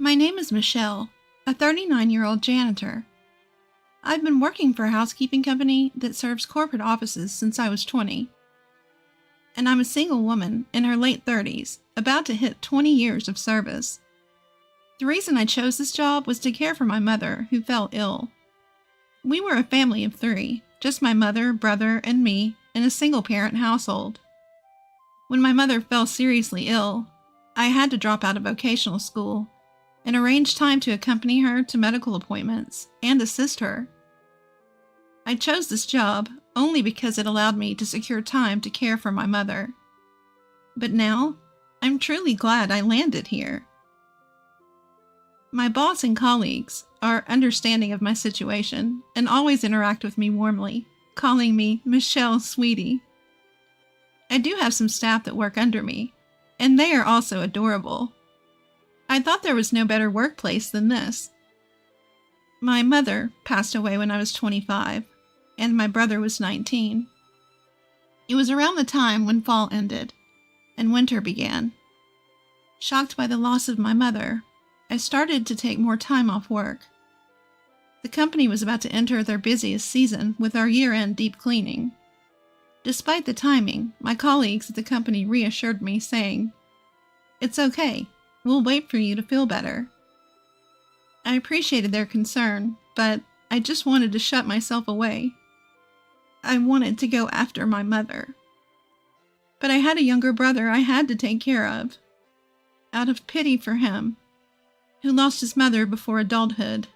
My name is Michelle, a 39-year-old janitor. I've been working for a housekeeping company that serves corporate offices since I was 20. And I'm a single woman in her late 30s, about to hit 20 years of service. The reason I chose this job was to care for my mother, who fell ill. We were a family of 3, just my mother, brother, and me, in a single-parent household. When my mother fell seriously ill, I had to drop out of vocational school and arrange time to accompany her to medical appointments and assist her. I chose this job only because it allowed me to secure time to care for my mother. But now, I'm truly glad I landed here. My boss and colleagues are understanding of my situation and always interact with me warmly, calling me Michelle Sweetie. I do have some staff that work under me, and they are also adorable. I thought there was no better workplace than this. My mother passed away when I was 25, and my brother was 19. It was around the time when fall ended and winter began. Shocked by the loss of my mother, I started to take more time off work. The company was about to enter their busiest season with our year-end deep cleaning. Despite the timing, my colleagues at the company reassured me, saying, "It's okay. We'll wait for you to feel better." I appreciated their concern, but I just wanted to shut myself away. I wanted to go after my mother. But I had a younger brother I had to take care of. Out of pity for him, who lost his mother before adulthood,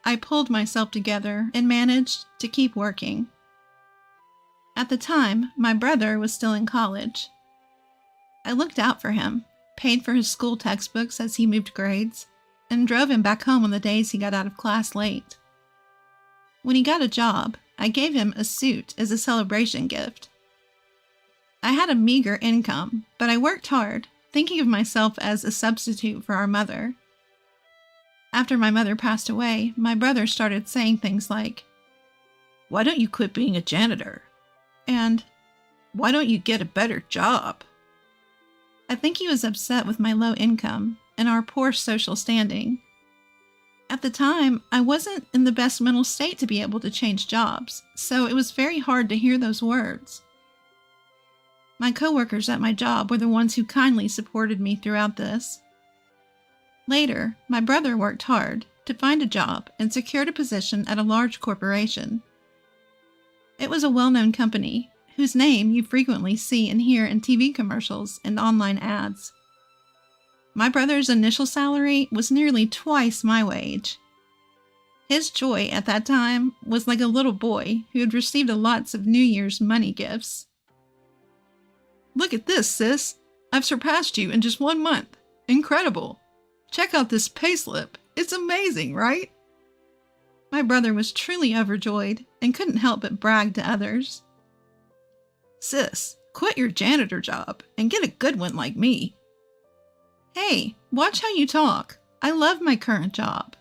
I pulled myself together and managed to keep working. At the time, my brother was still in college. I looked out for him, paid for his school textbooks as he moved grades, and drove him back home on the days he got out of class late. When he got a job, I gave him a suit as a celebration gift. I had a meager income, but I worked hard, thinking of myself as a substitute for our mother. After my mother passed away, my brother started saying things like, "Why don't you quit being a janitor?" And, "Why don't you get a better job?" I think he was upset with my low income and our poor social standing. At the time, I wasn't in the best mental state to be able to change jobs, so it was very hard to hear those words. My coworkers at my job were the ones who kindly supported me throughout this. Later, my brother worked hard to find a job and secured a position at a large corporation. It was a well-known company, whose name you frequently see and hear in TV commercials and online ads. My brother's initial salary was nearly twice my wage. His joy at that time was like a little boy who had received lots of New Year's money gifts. "Look at this, sis! I've surpassed you in just 1 month. Incredible! Check out this payslip. It's amazing, right?" My brother was truly overjoyed and couldn't help but brag to others. "Sis, quit your janitor job and get a good one like me." "Hey, watch how you talk. I love my current job."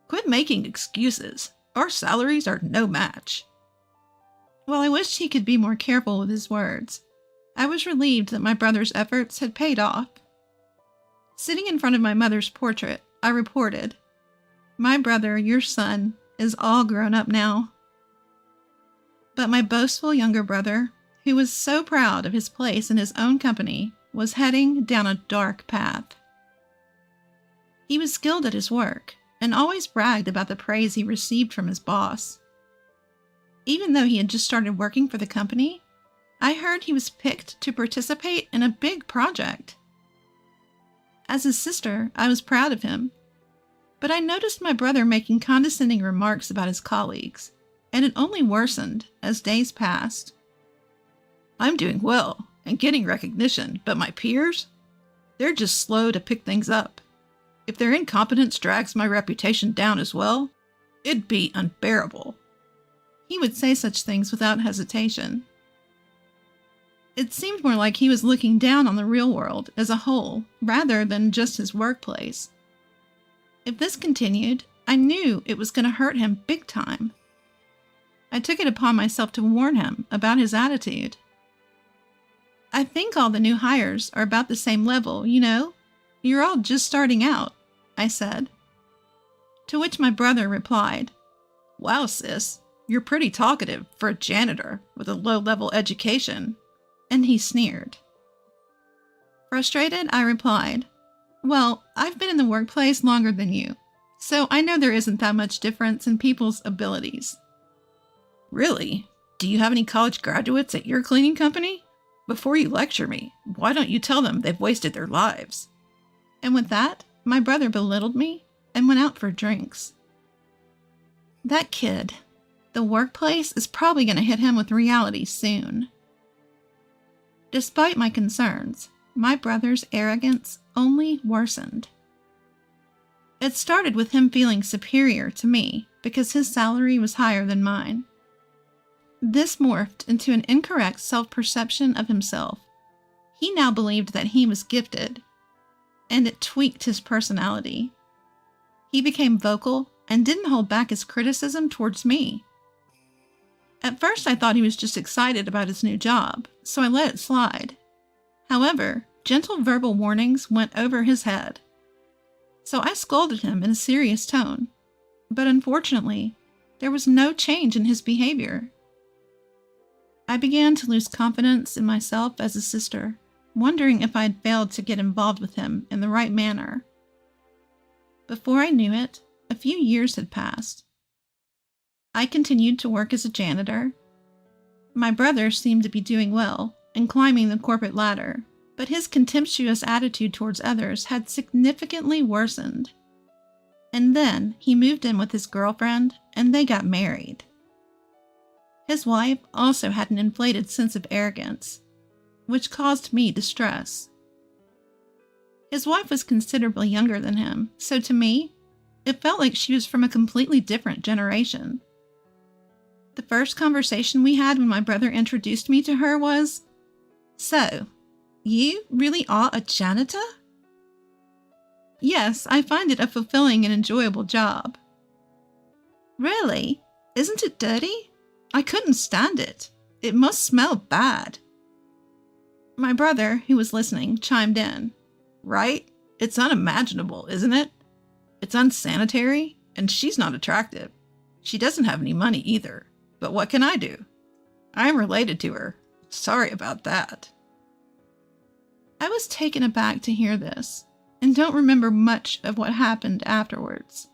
"Quit making excuses. Our salaries are no match." While I wished he could be more careful with his words, I was relieved that my brother's efforts had paid off. Sitting in front of my mother's portrait, I reported, "My brother, your son, is all grown up now." But my boastful younger brother, who was so proud of his place in his own company, was heading down a dark path. He was skilled at his work and always bragged about the praise he received from his boss. Even though he had just started working for the company, I heard he was picked to participate in a big project. As his sister, I was proud of him, but I noticed my brother making condescending remarks about his colleagues, and it only worsened as days passed. "I'm doing well and getting recognition, but my peers? They're just slow to pick things up. If their incompetence drags my reputation down as well, it'd be unbearable." He would say such things without hesitation. It seemed more like he was looking down on the real world as a whole, rather than just his workplace. If this continued, I knew it was going to hurt him big time. I took it upon myself to warn him about his attitude. "I think all the new hires are about the same level, you know? You're all just starting out. I said. To which my brother replied, "Wow, sis, you're pretty talkative for a janitor with a low-level education." And he sneered. Frustrated, I replied, "Well, I've been in the workplace longer than you, so I know there isn't that much difference in people's abilities." "Really? Do you have any college graduates at your cleaning company? Before you lecture me, why don't you tell them they've wasted their lives?" And with that, my brother belittled me and went out for drinks. That kid, the workplace is probably going to hit him with reality soon. Despite my concerns, my brother's arrogance only worsened. It started with him feeling superior to me because his salary was higher than mine. This morphed into an incorrect self-perception of himself. He now believed that he was gifted, and it tweaked his personality. He became vocal and didn't hold back his criticism towards me. At first, I thought he was just excited about his new job, so I let it slide. However, gentle verbal warnings went over his head. So I scolded him in a serious tone, but unfortunately, there was no change in his behavior. I began to lose confidence in myself as a sister, wondering if I had failed to get involved with him in the right manner. Before I knew it, a few years had passed. I continued to work as a janitor. My brother seemed to be doing well and climbing the corporate ladder, but his contemptuous attitude towards others had significantly worsened. And then he moved in with his girlfriend, and they got married. His wife also had an inflated sense of arrogance, which caused me distress. His wife was considerably younger than him, so to me, it felt like she was from a completely different generation. The first conversation we had when my brother introduced me to her was, "So, you really are a janitor?" "Yes, I find it a fulfilling and enjoyable job." "Really? Isn't it dirty? I couldn't stand it. It must smell bad." My brother, who was listening, chimed in. "Right? It's unimaginable, isn't it? It's unsanitary, and she's not attractive. She doesn't have any money either. But what can I do? I'm related to her. Sorry about that." I was taken aback to hear this, and don't remember much of what happened afterwards.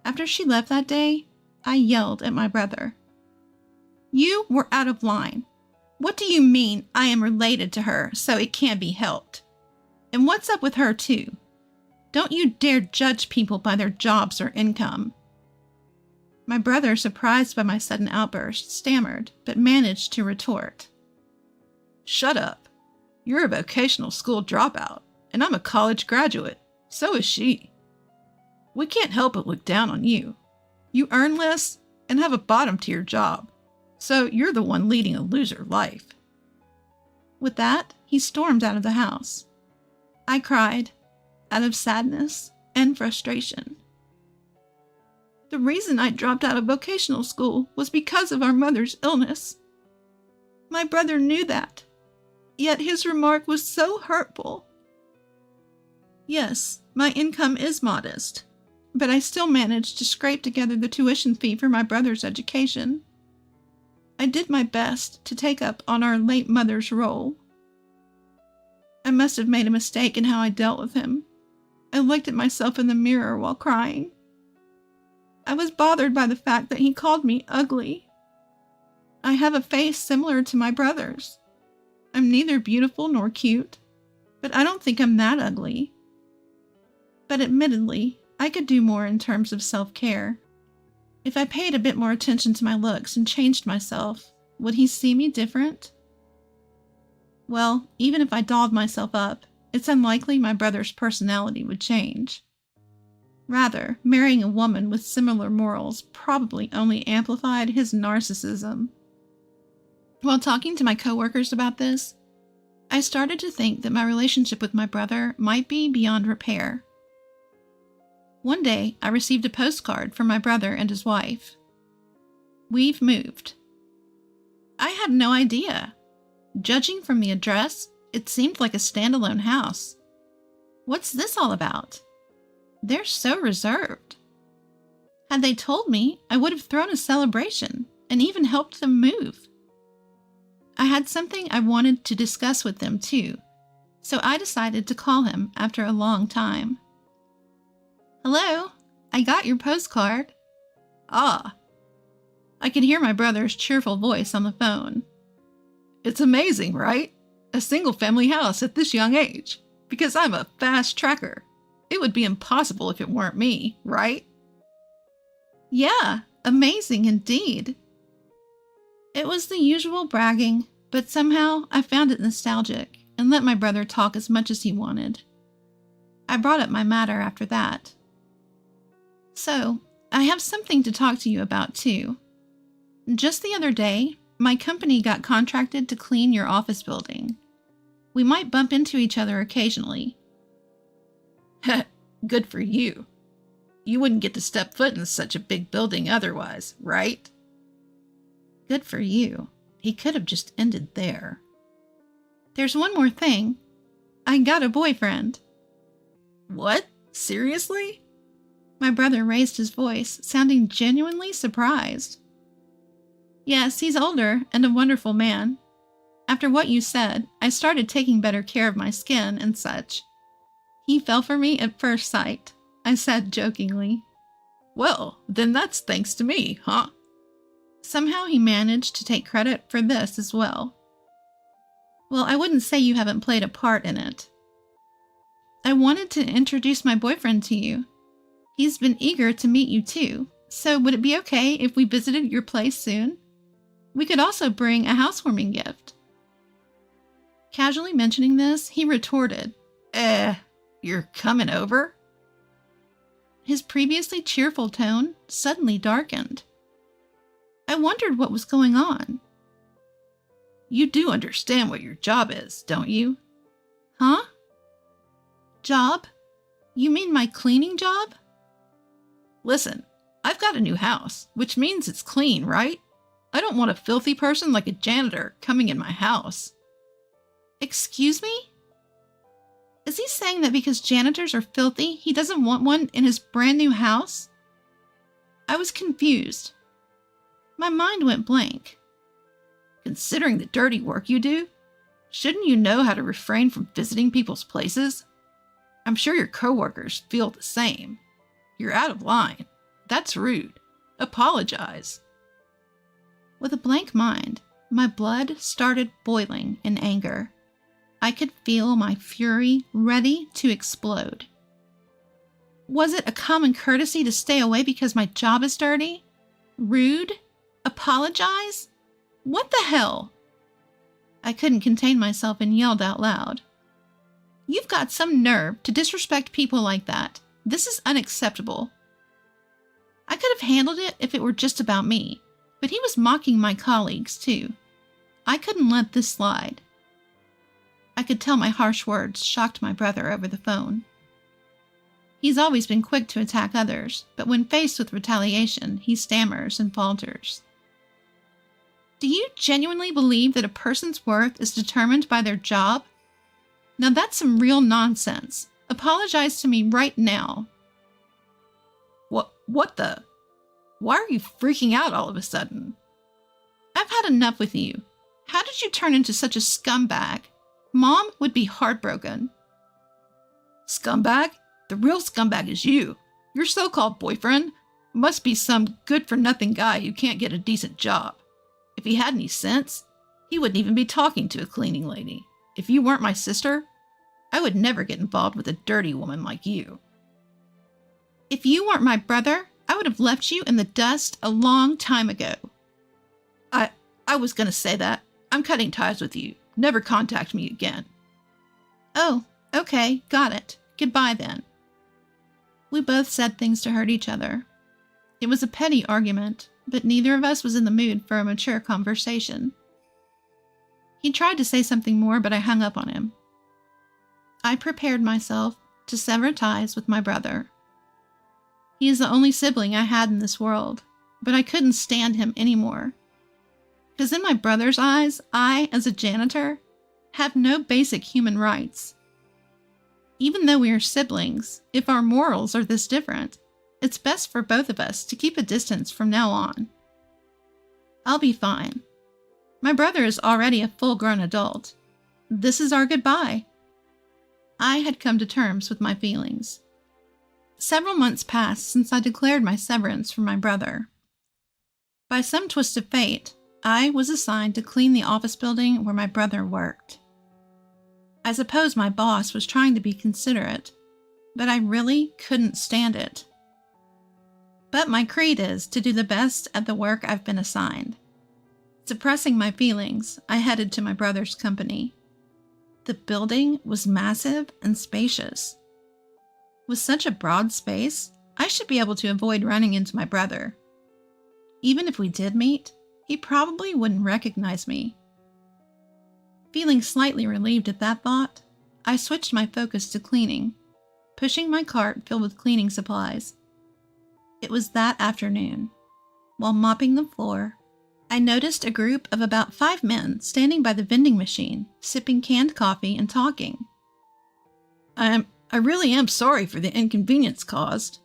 After she left that day, I yelled at my brother. "You were out of line. What do you mean I am related to her, so it can't be helped? And what's up with her too? Don't you dare judge people by their jobs or income." My brother, surprised by my sudden outburst, stammered, but managed to retort. "Shut up. You're a vocational school dropout, and I'm a college graduate. So is she. We can't help but look down on you. You earn less and have a bottom to your job, so you're the one leading a loser life." With that, he stormed out of the house. I cried, out of sadness and frustration. The reason I dropped out of vocational school was because of our mother's illness. My brother knew that, yet his remark was so hurtful. Yes, my income is modest, but I still managed to scrape together the tuition fee for my brother's education. I did my best to take up on our late mother's role. I must have made a mistake in how I dealt with him. I looked at myself in the mirror while crying. I was bothered by the fact that he called me ugly. I have a face similar to my brother's. I'm neither beautiful nor cute, but I don't think I'm that ugly. But admittedly, I could do more in terms of self-care. If I paid a bit more attention to my looks and changed myself, would he see me different? Well, even if I dolled myself up, it's unlikely my brother's personality would change. Rather, marrying a woman with similar morals probably only amplified his narcissism. While talking to my coworkers about this, I started to think that my relationship with my brother might be beyond repair. One day, I received a postcard from my brother and his wife. "We've moved." I had no idea. Judging from the address, it seemed like a standalone house. What's this all about? They're so reserved. Had they told me, I would have thrown a celebration and even helped them move. I had something I wanted to discuss with them too, so I decided to call him after a long time. Hello, I got your postcard. Ah. I could hear my brother's cheerful voice on the phone. It's amazing, right? A single-family house at this young age, because I'm a fast tracker. It would be impossible if it weren't me, right? Yeah, amazing indeed. It was the usual bragging, but somehow I found it nostalgic and let my brother talk as much as he wanted. I brought up my matter after that. So, I have something to talk to you about too. Just the other day, my company got contracted to clean your office building. We might bump into each other occasionally. Good for you. You wouldn't get to step foot in such a big building otherwise, right? Good for you. He could have just ended there. There's one more thing. I got a boyfriend. What? Seriously? My brother raised his voice, sounding genuinely surprised. Yes, he's older and a wonderful man. After what you said, I started taking better care of my skin and such. He fell for me at first sight, I said jokingly. Well, then that's thanks to me, huh? Somehow he managed to take credit for this as well. Well, I wouldn't say you haven't played a part in it. I wanted to introduce my boyfriend to you. He's been eager to meet you too, so would it be okay if we visited your place soon? We could also bring a housewarming gift. Casually mentioning this, he retorted, you're coming over? His previously cheerful tone suddenly darkened. I wondered what was going on. You do understand what your job is, don't you? Huh? Job? You mean my cleaning job? Listen, I've got a new house, which means it's clean, right? I don't want a filthy person like a janitor coming in my house. Excuse me? Is he saying that because janitors are filthy, he doesn't want one in his brand new house? I was confused. My mind went blank. Considering the dirty work you do, shouldn't you know how to refrain from visiting people's places? I'm sure your coworkers feel the same. You're out of line. That's rude. Apologize. With a blank mind, my blood started boiling in anger. I could feel my fury ready to explode. Was it a common courtesy to stay away because my job is dirty? Rude? Apologize? What the hell? I couldn't contain myself and yelled out loud. You've got some nerve to disrespect people like that. This is unacceptable. I could have handled it if it were just about me, but he was mocking my colleagues too. I couldn't let this slide. I could tell my harsh words shocked my brother over the phone. He's always been quick to attack others, but when faced with retaliation, he stammers and falters. Do you genuinely believe that a person's worth is determined by their job? Now that's some real nonsense. Apologize to me right now. What the? Why are you freaking out all of a sudden? I've had enough with you. How did you turn into such a scumbag? Mom would be heartbroken. Scumbag? The real scumbag is you. Your so-called boyfriend must be some good-for-nothing guy who can't get a decent job. If he had any sense, he wouldn't even be talking to a cleaning lady. If you weren't my sister, I would never get involved with a dirty woman like you. If you weren't my brother, I would have left you in the dust a long time ago. I was going to say that. I'm cutting ties with you. Never contact me again. Oh, okay, got it. Goodbye then. We both said things to hurt each other. It was a petty argument, but neither of us was in the mood for a mature conversation. He tried to say something more, but I hung up on him. I prepared myself to sever ties with my brother. He is the only sibling I had in this world, but I couldn't stand him anymore. Because in my brother's eyes, I, as a janitor, have no basic human rights. Even though we are siblings, if our morals are this different, it's best for both of us to keep a distance from now on. I'll be fine. My brother is already a full-grown adult. This is our goodbye. I had come to terms with my feelings. Several months passed since I declared my severance from my brother. By some twist of fate, I was assigned to clean the office building where my brother worked. I suppose my boss was trying to be considerate, but I really couldn't stand it. But my creed is to do the best at the work I've been assigned. Suppressing my feelings, I headed to my brother's company. The building was massive and spacious. With such a broad space, I should be able to avoid running into my brother. Even if we did meet, he probably wouldn't recognize me. Feeling slightly relieved at that thought, I switched my focus to cleaning, pushing my cart filled with cleaning supplies. It was that afternoon. While mopping the floor, I noticed a group of about 5 men standing by the vending machine, sipping canned coffee and talking. I really am sorry for the inconvenience caused.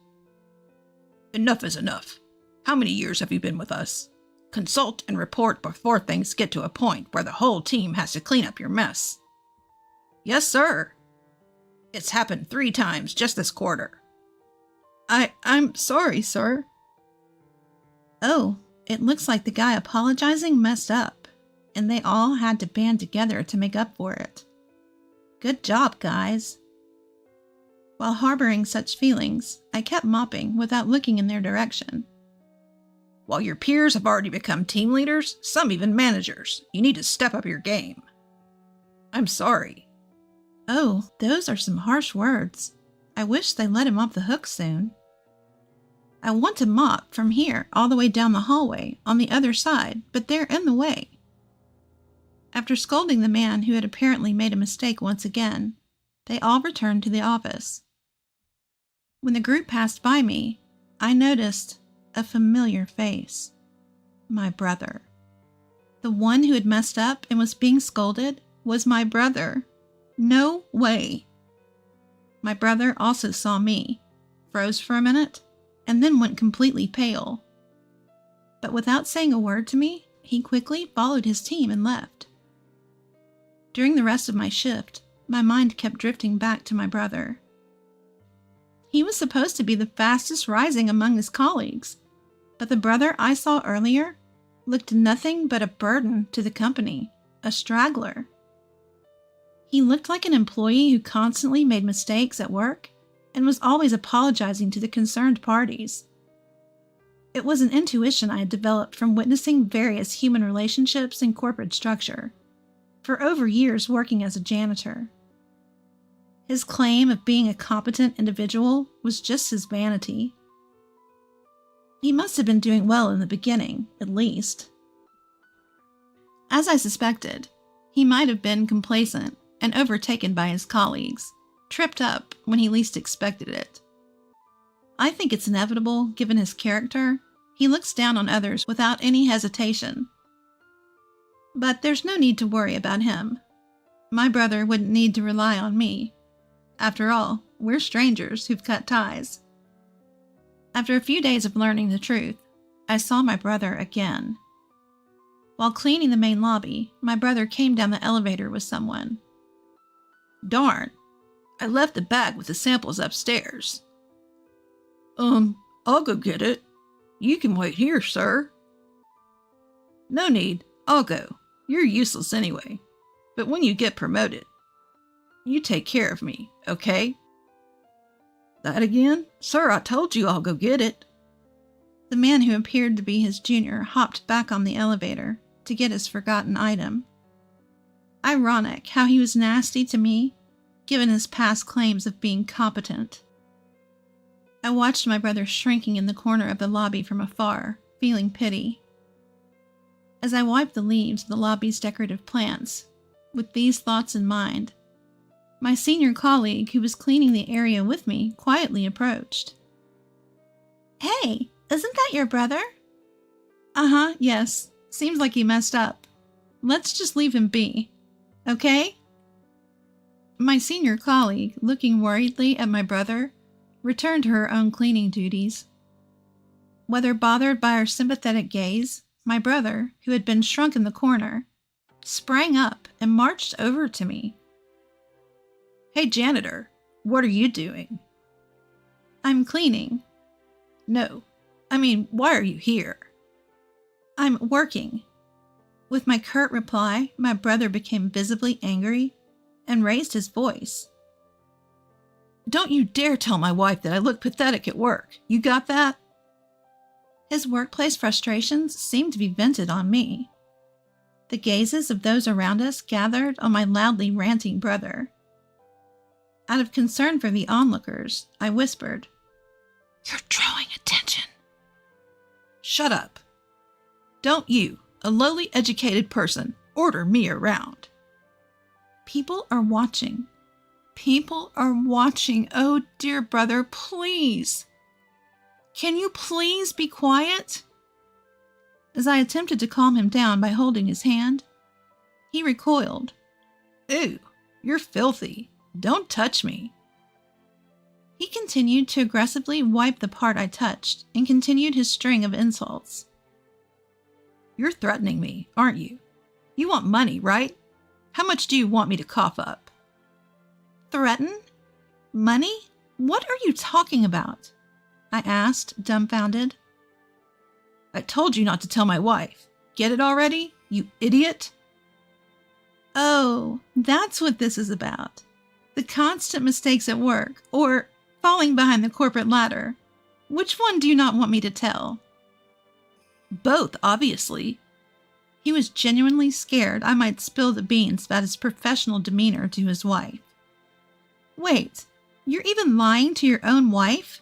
Enough is enough. How many years have you been with us? Consult and report before things get to a point where the whole team has to clean up your mess. Yes, sir. It's happened 3 times just this quarter. I'm sorry, sir. Oh, it looks like the guy apologizing messed up, and they all had to band together to make up for it. Good job, guys. While harboring such feelings, I kept mopping without looking in their direction. While your peers have already become team leaders, some even managers, you need to step up your game. I'm sorry. Oh, those are some harsh words. I wish they let him off the hook soon. I want to mop from here all the way down the hallway on the other side, but they're in the way. After scolding the man who had apparently made a mistake once again, they all returned to the office. When the group passed by me, I noticed a familiar face. My brother. The one who had messed up and was being scolded was my brother. No way. My brother also saw me, froze for a minute, and then went completely pale. But without saying a word to me, he quickly followed his team and left. During the rest of my shift, my mind kept drifting back to my brother. He was supposed to be the fastest rising among his colleagues, but the brother I saw earlier looked nothing but a burden to the company, a straggler. He looked like an employee who constantly made mistakes at work and was always apologizing to the concerned parties. It was an intuition I had developed from witnessing various human relationships in corporate structure, for over years working as a janitor. His claim of being a competent individual was just his vanity. He must have been doing well in the beginning, at least. As I suspected, he might have been complacent and overtaken by his colleagues, tripped up when he least expected it. I think it's inevitable, given his character. He looks down on others without any hesitation. But there's no need to worry about him. My brother wouldn't need to rely on me. After all, we're strangers who've cut ties. After a few days of learning the truth, I saw my brother again. While cleaning the main lobby, my brother came down the elevator with someone. Darn, I left the bag with the samples upstairs. I'll go get it. You can wait here, sir. No need, I'll go. You're useless anyway. But when you get promoted, you take care of me, okay? That again? Sir, I told you I'll go get it. The man who appeared to be his junior hopped back on the elevator to get his forgotten item. Ironic how he was nasty to me, given his past claims of being competent. I watched my brother shrinking in the corner of the lobby from afar, feeling pity. As I wiped the leaves of the lobby's decorative plants, with these thoughts in mind, my senior colleague who was cleaning the area with me quietly approached. Hey, isn't that your brother? Uh-huh, yes. Seems like he messed up. Let's just leave him be. Okay? My senior colleague, looking worriedly at my brother, returned to her own cleaning duties. Whether bothered by our sympathetic gaze, my brother, who had been shrunk in the corner, sprang up and marched over to me. "Hey, janitor, what are you doing?" "I'm cleaning." "No, I mean, why are you here?" "I'm working." With my curt reply, my brother became visibly angry and raised his voice. "Don't you dare tell my wife that I look pathetic at work. You got that?" His workplace frustrations seemed to be vented on me. The gazes of those around us gathered on my loudly ranting brother. Out of concern for the onlookers, I whispered, "You're drawing attention." "Shut up. Don't you, a lowly educated person, order me around." "People are watching. People are watching. Oh, dear brother, please. Can you please be quiet?" As I attempted to calm him down by holding his hand, he recoiled. "Ew, you're filthy. Don't touch me." He continued to aggressively wipe the part I touched and continued his string of insults. "You're threatening me, aren't you? You want money, right? How much do you want me to cough up?" "Threaten? Money? What are you talking about?" I asked, dumbfounded. "I told you not to tell my wife. Get it already, you idiot?" "Oh, that's what this is about. The constant mistakes at work, or falling behind the corporate ladder. Which one do you not want me to tell?" "Both, obviously." He was genuinely scared I might spill the beans about his professional demeanor to his wife. "Wait, you're even lying to your own wife?"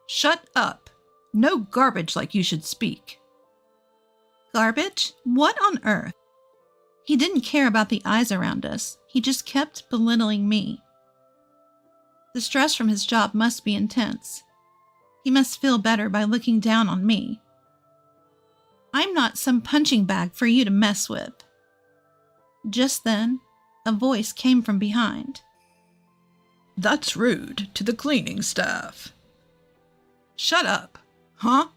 "Shut up. No garbage like you should speak." "Garbage? What on earth?" He didn't care about the eyes around us. He just kept belittling me. The stress from his job must be intense. He must feel better by looking down on me. I'm not some punching bag for you to mess with. Just then, a voice came from behind. "That's rude to the cleaning staff." "Shut up. Huh?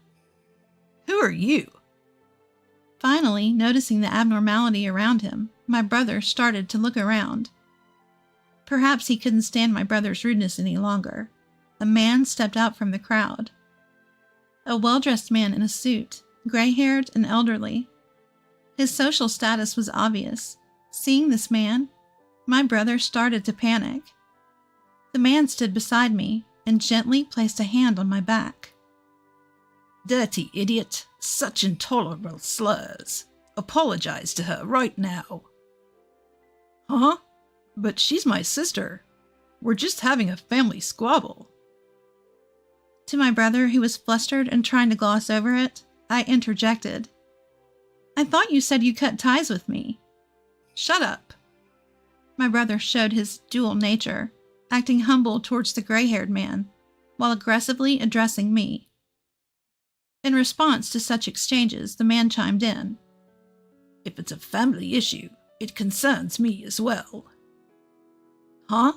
Who are you?" Finally, noticing the abnormality around him, my brother started to look around. Perhaps he couldn't stand my brother's rudeness any longer. A man stepped out from the crowd. A well-dressed man in a suit, gray-haired and elderly. His social status was obvious. Seeing this man, my brother started to panic. The man stood beside me and gently placed a hand on my back. "Dirty idiot. Such intolerable slurs. Apologize to her right now." "Huh? But she's my sister. We're just having a family squabble." To my brother, who was flustered and trying to gloss over it, I interjected. "I thought you said you cut ties with me." "Shut up." My brother showed his dual nature, acting humble towards the gray-haired man, while aggressively addressing me. In response to such exchanges, the man chimed in. "If it's a family issue, it concerns me as well." "Huh?"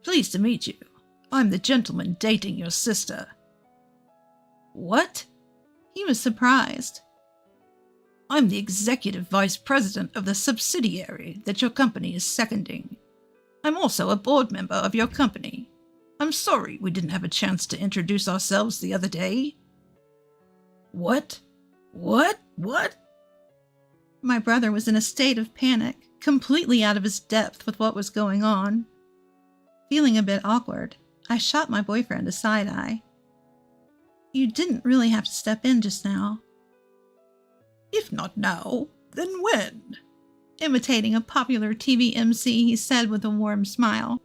"Pleased to meet you. I'm the gentleman dating your sister." "What?" He was surprised. "I'm the executive vice president of the subsidiary that your company is seconding. I'm also a board member of your company. I'm sorry we didn't have a chance to introduce ourselves the other day." What? My brother was in a state of panic, completely out of his depth with what was going on. Feeling a bit awkward, I shot my boyfriend a side-eye. "You didn't really have to step in just now." "If not now, then when?" Imitating a popular TV MC, he said with a warm smile.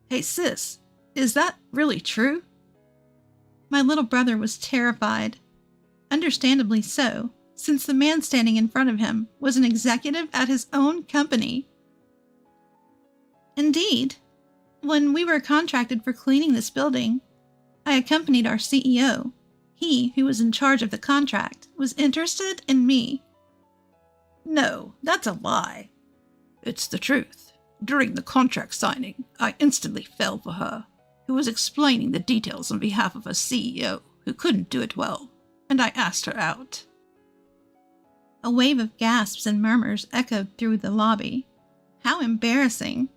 "Hey sis, is that really true?" My little brother was terrified. Understandably so, since the man standing in front of him was an executive at his own company. "Indeed. When we were contracted for cleaning this building, I accompanied our CEO. He, who was in charge of the contract, was interested in me." "No, that's a lie." It's the truth. During the contract signing, I instantly fell for her, who was explaining the details on behalf of a CEO who couldn't do it well, and I asked her out. A wave of gasps and murmurs echoed through the lobby. How embarrassing.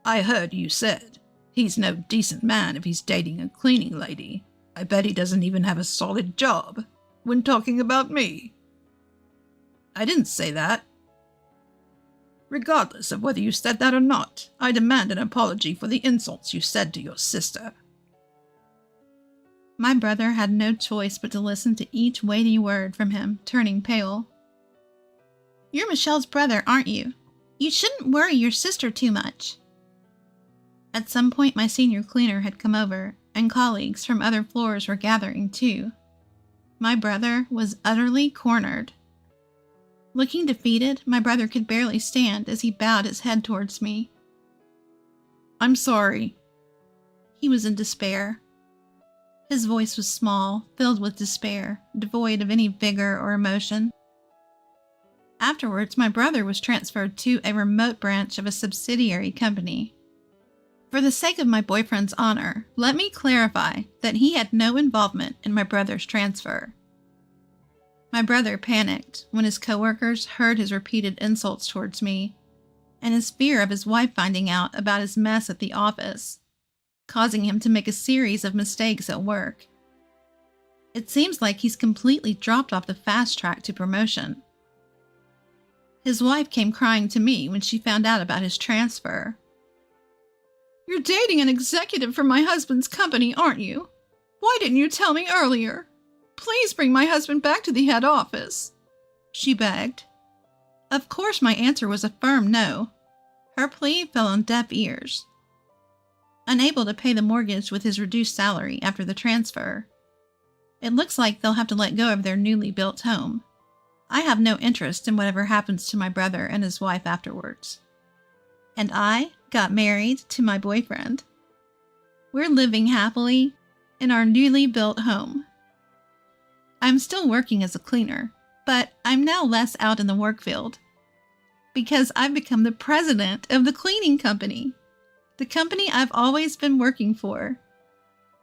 I heard you said, he's no decent man if he's dating a cleaning lady. I bet he doesn't even have a solid job, when talking about me. I didn't say that. Regardless of whether you said that or not, I demand an apology for the insults you said to your sister. My brother had no choice but to listen to each weighty word from him, turning pale. You're Michelle's brother, aren't you? You shouldn't worry your sister too much. At some point, my senior cleaner had come over, and colleagues from other floors were gathering too. My brother was utterly cornered. Looking defeated, my brother could barely stand as he bowed his head towards me. I'm sorry. He was in despair. His voice was small, filled with despair, devoid of any vigor or emotion. Afterwards, my brother was transferred to a remote branch of a subsidiary company. For the sake of my boyfriend's honor, let me clarify that he had no involvement in my brother's transfer. My brother panicked when his coworkers heard his repeated insults towards me, and his fear of his wife finding out about his mess at the office, causing him to make a series of mistakes at work. It seems like he's completely dropped off the fast track to promotion. His wife came crying to me when she found out about his transfer. You're dating an executive from my husband's company, aren't you? Why didn't you tell me earlier? Please bring my husband back to the head office, she begged. Of course, my answer was a firm no. Her plea fell on deaf ears. Unable to pay the mortgage with his reduced salary after the transfer, it looks like they'll have to let go of their newly built home. I have no interest in whatever happens to my brother and his wife afterwards. And I got married to my boyfriend. We're living happily in our newly built home. I'm still working as a cleaner, but I'm now less out in the work field because I've become the president of the cleaning company, the company I've always been working for.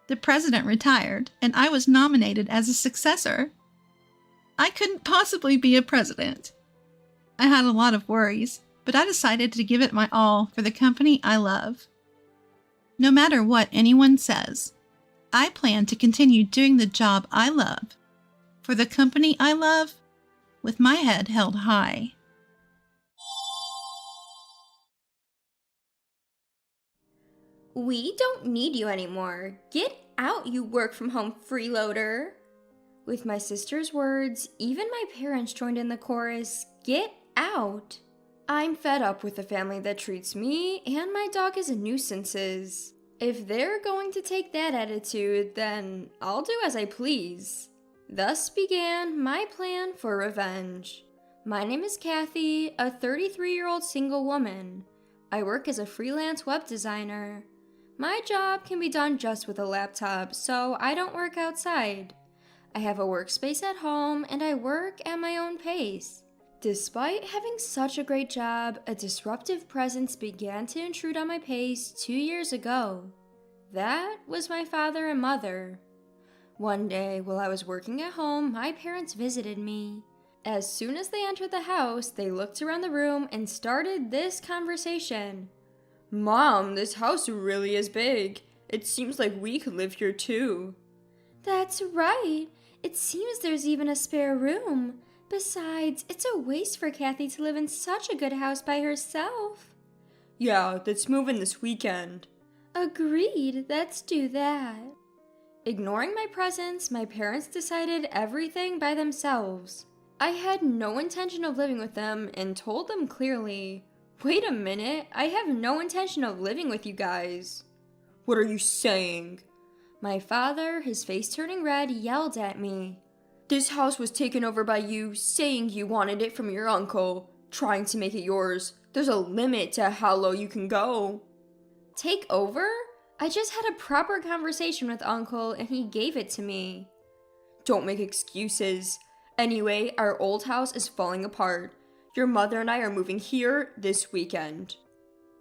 The president retired, and I was nominated as a successor. I couldn't possibly be a president. I had a lot of worries, but I decided to give it my all for the company I love. No matter what anyone says, I plan to continue doing the job I love for the company I love, with my head held high. We don't need you anymore. Get out, you work-from-home freeloader. With my sister's words, even my parents joined in the chorus, get out. I'm fed up with a family that treats me and my dog as nuisances. If they're going to take that attitude, then I'll do as I please. Thus began my plan for revenge. My name is Kathy, a 33-year-old single woman. I work as a freelance web designer. My job can be done just with a laptop, so I don't work outside. I have a workspace at home, and I work at my own pace. Despite having such a great job, a disruptive presence began to intrude on my pace 2 years ago. That was my father and mother. One day, while I was working at home, my parents visited me. As soon as they entered the house, they looked around the room and started this conversation. Mom, this house really is big. It seems like we could live here too. That's right. It seems there's even a spare room. Besides, it's a waste for Kathy to live in such a good house by herself. Yeah, let's move in this weekend. Agreed, let's do that. Ignoring my presence, my parents decided everything by themselves. I had no intention of living with them and told them clearly, wait a minute, I have no intention of living with you guys. What are you saying? My father, his face turning red, yelled at me. This house was taken over by you, saying you wanted it from your uncle, trying to make it yours. There's a limit to how low you can go. Take over? I just had a proper conversation with Uncle and he gave it to me. Don't make excuses. Anyway, our old house is falling apart. Your mother and I are moving here this weekend.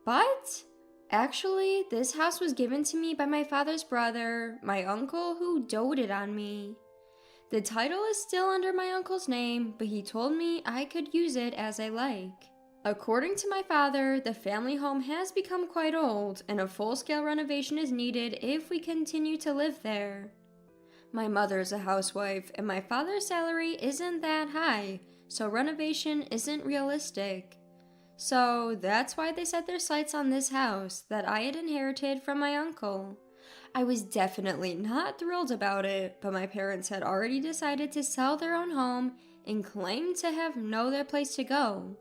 But actually, this house was given to me by my father's brother, my uncle, who doted on me. The title is still under my uncle's name, but he told me I could use it as I like. According to my father, the family home has become quite old, and a full-scale renovation is needed if we continue to live there. My mother is a housewife, and my father's salary isn't that high, so renovation isn't realistic. So that's why they set their sights on this house that I had inherited from my uncle. I was definitely not thrilled about it, but my parents had already decided to sell their own home and claimed to have no other place to go.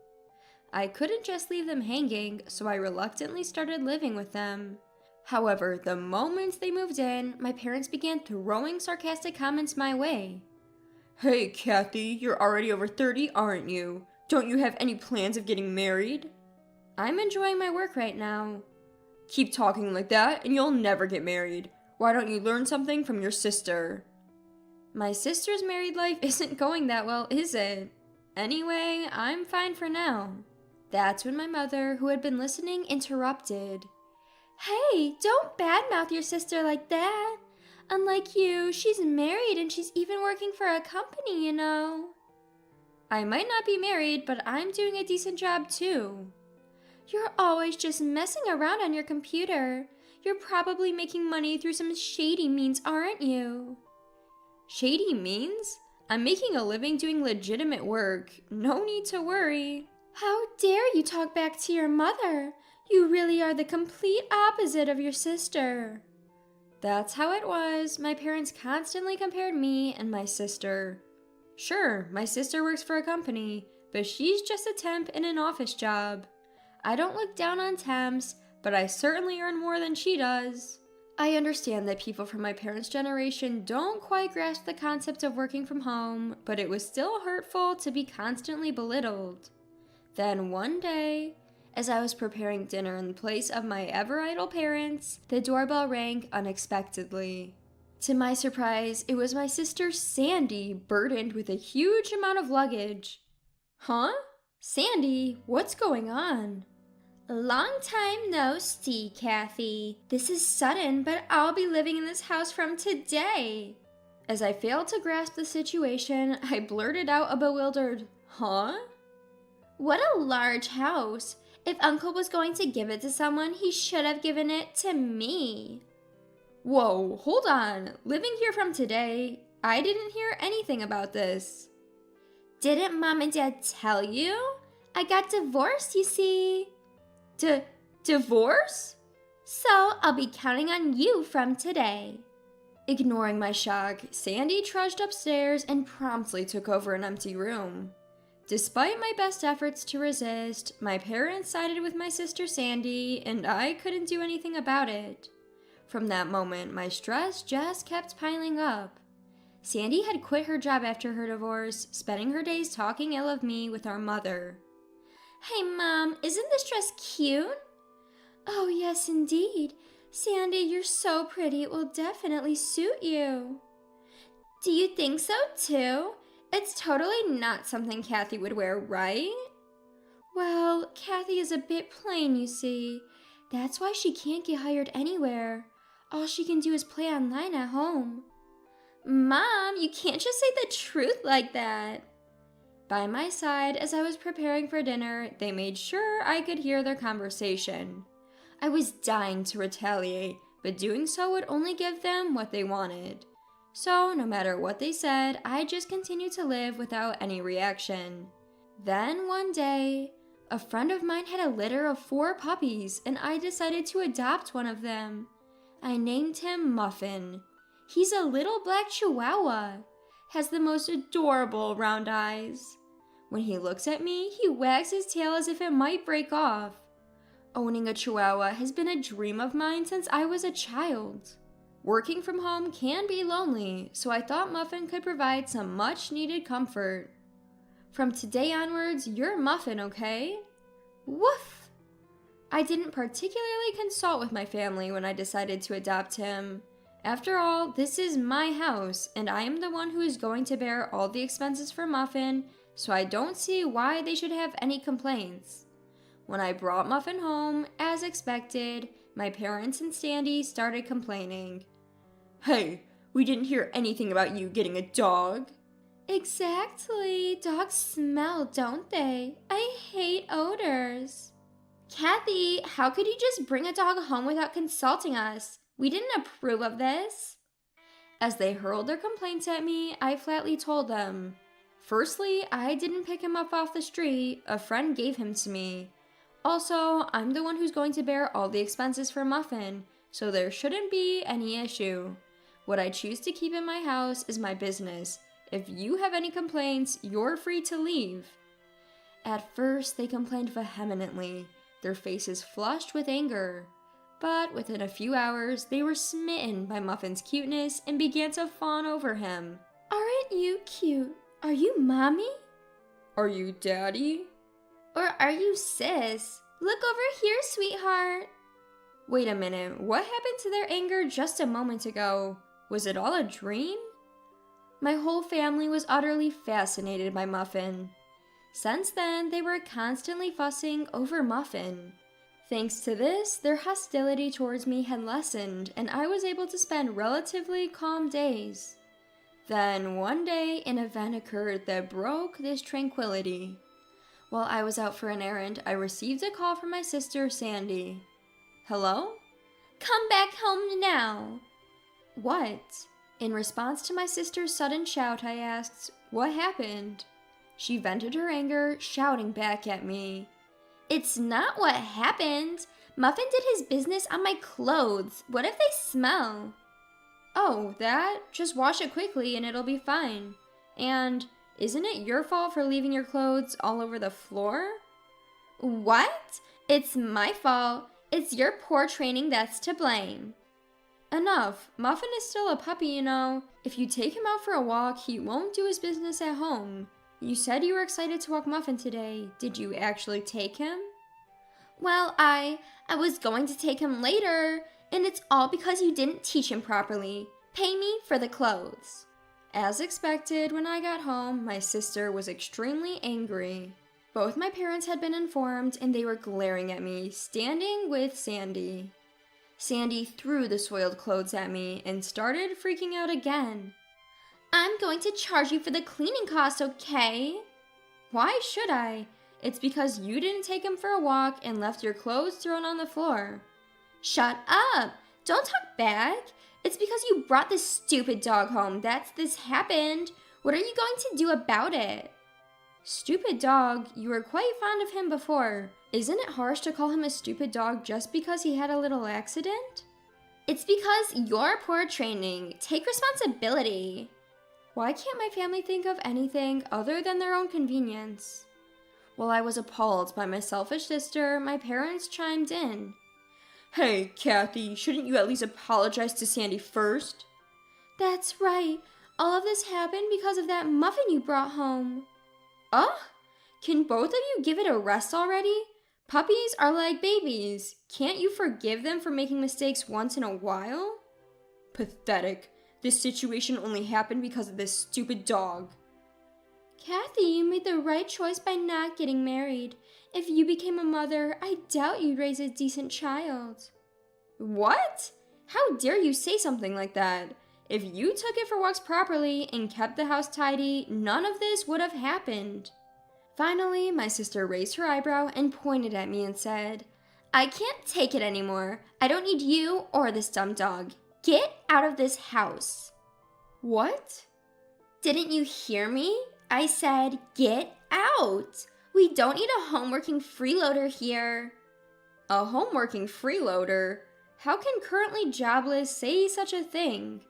I couldn't just leave them hanging, so I reluctantly started living with them. However, the moment they moved in, my parents began throwing sarcastic comments my way. "Hey, Kathy, you're already over 30, aren't you? Don't you have any plans of getting married?" "I'm enjoying my work right now." "Keep talking like that and you'll never get married. Why don't you learn something from your sister?" "My sister's married life isn't going that well, is it? Anyway, I'm fine for now." That's when my mother, who had been listening, interrupted. "Hey, don't badmouth your sister like that. Unlike you, she's married and she's even working for a company, you know." "I might not be married, but I'm doing a decent job too." "You're always just messing around on your computer. You're probably making money through some shady means, aren't you?" "Shady means? I'm making a living doing legitimate work. No need to worry." "How dare you talk back to your mother? You really are the complete opposite of your sister." That's how it was. My parents constantly compared me and my sister. Sure, my sister works for a company, but she's just a temp in an office job. I don't look down on temps, but I certainly earn more than she does. I understand that people from my parents' generation don't quite grasp the concept of working from home, but it was still hurtful to be constantly belittled. Then one day, as I was preparing dinner in place of my ever-idle parents, the doorbell rang unexpectedly. To my surprise, it was my sister Sandy, burdened with a huge amount of luggage. "Huh? Sandy, what's going on?" "Long time no see, Kathy. This is sudden, but I'll be living in this house from today." As I failed to grasp the situation, I blurted out a bewildered, "Huh?" "What a large house. If Uncle was going to give it to someone, he should have given it to me." "Whoa, hold on. Living here from today? I didn't hear anything about this." "Didn't Mom and Dad tell you? I got divorced, you see." Divorce? "So I'll be counting on you from today." Ignoring my shock, Sandy trudged upstairs and promptly took over an empty room. Despite my best efforts to resist, my parents sided with my sister Sandy, and I couldn't do anything about it. From that moment, my stress just kept piling up. Sandy had quit her job after her divorce, spending her days talking ill of me with our mother. "Hey, Mom, isn't this dress cute?" "Oh, yes, indeed. Sandy, you're so pretty, it will definitely suit you." "Do you think so, too? It's totally not something Kathy would wear, right?" "Well, Kathy is a bit plain, you see. That's why she can't get hired anywhere. All she can do is play online at home." "Mom, you can't just say the truth like that." By my side, as I was preparing for dinner, they made sure I could hear their conversation. I was dying to retaliate, but doing so would only give them what they wanted. So, no matter what they said, I just continued to live without any reaction. Then, one day, a friend of mine had a litter of 4 puppies, and I decided to adopt one of them. I named him Muffin. He's a little black chihuahua. Has the most adorable round eyes. When he looks at me, he wags his tail as if it might break off. Owning a chihuahua has been a dream of mine since I was a child. Working from home can be lonely, so I thought Muffin could provide some much-needed comfort. From today onwards, you're Muffin, okay? Woof! I didn't particularly consult with my family when I decided to adopt him. After all, this is my house, and I am the one who is going to bear all the expenses for Muffin so I don't see why they should have any complaints. When I brought Muffin home, as expected, my parents and Sandy started complaining. Hey, we didn't hear anything about you getting a dog. Exactly. Dogs smell, don't they? I hate odors. Kathy, how could you just bring a dog home without consulting us? We didn't approve of this. As they hurled their complaints at me, I flatly told them, firstly, I didn't pick him up off the street. A friend gave him to me. Also, I'm the one who's going to bear all the expenses for Muffin, so there shouldn't be any issue. What I choose to keep in my house is my business. If you have any complaints, you're free to leave. At first, they complained vehemently, their faces flushed with anger. But within a few hours, they were smitten by Muffin's cuteness and began to fawn over him. Aren't you cute? Are you mommy? Are you daddy? Or are you sis? Look over here, sweetheart. Wait a minute, what happened to their anger just a moment ago? Was it all a dream? My whole family was utterly fascinated by Muffin. Since then, they were constantly fussing over Muffin. Thanks to this, their hostility towards me had lessened, and I was able to spend relatively calm days. Then, one day, an event occurred that broke this tranquility. While I was out for an errand, I received a call from my sister, Sandy. Hello? Come back home now. What? In response to my sister's sudden shout, I asked, what happened? She vented her anger, shouting back at me. It's not what happened. Muffin did his business on my clothes. What if they smell? Oh, that? Just wash it quickly and it'll be fine. And isn't it your fault for leaving your clothes all over the floor? What? It's my fault. It's your poor training that's to blame. Enough. Muffin is still a puppy, you know. If you take him out for a walk, he won't do his business at home. You said you were excited to walk Muffin today. Did you actually take him? Well, I was going to take him later, and it's all because you didn't teach him properly. Pay me for the clothes. As expected, when I got home, my sister was extremely angry. Both my parents had been informed, and they were glaring at me, standing with Sandy. Sandy threw the soiled clothes at me and started freaking out again. I'm going to charge you for the cleaning costs, okay? Why should I? It's because you didn't take him for a walk and left your clothes thrown on the floor. Shut up! Don't talk back! It's because you brought this stupid dog home that this happened. What are you going to do about it? Stupid dog? You were quite fond of him before. Isn't it harsh to call him a stupid dog just because he had a little accident? It's because you're poor training. Take responsibility. Why can't my family think of anything other than their own convenience? While I was appalled by my selfish sister, my parents chimed in. Hey, Kathy, shouldn't you at least apologize to Sandy first? That's right. All of this happened because of that muffin you brought home. Can both of you give it a rest already? Puppies are like babies. Can't you forgive them for making mistakes once in a while? Pathetic. This situation only happened because of this stupid dog. Kathy, you made the right choice by not getting married. If you became a mother, I doubt you'd raise a decent child. What? How dare you say something like that? If you took it for walks properly and kept the house tidy, none of this would have happened. Finally, my sister raised her eyebrow and pointed at me and said, I can't take it anymore. I don't need you or this dumb dog. Get out of this house. What? Didn't you hear me? I said, get out. We don't need a home-working freeloader here. A home-working freeloader? How can currently jobless say such a thing?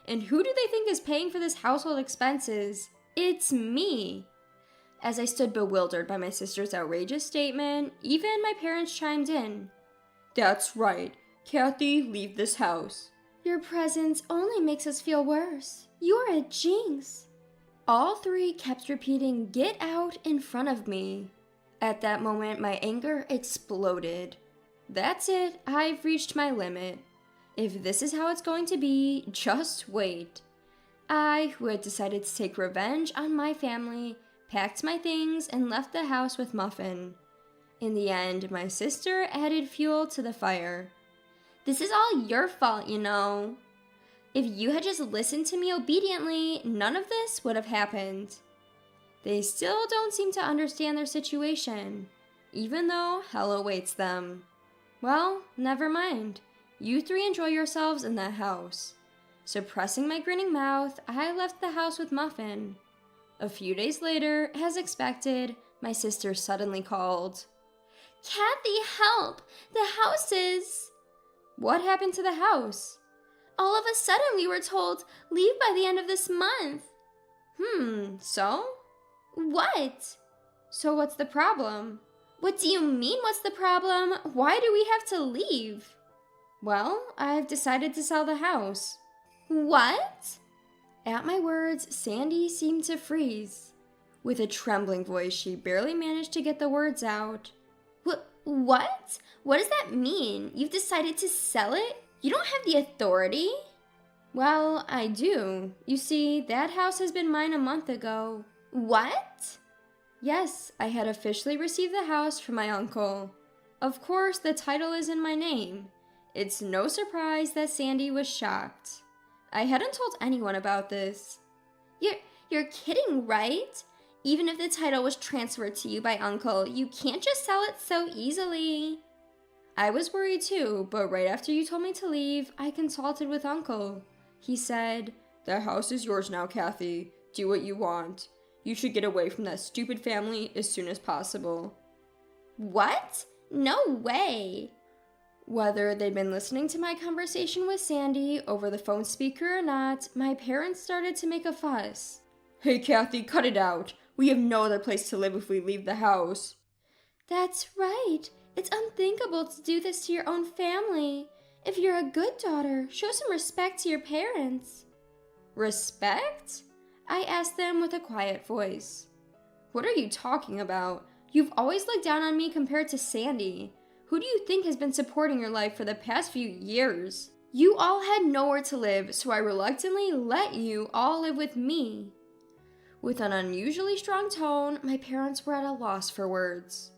And who do they think is paying for this household expenses? It's me. As I stood bewildered by my sister's outrageous statement, even my parents chimed in. That's right. Kathy, leave this house. Your presence only makes us feel worse. You're a jinx. All three kept repeating, get out in front of me. At that moment, my anger exploded. That's it, I've reached my limit. If this is how it's going to be, just wait. I, who had decided to take revenge on my family, packed my things, and left the house with Muffin. In the end, my sister added fuel to the fire. This is all your fault, you know. If you had just listened to me obediently, none of this would have happened. They still don't seem to understand their situation, even though hell awaits them. Well, never mind. You three enjoy yourselves in that house. Suppressing my grinning mouth, I left the house with Muffin. A few days later, as expected, my sister suddenly called. Kathy, help! The house is... What happened to the house? All of a sudden we were told, leave by the end of this month. So? What? So what's the problem? What do you mean, what's the problem? Why do we have to leave? Well, I've decided to sell the house. What? At my words, Sandy seemed to freeze. With a trembling voice, she barely managed to get the words out. What? What does that mean? You've decided to sell it? You don't have the authority? Well, I do. You see, that house has been mine a month ago. What? Yes, I had officially received the house from my uncle. Of course, the title is in my name. It's no surprise that Sandy was shocked. I hadn't told anyone about this. You're kidding, right? Even if the title was transferred to you by Uncle, you can't just sell it so easily. I was worried too, but right after you told me to leave, I consulted with Uncle. He said, "The house is yours now, Kathy. Do what you want. You should get away from that stupid family as soon as possible." What? No way! Whether they'd been listening to my conversation with Sandy over the phone speaker or not, my parents started to make a fuss. Hey, Kathy, cut it out. We have no other place to live if we leave the house. That's right. It's unthinkable to do this to your own family. If you're a good daughter, show some respect to your parents. Respect? I asked them with a quiet voice. What are you talking about? You've always looked down on me compared to Sandy. Who do you think has been supporting your life for the past few years? You all had nowhere to live, so I reluctantly let you all live with me. With an unusually strong tone, my parents were at a loss for words.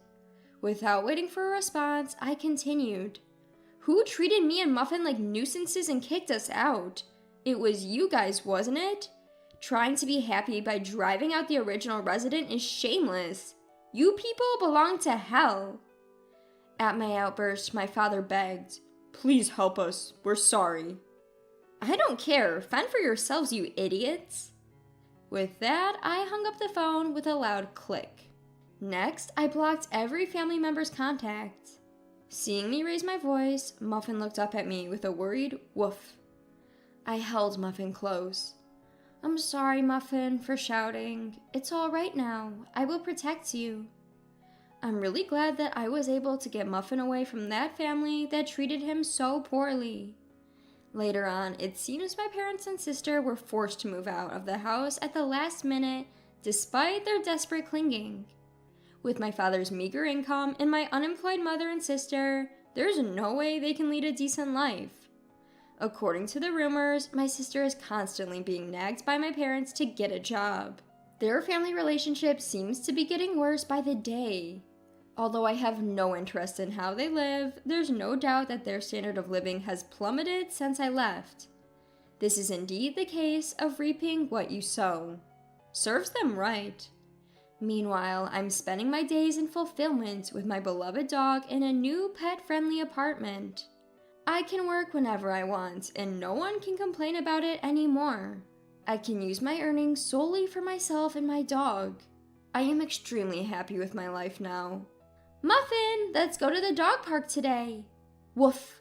Without waiting for a response, I continued. Who treated me and Muffin like nuisances and kicked us out? It was you guys, wasn't it? Trying to be happy by driving out the original resident is shameless. You people belong to hell. At my outburst, my father begged, Please help us. We're sorry. I don't care. Fend for yourselves, you idiots. With that, I hung up the phone with a loud click. Next, I blocked every family member's contact. Seeing me raise my voice, Muffin looked up at me with a worried woof. I held Muffin close. I'm sorry, Muffin, for shouting. It's all right now. I will protect you. I'm really glad that I was able to get Muffin away from that family that treated him so poorly. Later on, it seems my parents and sister were forced to move out of the house at the last minute, despite their desperate clinging. With my father's meager income and my unemployed mother and sister, there's no way they can lead a decent life. According to the rumors, my sister is constantly being nagged by my parents to get a job. Their family relationship seems to be getting worse by the day. Although I have no interest in how they live, there's no doubt that their standard of living has plummeted since I left. This is indeed the case of reaping what you sow. Serves them right. Meanwhile, I'm spending my days in fulfillment with my beloved dog in a new pet-friendly apartment. I can work whenever I want, and no one can complain about it anymore. I can use my earnings solely for myself and my dog. I am extremely happy with my life now. Muffin, let's go to the dog park today. Woof.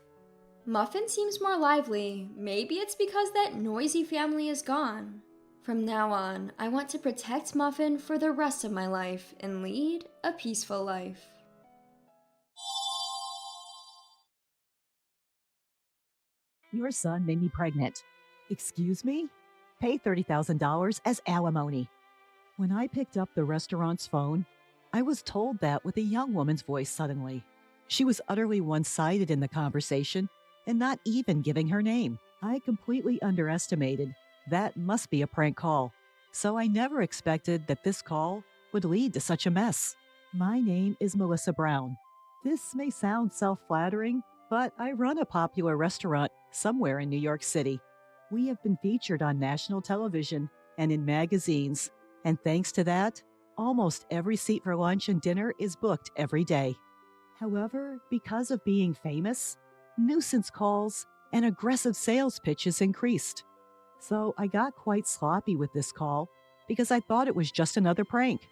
Muffin seems more lively. Maybe it's because that noisy family is gone. From now on, I want to protect Muffin for the rest of my life and lead a peaceful life. Your son made me pregnant. Excuse me? Pay $30,000 as alimony. When I picked up the restaurant's phone, I was told that with a young woman's voice suddenly. She was utterly one-sided in the conversation and not even giving her name. I completely underestimated. That must be a prank call. So I never expected that this call would lead to such a mess. My name is Melissa Brown. This may sound self-flattering, but I run a popular restaurant somewhere in New York City. We have been featured on national television and in magazines, and thanks to that, almost every seat for lunch and dinner is booked every day. However, because of being famous, nuisance calls and aggressive sales pitches increased. So I got quite sloppy with this call because I thought it was just another prank.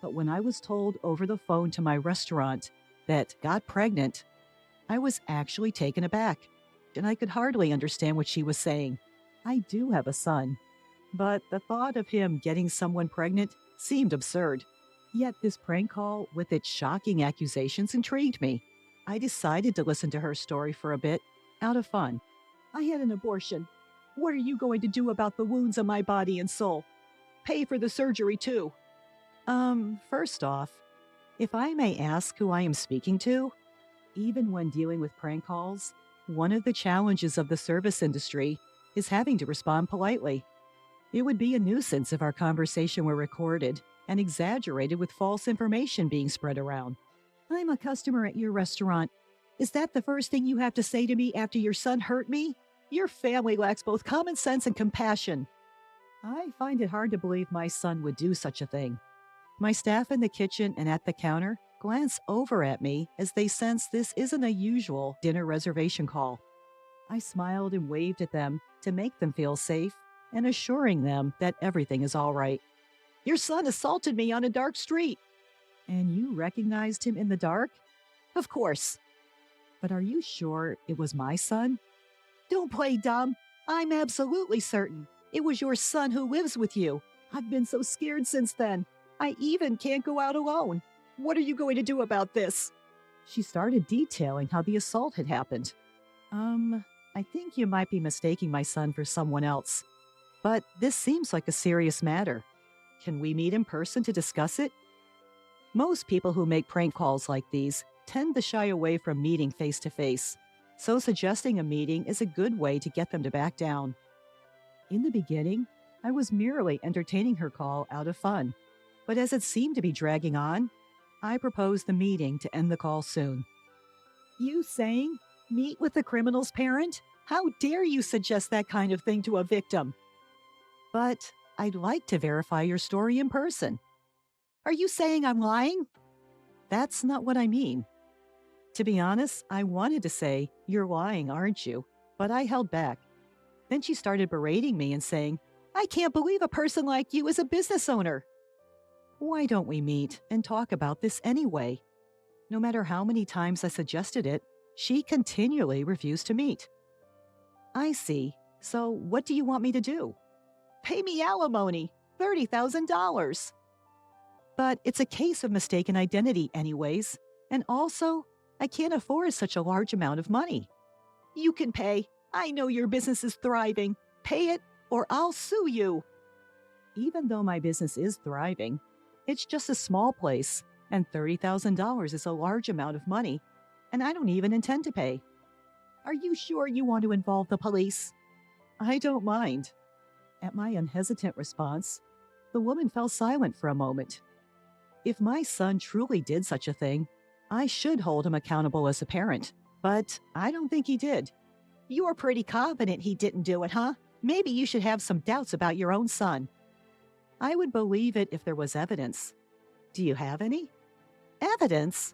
But when I was told over the phone to my restaurant that got pregnant, I was actually taken aback, and I could hardly understand what she was saying. I do have a son, but the thought of him getting someone pregnant seemed absurd. Yet this prank call with its shocking accusations intrigued me. I decided to listen to her story for a bit, out of fun. I had an abortion. What are you going to do about the wounds on my body and soul? Pay for the surgery too. First off, if I may ask who I am speaking to, even when dealing with prank calls, one of the challenges of the service industry is having to respond politely. It would be a nuisance if our conversation were recorded and exaggerated with false information being spread around. I'm a customer at your restaurant. Is that the first thing you have to say to me after your son hurt me? Your family lacks both common sense and compassion. I find it hard to believe my son would do such a thing. My staff in the kitchen and at the counter glance over at me as they sense this isn't a usual dinner reservation call. I smiled and waved at them to make them feel safe and assuring them that everything is all right. Your son assaulted me on a dark street. And you recognized him in the dark? Of course. But are you sure it was my son? Don't play dumb. I'm absolutely certain. It was your son who lives with you. I've been so scared since then. I even can't go out alone. What are you going to do about this? She started detailing how the assault had happened. I think you might be mistaking my son for someone else. But this seems like a serious matter. Can we meet in person to discuss it? Most people who make prank calls like these tend to shy away from meeting face to face, so suggesting a meeting is a good way to get them to back down. In the beginning, I was merely entertaining her call out of fun, but as it seemed to be dragging on, I proposed the meeting to end the call soon. You saying, meet with the criminal's parent? How dare you suggest that kind of thing to a victim? But I'd like to verify your story in person. Are you saying I'm lying? That's not what I mean. To be honest, I wanted to say, you're lying, aren't you? But I held back. Then she started berating me and saying, I can't believe a person like you is a business owner. Why don't we meet and talk about this anyway? No matter how many times I suggested it, she continually refused to meet. I see. So what do you want me to do? Pay me alimony, $30,000. But it's a case of mistaken identity anyways. And also, I can't afford such a large amount of money. You can pay. I know your business is thriving. Pay it or I'll sue you. Even though my business is thriving, it's just a small place, and $30,000 is a large amount of money, and I don't even intend to pay. Are you sure you want to involve the police? I don't mind. At my unhesitant response, the woman fell silent for a moment. If my son truly did such a thing, I should hold him accountable as a parent, but I don't think he did. You're pretty confident he didn't do it, huh? Maybe you should have some doubts about your own son. I would believe it if there was evidence. Do you have any? Evidence?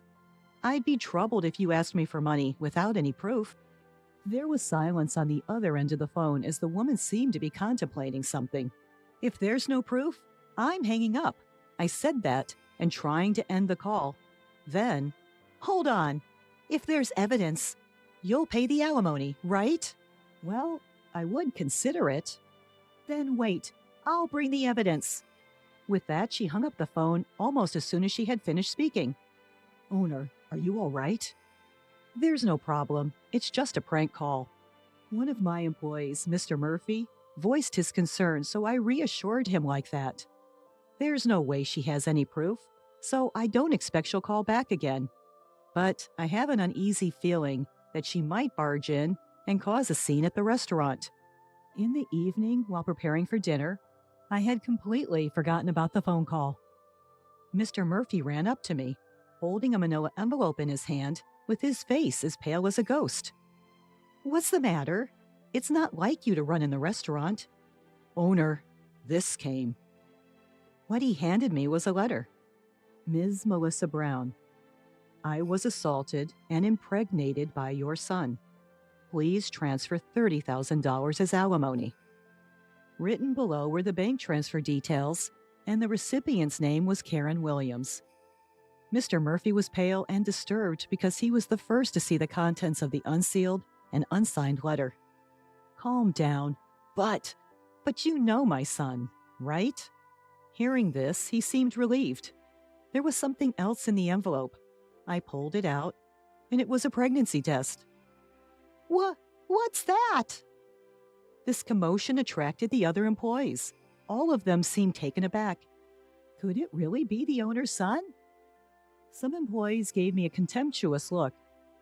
I'd be troubled if you asked me for money without any proof. There was silence on the other end of the phone as the woman seemed to be contemplating something. If there's no proof, I'm hanging up. I said that and trying to end the call. Then, hold on. If there's evidence, you'll pay the alimony, right? Well, I would consider it. Then wait. I'll bring the evidence. With that, she hung up the phone almost as soon as she had finished speaking. Owner, are you all right? There's no problem. It's just a prank call. One of my employees, Mr. Murphy, voiced his concern, so I reassured him like that. There's no way she has any proof, so I don't expect she'll call back again. But I have an uneasy feeling that she might barge in and cause a scene at the restaurant. In the evening, while preparing for dinner, I had completely forgotten about the phone call. Mr. Murphy ran up to me, holding a manila envelope in his hand with his face as pale as a ghost. "What's the matter? It's not like you to run in the restaurant." "Owner, this came." What he handed me was a letter. "Ms. Melissa Brown, I was assaulted and impregnated by your son. Please transfer $30,000 as alimony." Written below were the bank transfer details, and the recipient's name was Karen Williams. Mr. Murphy was pale and disturbed because he was the first to see the contents of the unsealed and unsigned letter. "Calm down. But you know my son, right?" Hearing this, he seemed relieved. There was something else in the envelope. I pulled it out, and it was a pregnancy test. What's that?" This commotion attracted the other employees. All of them seemed taken aback. Could it really be the owner's son? Some employees gave me a contemptuous look,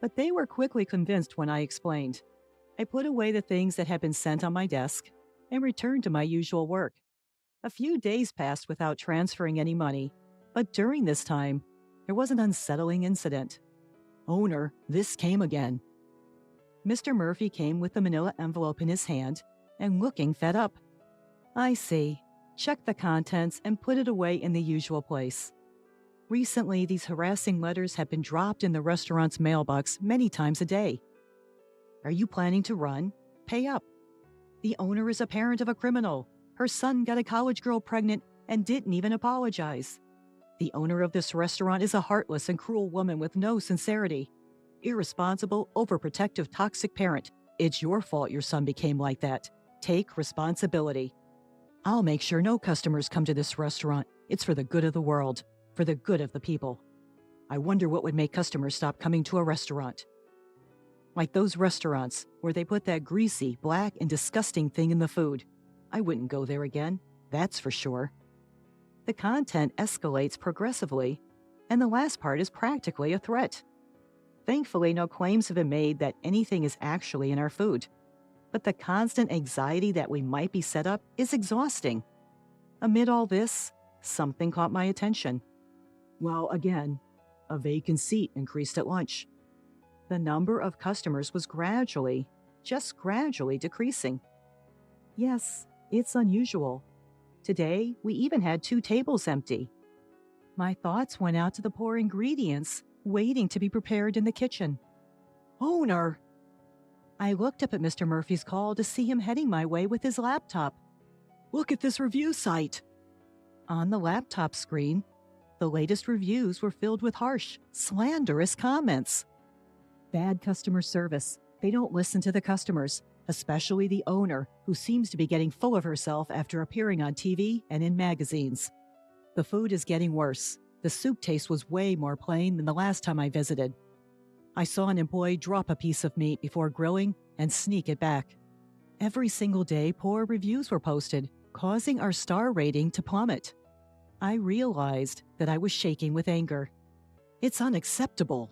but they were quickly convinced when I explained. I put away the things that had been sent on my desk and returned to my usual work. A few days passed without transferring any money, but during this time, there was an unsettling incident. "Owner, this came again." Mr. Murphy came with the manila envelope in his hand and looking fed up. "I see. Check the contents and put it away in the usual place. Recently, these harassing letters have been dropped in the restaurant's mailbox many times a day. Are you planning to run? Pay up. The owner is a parent of a criminal. Her son got a college girl pregnant and didn't even apologize. The owner of this restaurant is a heartless and cruel woman with no sincerity. Irresponsible, overprotective, toxic parent. It's your fault your son became like that. Take responsibility. I'll make sure no customers come to this restaurant. It's for the good of the world, for the good of the people. I wonder what would make customers stop coming to a restaurant. Like those restaurants where they put that greasy, black, and disgusting thing in the food. I wouldn't go there again, that's for sure." The content escalates progressively, and the last part is practically a threat. Thankfully, no claims have been made that anything is actually in our food. But the constant anxiety that we might be set up is exhausting. Amid all this, something caught my attention. Well, again, a vacant seat increased at lunch. The number of customers was just gradually decreasing. Yes, it's unusual. Today, we even had 2 tables empty. My thoughts went out to the poor ingredients waiting to be prepared in the kitchen. "Owner!" I looked up at Mr. Murphy's call to see him heading my way with his laptop. "Look at this review site." On the laptop screen, the latest reviews were filled with harsh, slanderous comments. Bad customer service. They don't listen to the customers, especially the owner, who seems to be getting full of herself after appearing on TV and in magazines. The food is getting worse. The soup taste was way more plain than the last time I visited. I saw an employee drop a piece of meat before grilling and sneak it back. Every single day, poor reviews were posted, causing our star rating to plummet. I realized that I was shaking with anger. It's unacceptable.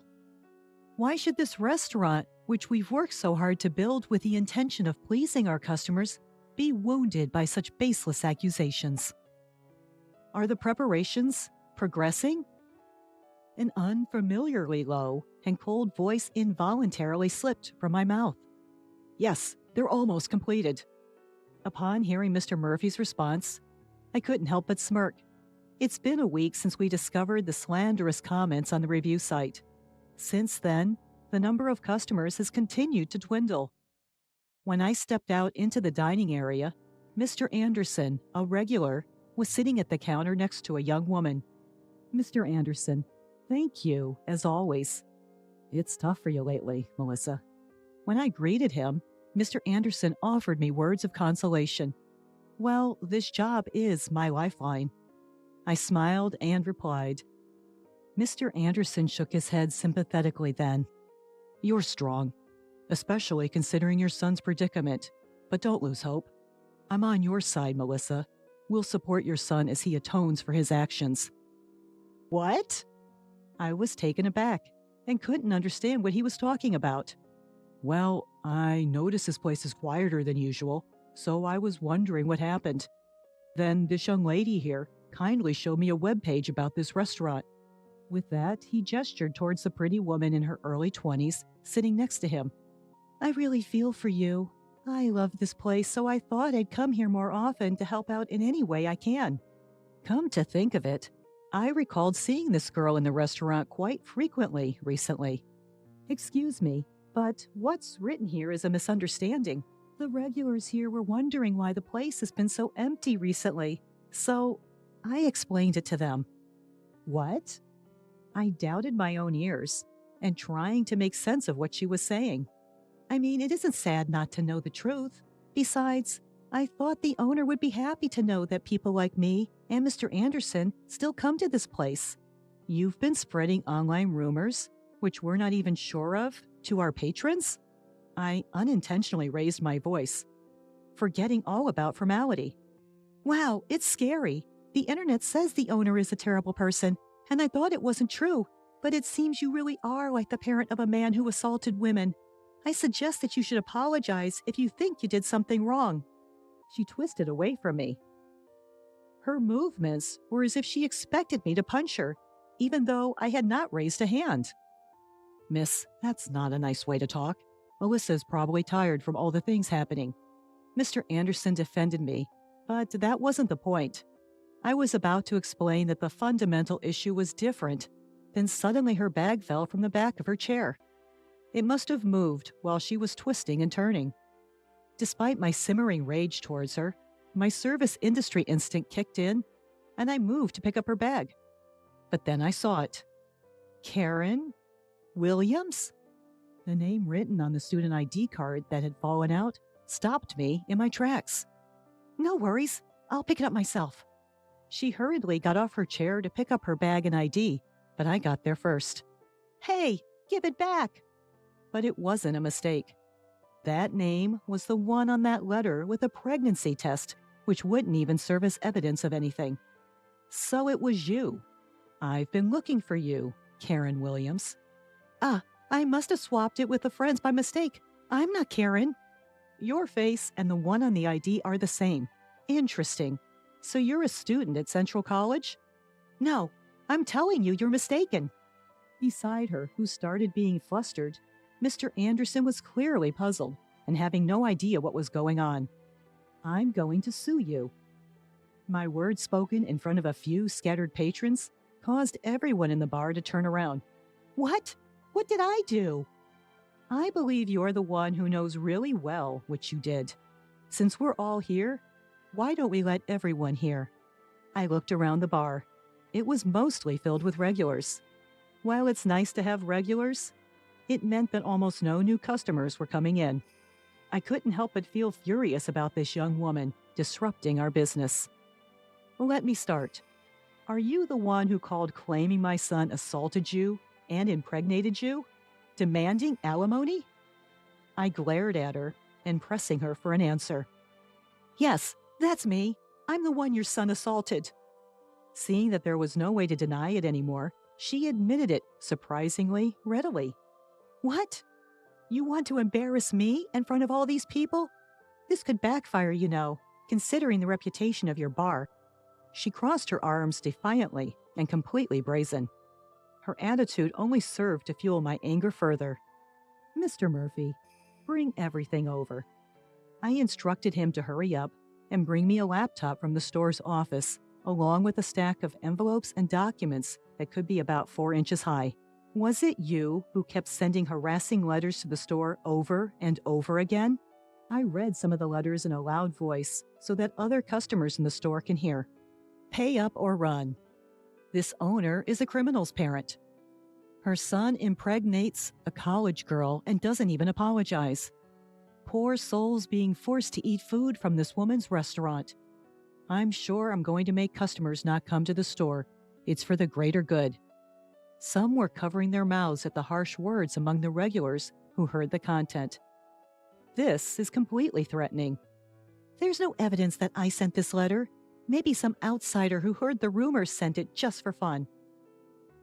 Why should this restaurant, which we've worked so hard to build with the intention of pleasing our customers, be wounded by such baseless accusations? Are the preparations progressing? An unfamiliarly low and cold voice involuntarily slipped from my mouth. Yes, they're almost completed. Upon hearing Mr. Murphy's response, I couldn't help but smirk. It's been a week since we discovered the slanderous comments on the review site. Since then, the number of customers has continued to dwindle. When I stepped out into the dining area, Mr. Anderson, a regular, was sitting at the counter next to a young woman. "Mr. Anderson, thank you, as always." "It's tough for you lately, Melissa." When I greeted him, Mr. Anderson offered me words of consolation. Well, this job is my lifeline. I smiled and replied. Mr. Anderson shook his head sympathetically then. "You're strong, especially considering your son's predicament, but don't lose hope. I'm on your side, Melissa. We'll support your son as he atones for his actions." "What?" I was taken aback and couldn't understand what he was talking about. "Well, I noticed this place is quieter than usual, so I was wondering what happened. Then this young lady here, kindly show me a webpage about this restaurant." With that, he gestured towards the pretty woman in her early 20s sitting next to him. "I really feel for you. I love this place, so I thought I'd come here more often to help out in any way I can." Come to think of it, I recalled seeing this girl in the restaurant quite frequently recently. "Excuse me, but what's written here is a misunderstanding. The regulars here were wondering why the place has been so empty recently, so I explained it to them." What? I doubted my own ears and trying to make sense of what she was saying. I mean, it isn't sad not to know the truth. Besides, I thought the owner would be happy to know that people like me and Mr. Anderson still come to this place. You've been spreading online rumors, which we're not even sure of, to our patrons? I unintentionally raised my voice, forgetting all about formality. Wow, it's scary. The internet says the owner is a terrible person, and I thought it wasn't true, but it seems you really are like the parent of a man who assaulted women. I suggest that you should apologize if you think you did something wrong. She twisted away from me. Her movements were as if she expected me to punch her, even though I had not raised a hand. "Miss, that's not a nice way to talk. Melissa's probably tired from all the things happening." Mr. Anderson defended me, but that wasn't the point. I was about to explain that the fundamental issue was different, then suddenly her bag fell from the back of her chair. It must have moved while she was twisting and turning. Despite my simmering rage towards her, my service industry instinct kicked in, and I moved to pick up her bag. But then I saw it. Karen Williams? The name written on the student ID card that had fallen out stopped me in my tracks. "No worries, I'll pick it up myself." She hurriedly got off her chair to pick up her bag and ID, but I got there first. "Hey, give it back!" But it wasn't a mistake. That name was the one on that letter with a pregnancy test, which wouldn't even serve as evidence of anything. So it was you. "I've been looking for you, Karen Williams." "Ah, I must have swapped it with the friends by mistake. I'm not Karen." "Your face and the one on the ID are the same. Interesting. So you're a student at Central College?" "No, I'm telling you, you're mistaken." Beside her, who started being flustered, Mr. Anderson was clearly puzzled and having no idea what was going on. "I'm going to sue you." My words spoken in front of a few scattered patrons caused everyone in the bar to turn around. "What? What did I do?" "I believe you're the one who knows really well what you did. Since we're all here, why don't we let everyone hear?" I looked around the bar. It was mostly filled with regulars. While it's nice to have regulars, it meant that almost no new customers were coming in. I couldn't help but feel furious about this young woman disrupting our business. "Let me start. Are you the one who called claiming my son assaulted you and impregnated you, demanding alimony?" I glared at her and pressing her for an answer. "Yes, that's me. I'm the one your son assaulted." Seeing that there was no way to deny it anymore, she admitted it surprisingly readily. "What? You want to embarrass me in front of all these people? This could backfire, you know, considering the reputation of your bar." She crossed her arms defiantly and completely brazen. Her attitude only served to fuel my anger further. "Mr. Murphy, bring everything over." I instructed him to hurry up and bring me a laptop from the store's office, along with a stack of envelopes and documents that could be about 4 inches high. "Was it you who kept sending harassing letters to the store over and over again?" I read some of the letters in a loud voice so that other customers in the store can hear. "Pay up or run. This owner is a criminal's parent. Her son impregnates a college girl and doesn't even apologize. Poor souls being forced to eat food from this woman's restaurant. I'm sure I'm going to make customers not come to the store. It's for the greater good." Some were covering their mouths at the harsh words among the regulars who heard the content. "This is completely threatening. There's no evidence that I sent this letter. Maybe some outsider who heard the rumors sent it just for fun."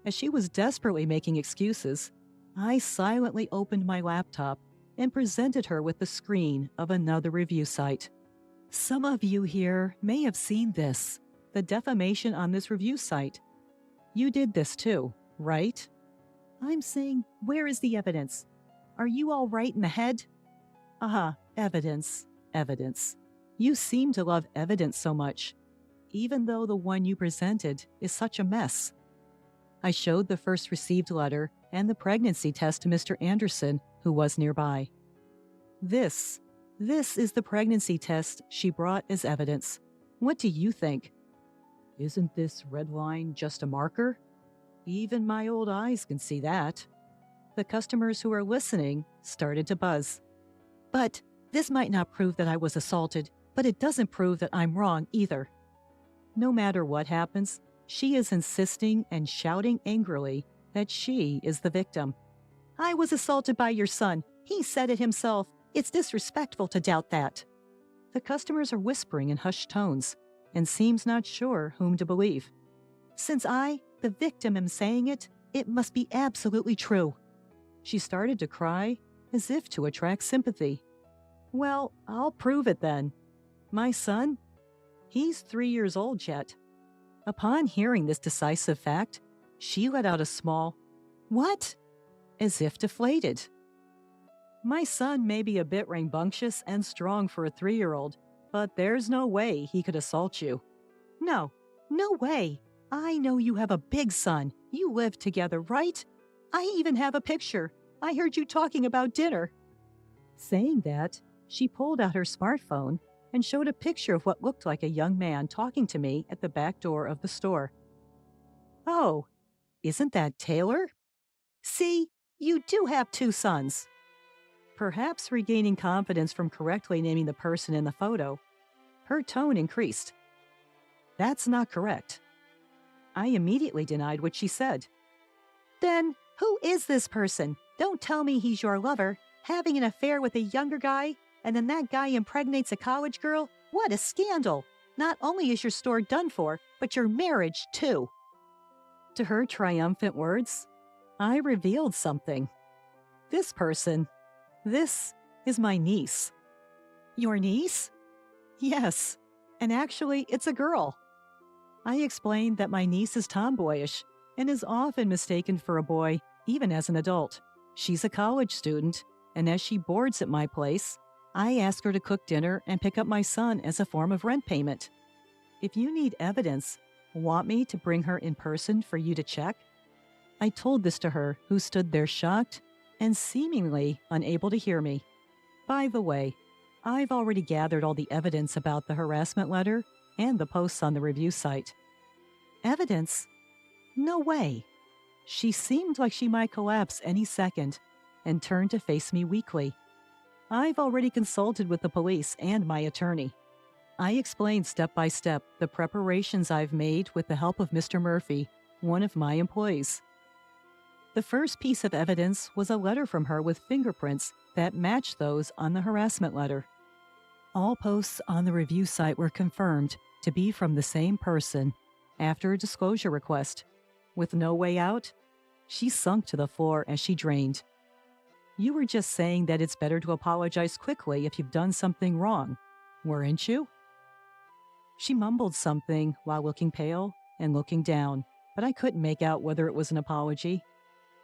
As she was desperately making excuses, I silently opened my laptop and presented her with the screen of another review site. "Some of you here may have seen this. the defamation on this review site. You did this too, right? I'm saying, where is the evidence? Are you all right in the head? Evidence, evidence. You seem to love evidence so much, even though the one you presented is such a mess. I showed the first received letter and the pregnancy test to Mr. Anderson, who was nearby. This is the pregnancy test she brought as evidence. What do you think? Isn't this red line just a marker? Even my old eyes can see that. The customers who are listening started to buzz. But this might not prove that I was assaulted, but it doesn't prove that I'm wrong either. No matter what happens, she is insisting and shouting angrily that she is the victim. I was assaulted by your son. He said it himself. It's disrespectful to doubt that. The customers are whispering in hushed tones and seems not sure whom to believe. Since I, the victim, am saying it, it must be absolutely true. She started to cry as if to attract sympathy. Well, I'll prove it then. My son? He's 3 years old yet. Upon hearing this decisive fact, she let out a small, "What?" as if deflated. My son may be a bit rambunctious and strong for a 3-year-old, but there's no way he could assault you. No way. I know you have a big son. You live together, right? I even have a picture. I heard you talking about dinner. Saying that, she pulled out her smartphone and showed a picture of what looked like a young man talking to me at the back door of the store. Oh, isn't that Taylor? See, you do have 2 sons. Perhaps regaining confidence from correctly naming the person in the photo, her tone increased. That's not correct. I immediately denied what she said. Then, who is this person? Don't tell me he's your lover, having an affair with a younger guy, and then that guy impregnates a college girl? What a scandal! Not only is your store done for, but your marriage too. To her triumphant words, I revealed something. This person, this is my niece. Your niece? Yes, and actually it's a girl. I explained that my niece is tomboyish and is often mistaken for a boy, even as an adult. She's a college student, and as she boards at my place, I ask her to cook dinner and pick up my son as a form of rent payment. If you need evidence, want me to bring her in person for you to check? I told this to her, who stood there shocked and seemingly unable to hear me. By the way, I've already gathered all the evidence about the harassment letter and the posts on the review site. Evidence? No way. She seemed like she might collapse any second and turned to face me weakly. I've already consulted with the police and my attorney. I explained step by step the preparations I've made with the help of Mr. Murphy, one of my employees. The first piece of evidence was a letter from her with fingerprints that matched those on the harassment letter. All posts on the review site were confirmed to be from the same person after a disclosure request. With no way out, she sunk to the floor as she drained. You were just saying that it's better to apologize quickly if you've done something wrong, weren't you? She mumbled something while looking pale and looking down, but I couldn't make out whether it was an apology.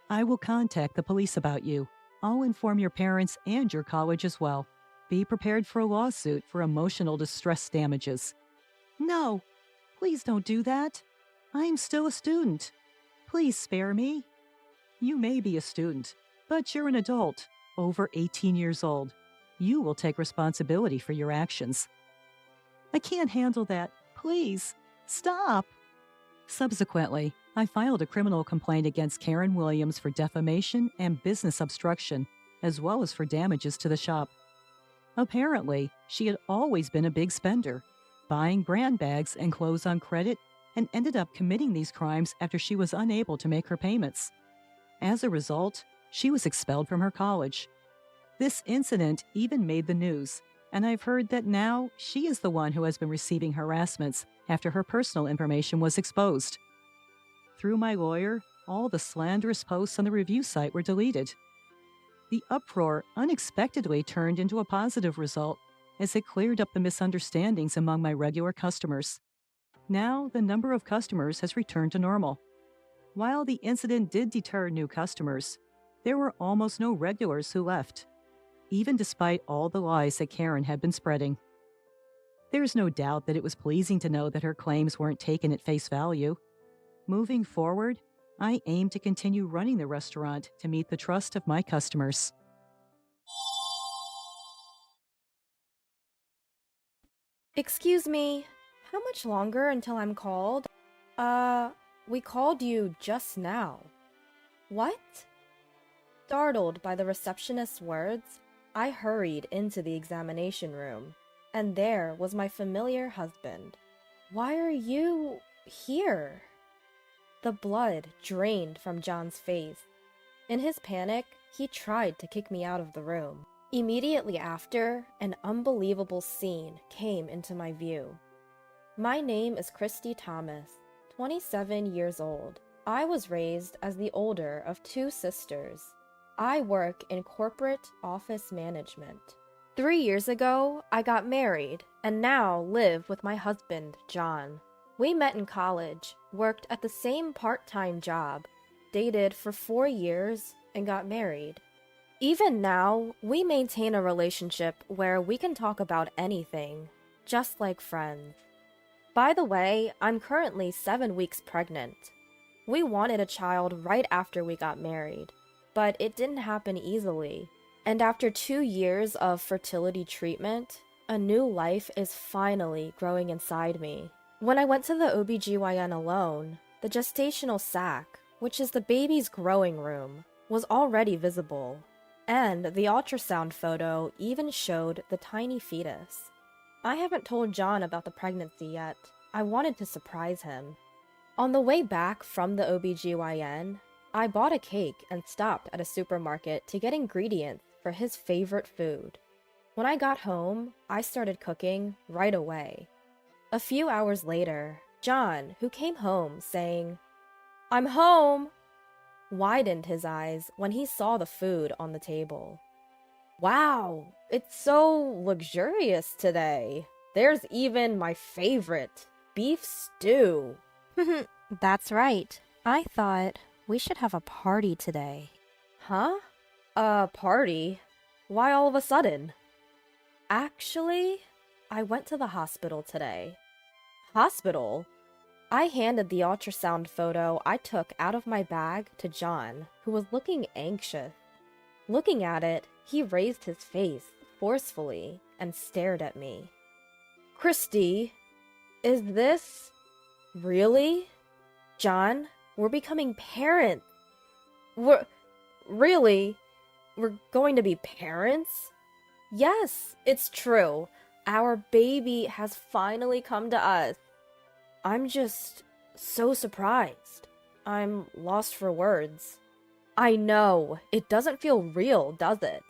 I will contact the police about you. I'll inform your parents and your college as well. Be prepared for a lawsuit for emotional distress damages. No, please don't do that. I'm still a student. Please spare me. You may be a student, but you're an adult, over 18 years old. You will take responsibility for your actions. I can't handle that. Please, stop. Subsequently, I filed a criminal complaint against Karen Williams for defamation and business obstruction, as well as for damages to the shop. Apparently, she had always been a big spender, buying brand bags and clothes on credit, and ended up committing these crimes after she was unable to make her payments. As a result, she was expelled from her college. This incident even made the news, and I've heard that now she is the one who has been receiving harassments after her personal information was exposed. Through my lawyer, all the slanderous posts on the review site were deleted. The uproar unexpectedly turned into a positive result as it cleared up the misunderstandings among my regular customers. Now, the number of customers has returned to normal. While the incident did deter new customers, there were almost no regulars who left, even despite all the lies that Karen had been spreading. There's no doubt that it was pleasing to know that her claims weren't taken at face value. Moving forward, I aim to continue running the restaurant to meet the trust of my customers. Excuse me, how much longer until I'm called? We called you just now. What? Startled by the receptionist's words, I hurried into the examination room, and there was my familiar husband. Why are you here? The blood drained from John's face. In his panic, he tried to kick me out of the room. Immediately after, an unbelievable scene came into my view. My name is Christy Thomas, 27 years old. I was raised as the older of two sisters. I work in corporate office management. 3 years ago, I got married and now live with my husband, John. We met in college, worked at the same part-time job, dated for 4 years, and got married. Even now, we maintain a relationship where we can talk about anything, just like friends. By the way, I'm currently 7 weeks pregnant. We wanted a child right after we got married, but it didn't happen easily. And after 2 years of fertility treatment, a new life is finally growing inside me. When I went to the OBGYN alone, the gestational sac, which is the baby's growing room, was already visible. And the ultrasound photo even showed the tiny fetus. I haven't told John about the pregnancy yet. I wanted to surprise him. On the way back from the OBGYN, I bought a cake and stopped at a supermarket to get ingredients for his favorite food. When I got home, I started cooking right away. A few hours later, John, who came home saying, "I'm home," widened his eyes when he saw the food on the table. "Wow, it's so luxurious today. There's even my favorite, beef stew." That's right. I thought we should have a party today. Huh? A party? Why all of a sudden? Actually, I went to the hospital today. Hospital? I handed the ultrasound photo I took out of my bag to John, who was looking anxious. Looking at it, he raised his face forcefully and stared at me. "Christy, is this really? John, we're becoming parents. We're going to be parents?" "Yes, it's true. Our baby has finally come to us." I'm just so surprised. I'm lost for words. I know, it doesn't feel real, does it?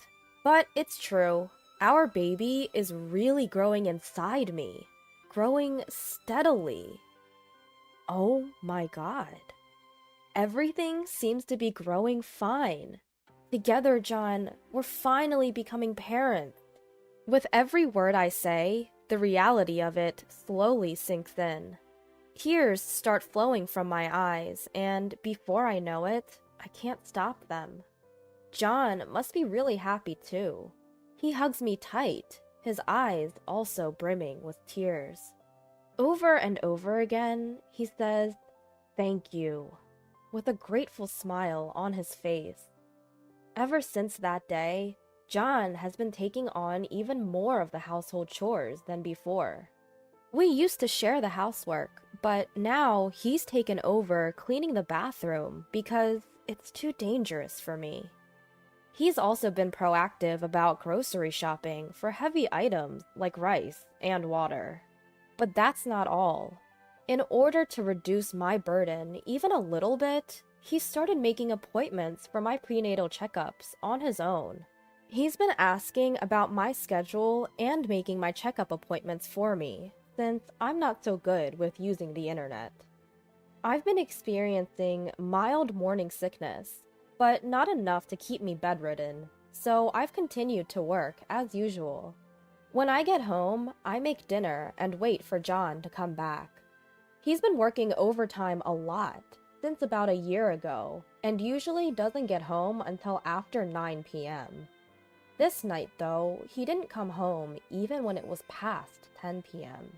But it's true. Our baby is really growing inside me. Growing steadily. Oh my God. Everything seems to be growing fine. Together, John, we're finally becoming parents. With every word I say, the reality of it slowly sinks in. Tears start flowing from my eyes, and before I know it, I can't stop them. John must be really happy too. He hugs me tight, his eyes also brimming with tears. Over and over again, he says, "Thank you," with a grateful smile on his face. Ever since that day, John has been taking on even more of the household chores than before. We used to share the housework, but now he's taken over cleaning the bathroom because it's too dangerous for me. He's also been proactive about grocery shopping for heavy items like rice and water. But that's not all. In order to reduce my burden even a little bit, he started making appointments for my prenatal checkups on his own. He's been asking about my schedule and making my checkup appointments for me, since I'm not so good with using the internet. I've been experiencing mild morning sickness, but not enough to keep me bedridden, so I've continued to work as usual. When I get home, I make dinner and wait for John to come back. He's been working overtime a lot since about a year ago, and usually doesn't get home until after 9 p.m. This night, though, he didn't come home even when it was past 10 p.m.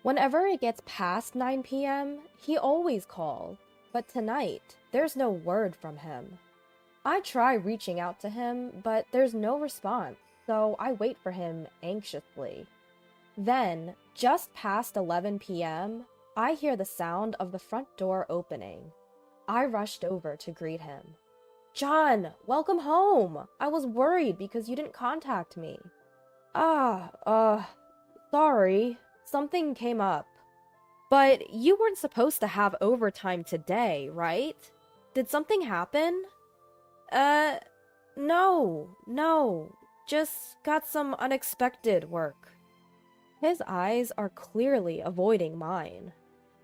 Whenever it gets past 9 p.m., he always calls, but tonight, there's no word from him. I try reaching out to him, but there's no response, so I wait for him anxiously. Then, just past 11 p.m., I hear the sound of the front door opening. I rushed over to greet him. "John, welcome home! I was worried because you didn't contact me." Sorry. Something came up. But you weren't supposed to have overtime today, right? Did something happen? No. Just got some unexpected work. His eyes are clearly avoiding mine.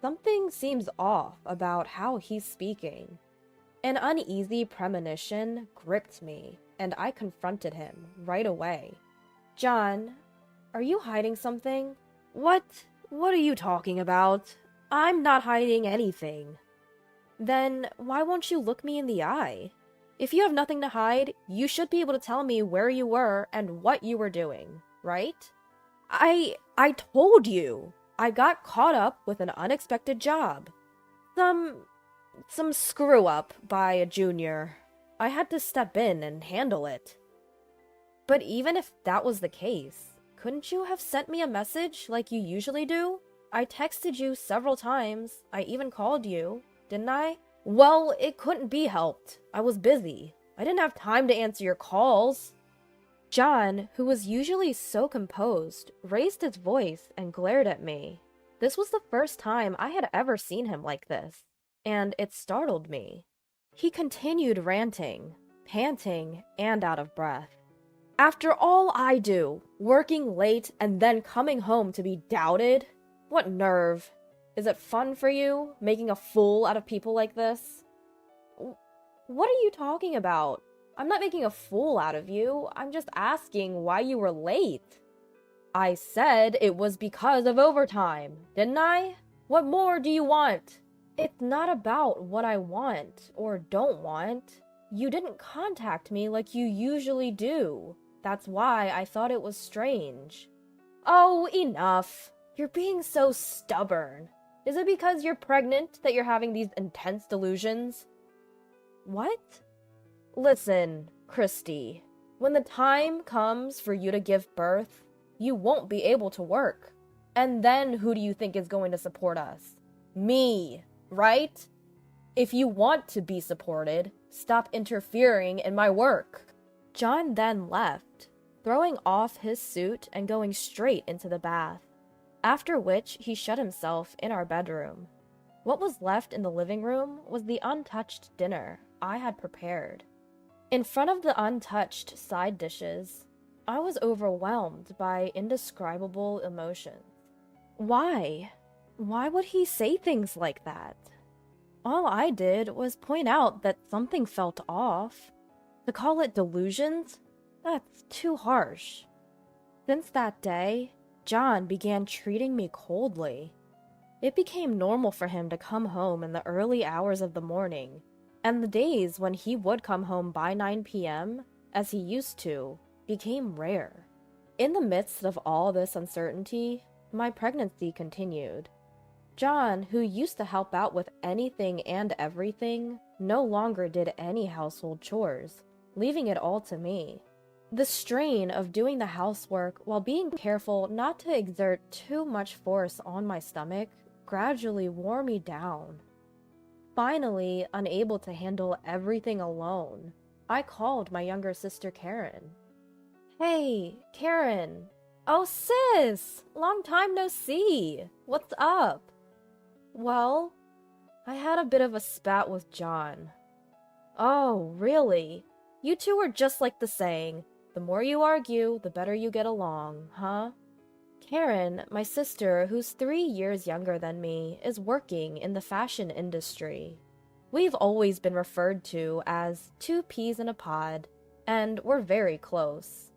Something seems off about how he's speaking. An uneasy premonition gripped me, and I confronted him right away. "John, are you hiding something?" What are you talking about? I'm not hiding anything." "Then why won't you look me in the eye? If you have nothing to hide, you should be able to tell me where you were and what you were doing, right?" I told you! I got caught up with an unexpected job. Some screw-up by a junior. I had to step in and handle it. But even if that was the case, couldn't you have sent me a message like you usually do? I texted you several times. I even called you, didn't I? Well, it couldn't be helped. I was busy. I didn't have time to answer your calls. John, who was usually so composed, raised his voice and glared at me. This was the first time I had ever seen him like this, and it startled me. He continued ranting, panting, and out of breath. "After all I do, working late and then coming home to be doubted? What nerve. Is it fun for you, making a fool out of people like this?" What are you talking about? I'm not making a fool out of you. I'm just asking why you were late. I said it was because of overtime, didn't I? What more do you want? It's not about what I want or don't want. You didn't contact me like you usually do. That's why I thought it was strange. Oh, enough. You're being so stubborn. Is it because you're pregnant that you're having these intense delusions? What? Listen, Christy, when the time comes for you to give birth, you won't be able to work. And then who do you think is going to support us? Me, right? If you want to be supported, stop interfering in my work. John then left, throwing off his suit and going straight into the bath, after which he shut himself in our bedroom. What was left in the living room was the untouched dinner I had prepared. In front of the untouched side dishes, I was overwhelmed by indescribable emotions. Why? Why would he say things like that? All I did was point out that something felt off. To call it delusions? That's too harsh. Since that day, John began treating me coldly. It became normal for him to come home in the early hours of the morning, and the days when he would come home by 9 p.m., as he used to, became rare. In the midst of all this uncertainty, my pregnancy continued. John, who used to help out with anything and everything, no longer did any household chores, leaving it all to me. The strain of doing the housework while being careful not to exert too much force on my stomach gradually wore me down. Finally, unable to handle everything alone, I called my younger sister Karen. "Hey, Karen. Oh, sis! Long time no see. What's up?" "Well, I had a bit of a spat with John." "Oh, really? You two are just like the saying, the more you argue, the better you get along, huh?" Karen, my sister, who's 3 years younger than me, is working in the fashion industry. We've always been referred to as two peas in a pod, and we're very close.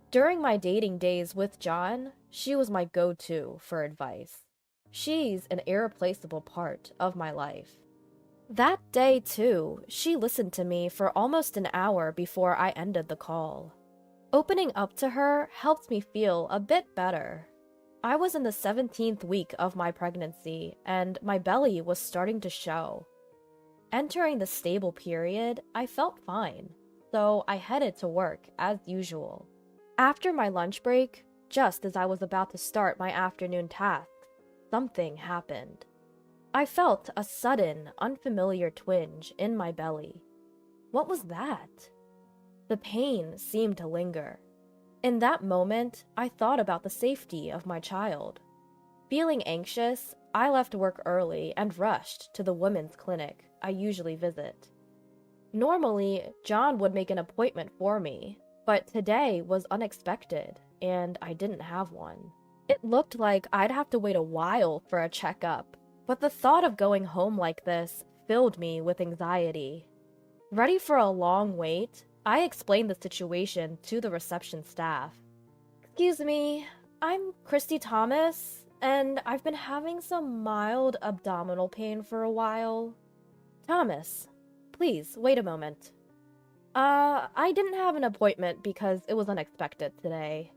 During my dating days with John, she was my go-to for advice. She's an irreplaceable part of my life. That day, too, she listened to me for almost an hour before I ended the call. Opening up to her helped me feel a bit better. I was in the 17th week of my pregnancy, and my belly was starting to show. Entering the stable period, I felt fine, so I headed to work as usual. After my lunch break, just as I was about to start my afternoon tasks, something happened. I felt a sudden, unfamiliar twinge in my belly. What was that? The pain seemed to linger. In that moment, I thought about the safety of my child. Feeling anxious, I left work early and rushed to the women's clinic I usually visit. Normally, John would make an appointment for me, but today was unexpected, and I didn't have one. It looked like I'd have to wait a while for a checkup, but the thought of going home like this filled me with anxiety. Ready for a long wait, I explained the situation to the reception staff. "Excuse me, I'm Christy Thomas, and I've been having some mild abdominal pain for a while." "Thomas, please, wait a moment." I didn't have an appointment because it was unexpected today."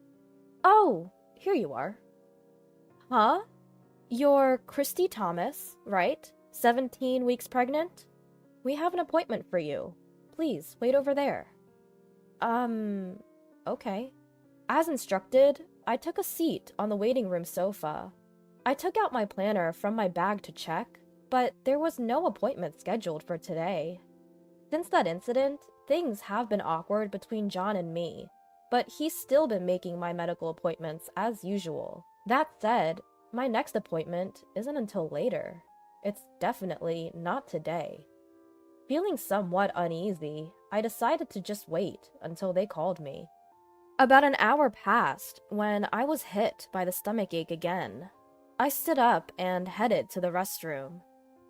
"Oh, here you are." "Huh? You're Christy Thomas, right? 17 weeks pregnant? We have an appointment for you. Please, wait over there." Okay. As instructed, I took a seat on the waiting room sofa. I took out my planner from my bag to check, but there was no appointment scheduled for today. Since that incident, things have been awkward between John and me, but he's still been making my medical appointments as usual. That said, my next appointment isn't until later. It's definitely not today. Feeling somewhat uneasy, I decided to just wait until they called me. About an hour passed when I was hit by the stomachache again. I stood up and headed to the restroom.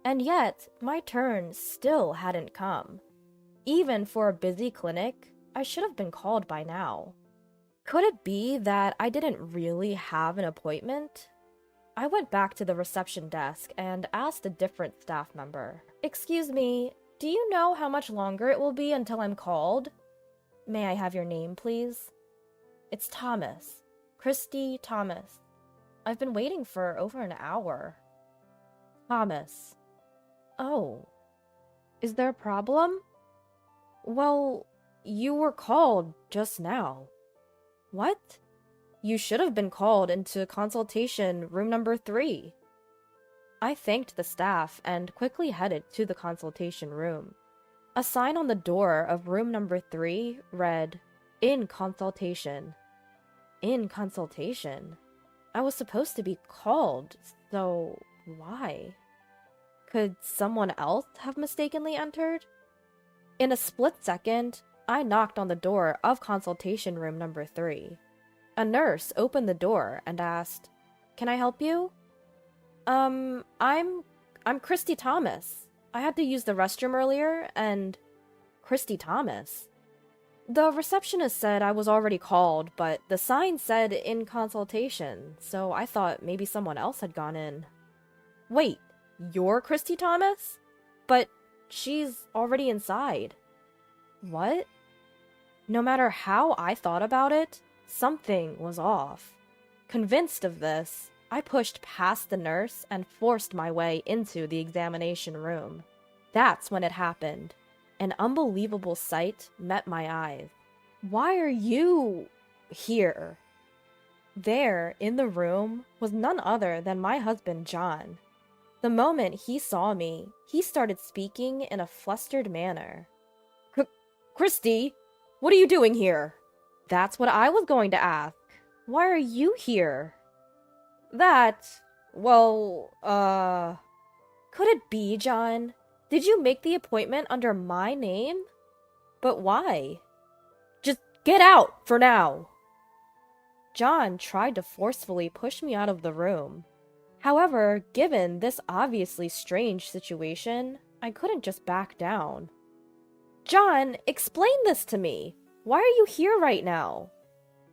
And yet, my turn still hadn't come. Even for a busy clinic, I should have been called by now. Could it be that I didn't really have an appointment? I went back to the reception desk and asked a different staff member. "Excuse me, do you know how much longer it will be until I'm called? May I have your name, please?" "It's Thomas. Christy Thomas. I've been waiting for over an hour." "Thomas. Oh. Is there a problem?" "Well, you were called just now." "What? You should have been called into consultation room number 3. I thanked the staff and quickly headed to the consultation room. A sign on the door of room number 3 read, "In consultation." In consultation? I was supposed to be called, so why? Could someone else have mistakenly entered? In a split second, I knocked on the door of consultation room number 3. A nurse opened the door and asked, "Can I help you?" I'm Christy Thomas. I had to use the restroom earlier, and..." "Christy Thomas?" "The receptionist said I was already called, but the sign said in consultation, so I thought maybe someone else had gone in." "Wait, you're Christy Thomas? But she's already inside." "What?" No matter how I thought about it, something was off. Convinced of this, I pushed past the nurse and forced my way into the examination room. That's when it happened. An unbelievable sight met my eyes. "Why are you here?" There, in the room, was none other than my husband, John. The moment he saw me, he started speaking in a flustered manner. Christy, what are you doing here?" "That's what I was going to ask. Why are you here?" Could it be, John? Did you make the appointment under my name? But why? Just get out for now." John tried to forcefully push me out of the room. However, given this obviously strange situation, I couldn't just back down. "John, explain this to me. Why are you here right now?"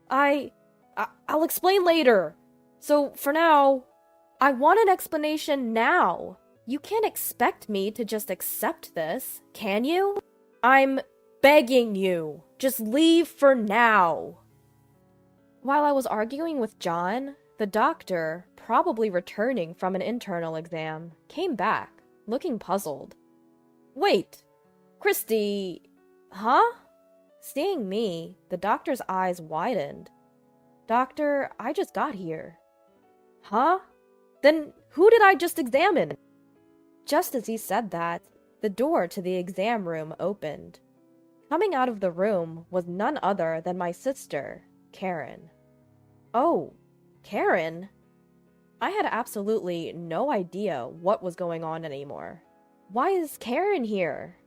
I'll explain later. So, for now, I want an explanation now. You can't expect me to just accept this, can you? I'm begging you. Just leave for now. While I was arguing with John, the doctor, probably returning from an internal exam, came back, looking puzzled. Wait, Christy, huh? Seeing me, the doctor's eyes widened. Doctor, I just got here. Huh? Then who did I just examine? Just as he said that, the door to the exam room opened. Coming out of the room was none other than my sister, Karen. Oh, Karen? I had absolutely no idea what was going on anymore. Why is Karen here?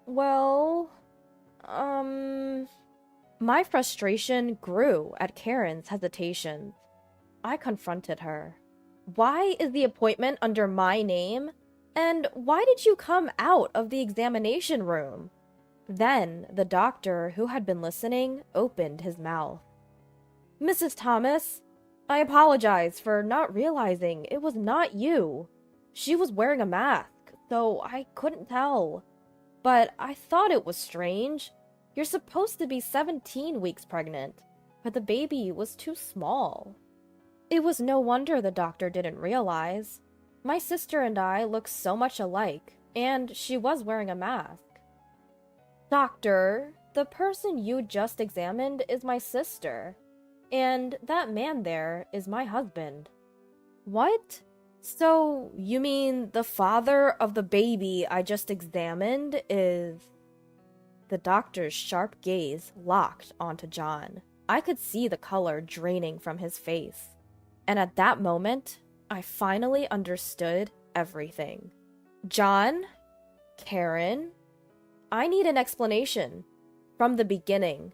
Well... My frustration grew at Karen's hesitations. I confronted her. Why is the appointment under my name? And why did you come out of the examination room? Then the doctor, who had been listening, opened his mouth. Mrs. Thomas, I apologize for not realizing it was not you. She was wearing a mask, so I couldn't tell. But I thought it was strange. You're supposed to be 17 weeks pregnant, but the baby was too small. It was no wonder the doctor didn't realize. My sister and I look so much alike, and she was wearing a mask. Doctor, the person you just examined is my sister, and that man there is my husband. What? So, you mean the father of the baby I just examined is... The doctor's sharp gaze locked onto John. I could see the color draining from his face. And at that moment, I finally understood everything. John? Karen? I need an explanation. From the beginning.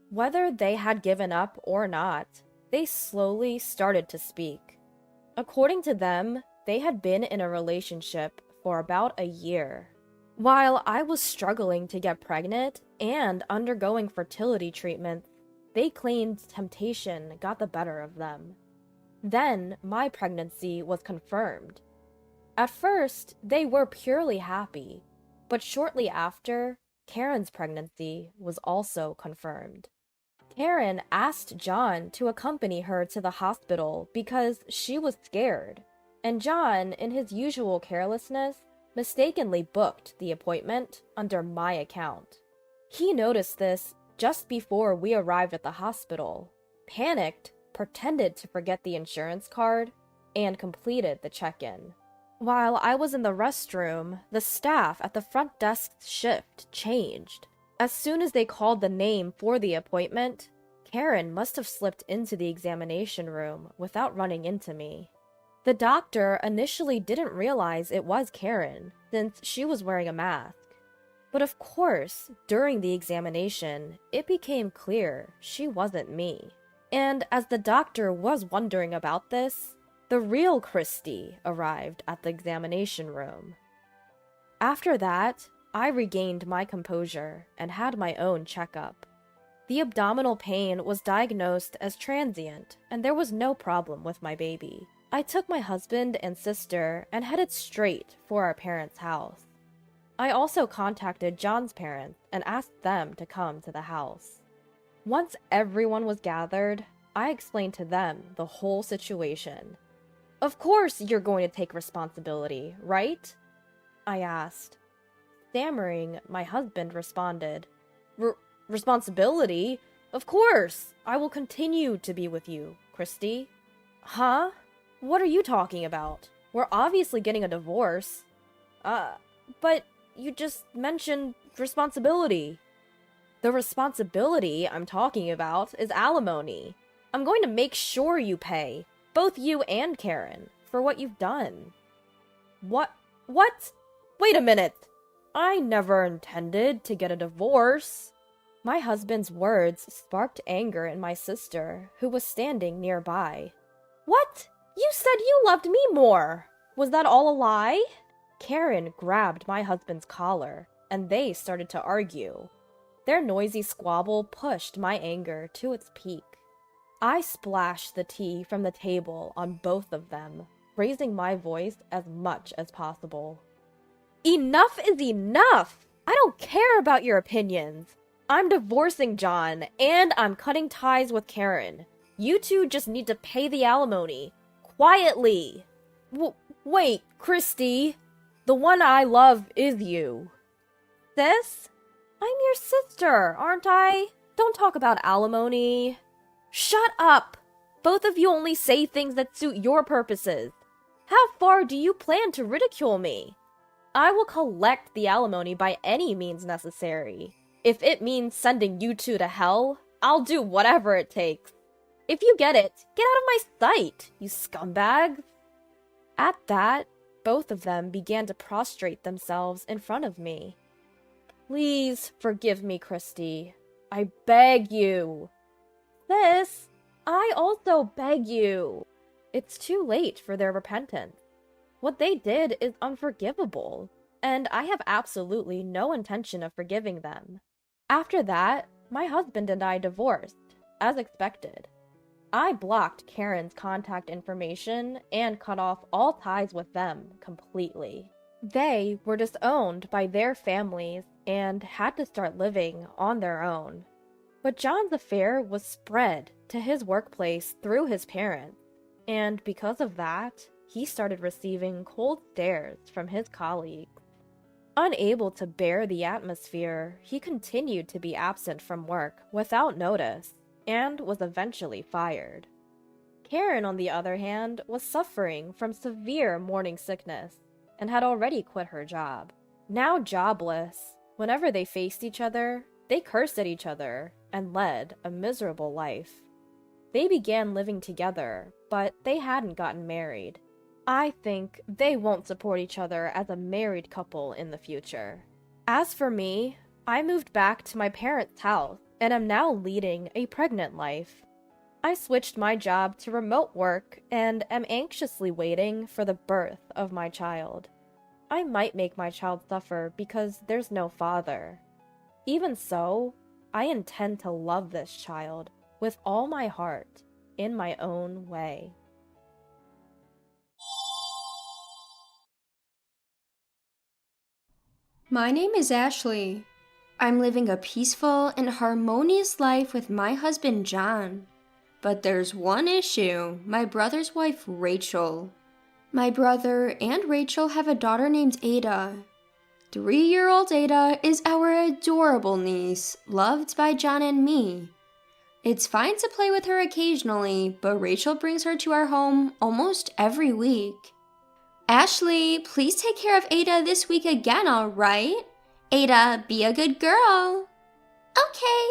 Whether they had given up or not, they slowly started to speak. According to them, they had been in a relationship for about a year. While I was struggling to get pregnant and undergoing fertility treatments, they claimed temptation got the better of them. Then my pregnancy was confirmed. At first, they were purely happy, but shortly after, Karen's pregnancy was also confirmed. Karen asked John to accompany her to the hospital because she was scared, and John, in his usual carelessness, mistakenly booked the appointment under my account. He noticed this just before we arrived at the hospital, panicked, pretended to forget the insurance card, and completed the check-in. While I was in the restroom, the staff at the front desk's shift changed. As soon as they called the name for the appointment, Karen must have slipped into the examination room without running into me. The doctor initially didn't realize it was Karen, since she was wearing a mask. But of course, during the examination, it became clear she wasn't me. And as the doctor was wondering about this, the real Christy arrived at the examination room. After that, I regained my composure and had my own checkup. The abdominal pain was diagnosed as transient, and there was no problem with my baby. I took my husband and sister and headed straight for our parents' house. I also contacted John's parents and asked them to come to the house. Once everyone was gathered, I explained to them the whole situation. Of course you're going to take responsibility, right? I asked. Stammering, my husband responded, Responsibility? Of course! I will continue to be with you, Christy. Huh? What are you talking about? We're obviously getting a divorce. But you just mentioned responsibility. The responsibility I'm talking about is alimony. I'm going to make sure you pay, both you and Karen, for what you've done. What? Wait a minute! I never intended to get a divorce. My husband's words sparked anger in my sister, who was standing nearby. What? You said you loved me more! Was that all a lie? Karen grabbed my husband's collar, and they started to argue. Their noisy squabble pushed my anger to its peak. I splashed the tea from the table on both of them, raising my voice as much as possible. Enough is enough! I don't care about your opinions. I'm divorcing John, and I'm cutting ties with Karen. You two just need to pay the alimony. Quietly! Wait, Christy. The one I love is you. Sis? I'm your sister, aren't I? Don't talk about alimony. Shut up! Both of you only say things that suit your purposes. How far do you plan to ridicule me? I will collect the alimony by any means necessary. If it means sending you two to hell, I'll do whatever it takes. If you get it, get out of my sight, you scumbags. At that, both of them began to prostrate themselves in front of me. Please forgive me, Christy. I beg you. Sis, I also beg you. It's too late for their repentance. What they did is unforgivable, and I have absolutely no intention of forgiving them. After that, my husband and I divorced, as expected. I blocked Karen's contact information and cut off all ties with them completely. They were disowned by their families and had to start living on their own. But John's affair was spread to his workplace through his parents, and because of that, he started receiving cold stares from his colleagues. Unable to bear the atmosphere, he continued to be absent from work without notice, and was eventually fired. Karen, on the other hand, was suffering from severe morning sickness, and had already quit her job. Now jobless, whenever they faced each other, they cursed at each other and led a miserable life. They began living together, but they hadn't gotten married. I think they won't support each other as a married couple in the future. As for me, I moved back to my parents' house and am now leading a pregnant life. I switched my job to remote work and am anxiously waiting for the birth of my child. I might make my child suffer because there's no father. Even so, I intend to love this child with all my heart, in my own way. My name is Ashley. I'm living a peaceful and harmonious life with my husband, John. But there's one issue, my brother's wife, Rachel. My brother and Rachel have a daughter named Aita. 3-year-old Aita is our adorable niece, loved by John and me. It's fine to play with her occasionally, but Rachel brings her to our home almost every week. Ashley, please take care of Aita this week again, all right? Aita, be a good girl. Okay.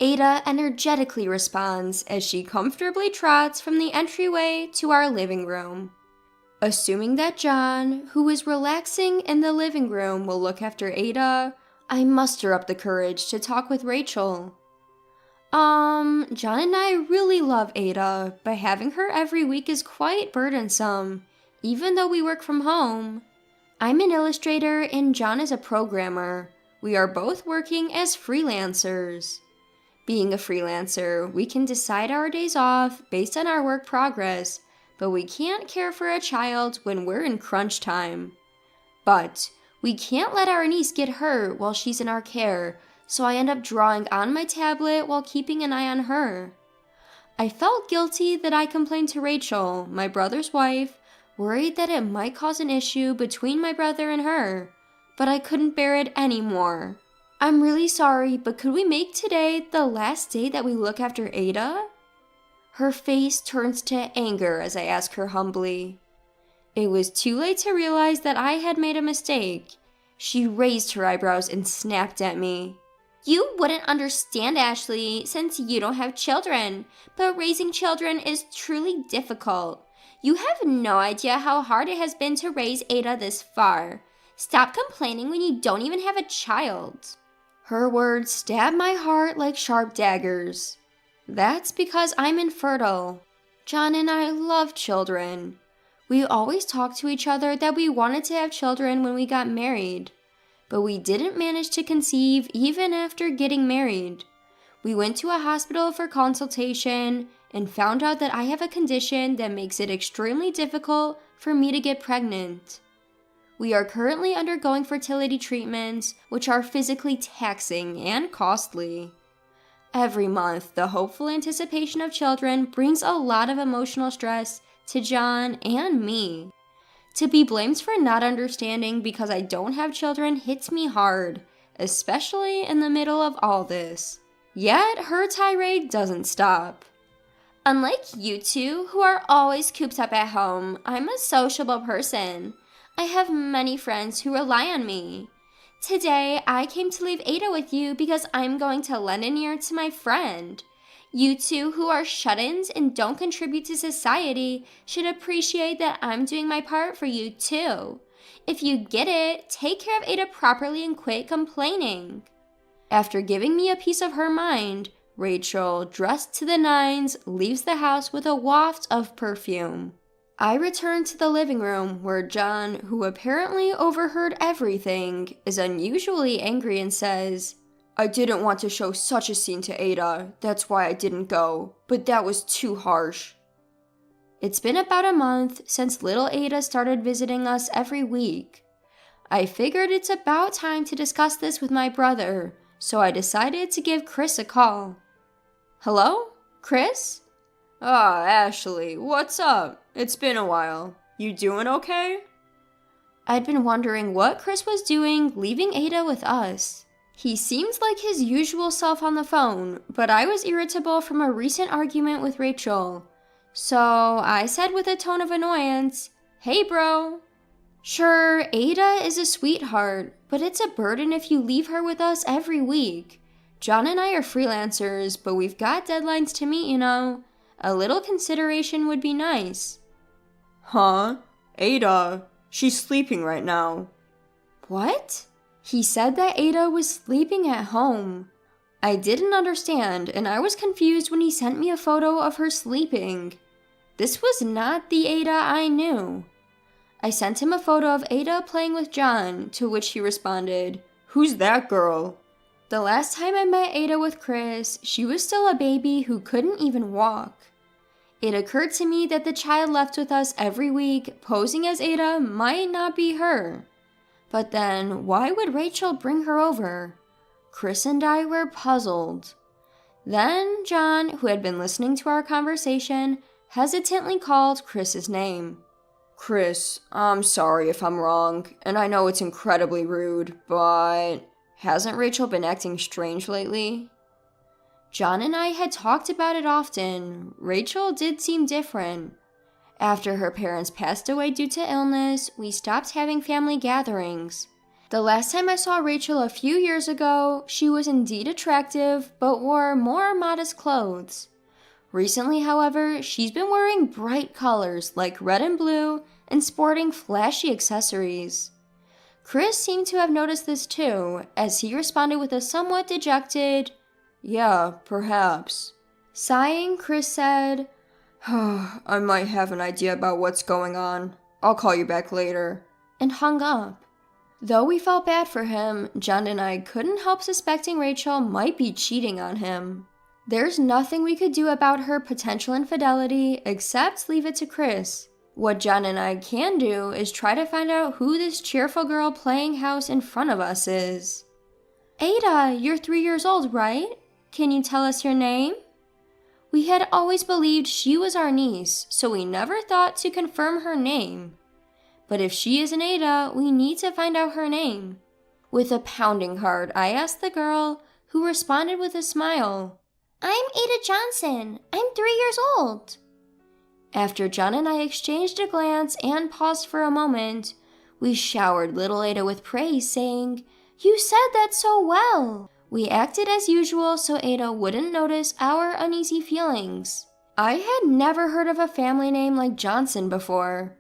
Aita energetically responds as she comfortably trots from the entryway to our living room. Assuming that John, who is relaxing in the living room, will look after Aita, I muster up the courage to talk with Rachel. John and I really love Aita, but having her every week is quite burdensome, even though we work from home. I'm an illustrator and John is a programmer. We are both working as freelancers. Being a freelancer, we can decide our days off based on our work progress, but we can't care for a child when we're in crunch time. But we can't let our niece get hurt while she's in our care, so I end up drawing on my tablet while keeping an eye on her. I felt guilty that I complained to Rachel, my brother's wife, worried that it might cause an issue between my brother and her, but I couldn't bear it anymore. I'm really sorry, but could we make today the last day that we look after Aita? Her face turns to anger as I ask her humbly. It was too late to realize that I had made a mistake. She raised her eyebrows and snapped at me. You wouldn't understand, Ashley, since you don't have children, but raising children is truly difficult. You have no idea how hard it has been to raise Aita this far. Stop complaining when you don't even have a child. Her words stab my heart like sharp daggers. That's because I'm infertile. John and I love children. We always talked to each other that we wanted to have children when we got married, but we didn't manage to conceive even after getting married. We went to a hospital for consultation, and found out that I have a condition that makes it extremely difficult for me to get pregnant. We are currently undergoing fertility treatments, which are physically taxing and costly. Every month, the hopeful anticipation of children brings a lot of emotional stress to John and me. To be blamed for not understanding because I don't have children hits me hard, especially in the middle of all this. Yet, her tirade doesn't stop. Unlike you two, who are always cooped up at home, I'm a sociable person. I have many friends who rely on me. Today, I came to leave Ada with you because I'm going to lend an ear to my friend. You two who are shut-ins and don't contribute to society should appreciate that I'm doing my part for you too. If you get it, take care of Ada properly and quit complaining. After giving me a piece of her mind, Rachel, dressed to the nines, leaves the house with a waft of perfume. I return to the living room where John, who apparently overheard everything, is unusually angry and says, "I didn't want to show such a scene to Ada, that's why I didn't go, but that was too harsh." It's been about a month since little Ada started visiting us every week. I figured it's about time to discuss this with my brother, so I decided to give Chris a call. "Hello? Chris?" "Ah, Ashley, what's up? It's been a while. You doing okay?" I'd been wondering what Chris was doing leaving Ada with us. He seems like his usual self on the phone, but I was irritable from a recent argument with Rachel. So I said with a tone of annoyance, "Hey bro." Sure, Ada is a sweetheart, but it's a burden if you leave her with us every week. John and I are freelancers, but we've got deadlines to meet, you know. A little consideration would be nice. "Huh? Ada, she's sleeping right now." What? He said that Ada was sleeping at home. I didn't understand, and I was confused when he sent me a photo of her sleeping. This was not the Ada I knew. I sent him a photo of Ada playing with John, to which he responded, "Who's that girl?" The last time I met Ada with Chris, she was still a baby who couldn't even walk. It occurred to me that the child left with us every week, posing as Ada, might not be her. But then, why would Rachel bring her over? Chris and I were puzzled. Then John, who had been listening to our conversation, hesitantly called Chris's name. "Chris, I'm sorry if I'm wrong, and I know it's incredibly rude, but hasn't Rachel been acting strange lately?" John and I had talked about it often. Rachel did seem different. After her parents passed away due to illness, we stopped having family gatherings. The last time I saw Rachel a few years ago, she was indeed attractive, but wore more modest clothes. Recently, however, she's been wearing bright colors like red and blue and sporting flashy accessories. Chris seemed to have noticed this too, as he responded with a somewhat dejected, "Yeah, perhaps." Sighing, Chris said, "I might have an idea about what's going on. I'll call you back later," and hung up. Though we felt bad for him, John and I couldn't help suspecting Rachel might be cheating on him. There's nothing we could do about her potential infidelity except leave it to Chris. What John and I can do is try to find out who this cheerful girl playing house in front of us is. "Ada, you're 3 years old, right? Can you tell us your name?" We had always believed she was our niece, so we never thought to confirm her name. But if she is an Ada, we need to find out her name. With a pounding heart, I asked the girl, who responded with a smile. "I'm Ada Johnson. I'm 3 years old." After John and I exchanged a glance and paused for a moment, we showered little Ada with praise, saying, "You said that so well." We acted as usual so Ada wouldn't notice our uneasy feelings. I had never heard of a family name like Johnson before.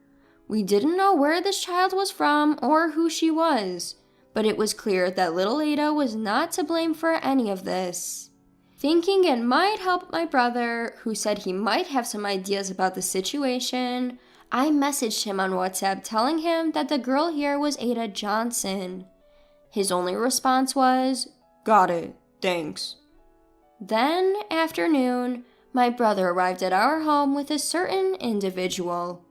We didn't know where this child was from or who she was, but it was clear that little Ada was not to blame for any of this. Thinking it might help my brother, who said he might have some ideas about the situation, I messaged him on WhatsApp telling him that the girl here was Ada Johnson. His only response was, "Got it, thanks." Then, after noon, My brother arrived at our home with a certain individual.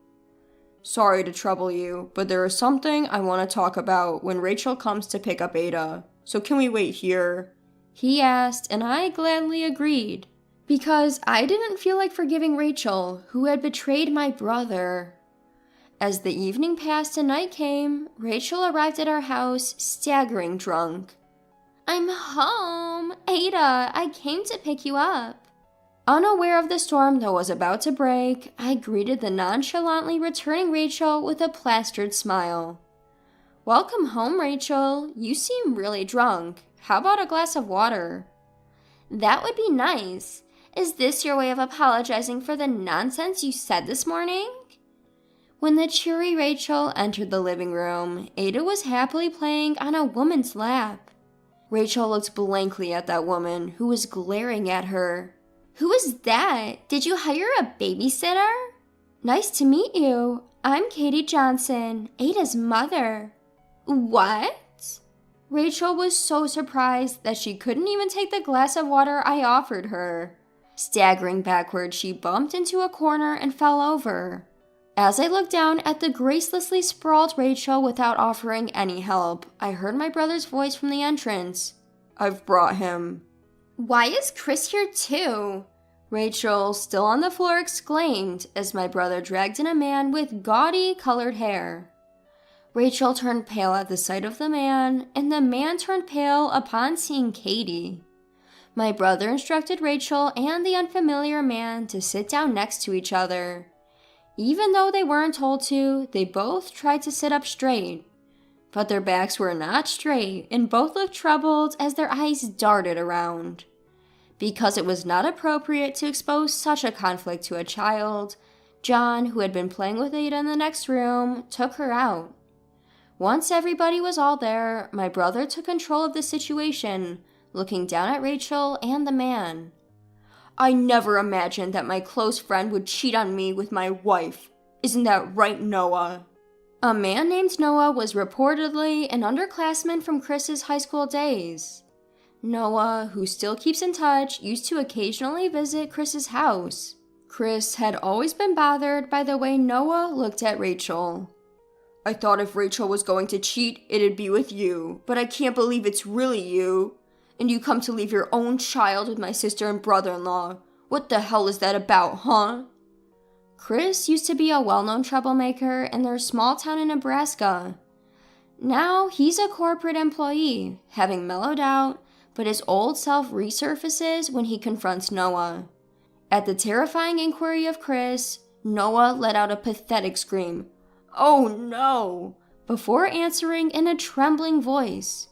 "Sorry to trouble you, but there is something I want to talk about when Rachel comes to pick up Ada. So can we wait here?" he asked, and I gladly agreed, because I didn't feel like forgiving Rachel, who had betrayed my brother. As the evening passed and night came, Rachel arrived at our house, staggering drunk. "I'm home! Ada, I came to pick you up." Unaware of the storm that was about to break, I greeted the nonchalantly returning Rachel with a plastered smile. "Welcome home, Rachel. You seem really drunk. How about a glass of water?" "That would be nice. Is this your way of apologizing for the nonsense you said this morning?" When the cheery Rachel entered the living room, Ada was happily playing on a woman's lap. Rachel looked blankly at that woman who was glaring at her. "Who is that? Did you hire a babysitter?" "Nice to meet you. I'm Katie Johnson, Ada's mother." "What?" Rachel was so surprised that she couldn't even take the glass of water I offered her. Staggering backward, she bumped into a corner and fell over. As I looked down at the gracelessly sprawled Rachel without offering any help, I heard my brother's voice from the entrance. "I've brought him." "Why is Chris here too?" Rachel, still on the floor, exclaimed as my brother dragged in a man with gaudy colored hair. Rachel turned pale at the sight of the man, and the man turned pale upon seeing Katie. My brother instructed Rachel and the unfamiliar man to sit down next to each other. Even though they weren't told to, they both tried to sit up straight. But their backs were not straight, and both looked troubled as their eyes darted around. Because it was not appropriate to expose such a conflict to a child, John, who had been playing with Ada in the next room, took her out. Once everybody was all there, my brother took control of the situation, looking down at Rachel and the man. "I never imagined that my close friend would cheat on me with my wife. Isn't that right, Noah?" A man named Noah was reportedly an underclassman from Chris's high school days. Noah, who still keeps in touch, used to occasionally visit Chris's house. Chris had always been bothered by the way Noah looked at Rachel. "I thought if Rachel was going to cheat, it'd be with you, but I can't believe it's really you. And you come to leave your own child with my sister and brother-in-law. What the hell is that about, huh?" Chris used to be a well-known troublemaker in their small town in Nebraska. Now he's a corporate employee, having mellowed out, but his old self resurfaces when he confronts Noah. At the terrifying inquiry of Chris, Noah let out a pathetic scream, "Oh no!" before answering in a trembling voice.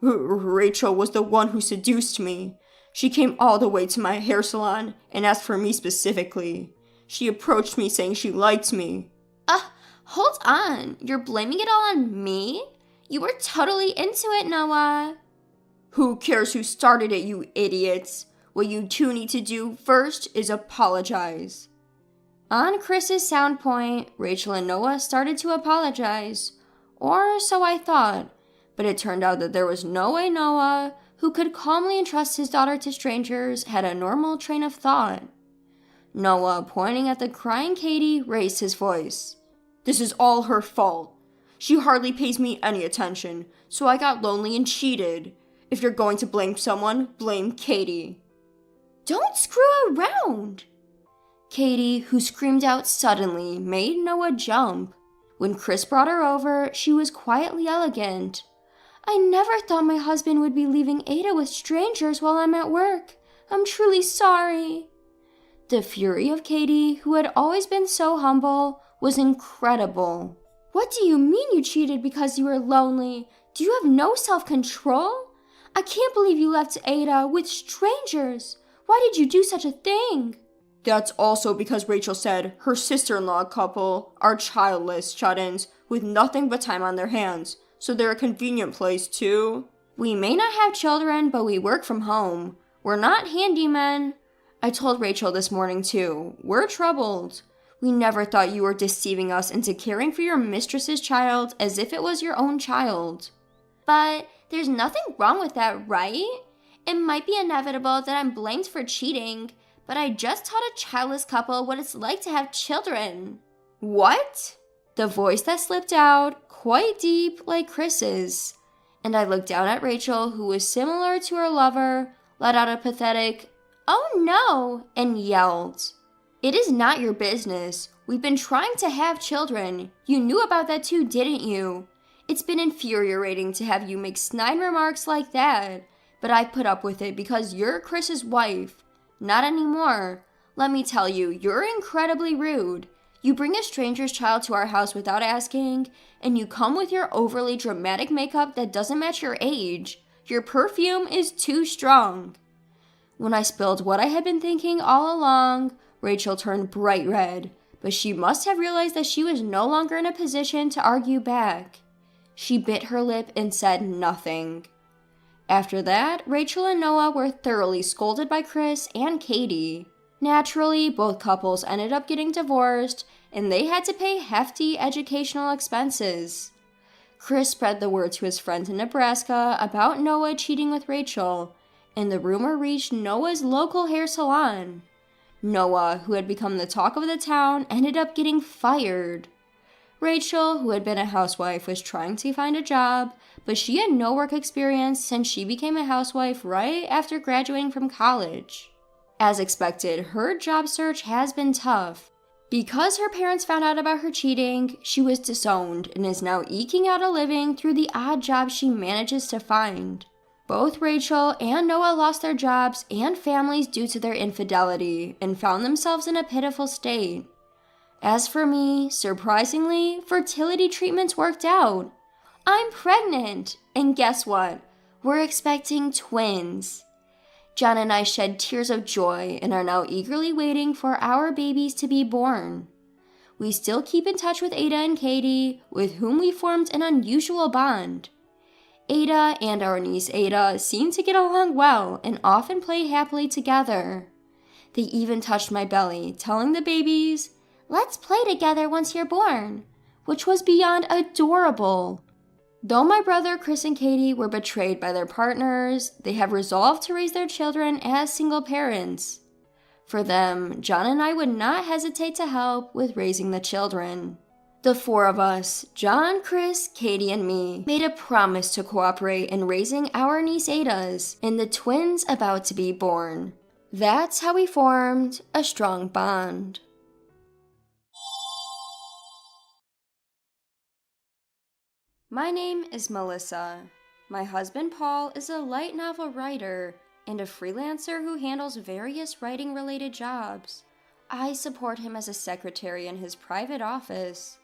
"Rachel was the one who seduced me. She came all the way to my hair salon and asked for me specifically. She approached me saying she liked me." Hold on. You're blaming it all on me? You were totally into it, Noah. Who cares who started it, you idiots? What you two need to do first is apologize. On Chris's sound point, Rachel and Noah started to apologize. Or so I thought. But it turned out that there was no way Noah, who could calmly entrust his daughter to strangers, had a normal train of thought. Noah, pointing at the crying Katie, raised his voice. "This is all her fault. She hardly pays me any attention, so I got lonely and cheated. If you're going to blame someone, blame Katie." "Don't screw around!" Katie, who screamed out suddenly, made Noah jump. When Chris brought her over, she was quietly elegant. "I never thought my husband would be leaving Ada with strangers while I'm at work. I'm truly sorry." The fury of Katie, who had always been so humble, was incredible. "What do you mean you cheated because you were lonely? Do you have no self-control? I can't believe you left Ada with strangers. Why did you do such a thing?" "That's also because Rachel said her sister-in-law couple are childless shut-ins with nothing but time on their hands, so they're a convenient place too." "We may not have children, but we work from home. We're not handymen." I told Rachel this morning too. We're troubled. We never thought you were deceiving us into caring for your mistress's child as if it was your own child. "But there's nothing wrong with that, right? It might be inevitable that I'm blamed for cheating, but I just taught a childless couple what it's like to have children. What? The voice that slipped out, quite deep like Chris's. And I looked down at Rachel, who was similar to her lover, let out a pathetic, "Oh no," and yelled. "It is not your business. We've been trying to have children. You knew about that too, didn't you? It's been infuriating to have you make snide remarks like that, but I put up with it because you're Chris's wife. Not anymore. Let me tell you, you're incredibly rude. You bring a stranger's child to our house without asking, and you come with your overly dramatic makeup that doesn't match your age. Your perfume is too strong." When I spilled what I had been thinking all along, Rachel turned bright red, but she must have realized that she was no longer in a position to argue back. She bit her lip and said nothing. After that, Rachel and Noah were thoroughly scolded by Chris and Katie. Naturally, both couples ended up getting divorced, and they had to pay hefty educational expenses. Chris spread the word to his friends in Nebraska about Noah cheating with Rachel, and the rumor reached Noah's local hair salon. Noah, who had become the talk of the town, ended up getting fired. Rachel, who had been a housewife, was trying to find a job, but she had no work experience since she became a housewife right after graduating from college. As expected, her job search has been tough. Because her parents found out about her cheating, she was disowned and is now eking out a living through the odd jobs she manages to find. Both Rachel and Noah lost their jobs and families due to their infidelity and found themselves in a pitiful state. As for me, surprisingly, fertility treatments worked out. I'm pregnant, and guess what? We're expecting twins. John and I shed tears of joy and are now eagerly waiting for our babies to be born. We still keep in touch with Ada and Katie, with whom we formed an unusual bond. Ada and our niece Ada seem to get along well and often play happily together. They even touched my belly, telling the babies, "Let's play together once you're born," which was beyond adorable. Though my brother Chris and Katie were betrayed by their partners, they have resolved to raise their children as single parents. For them, John and I would not hesitate to help with raising the children. The four of us, John, Chris, Katie, and me, made a promise to cooperate in raising our niece Ada's and the twins about to be born. That's how we formed a strong bond. My name is Melissa. My husband Paul is a light novel writer and a freelancer who handles various writing-related jobs. I support him as a secretary in his private office.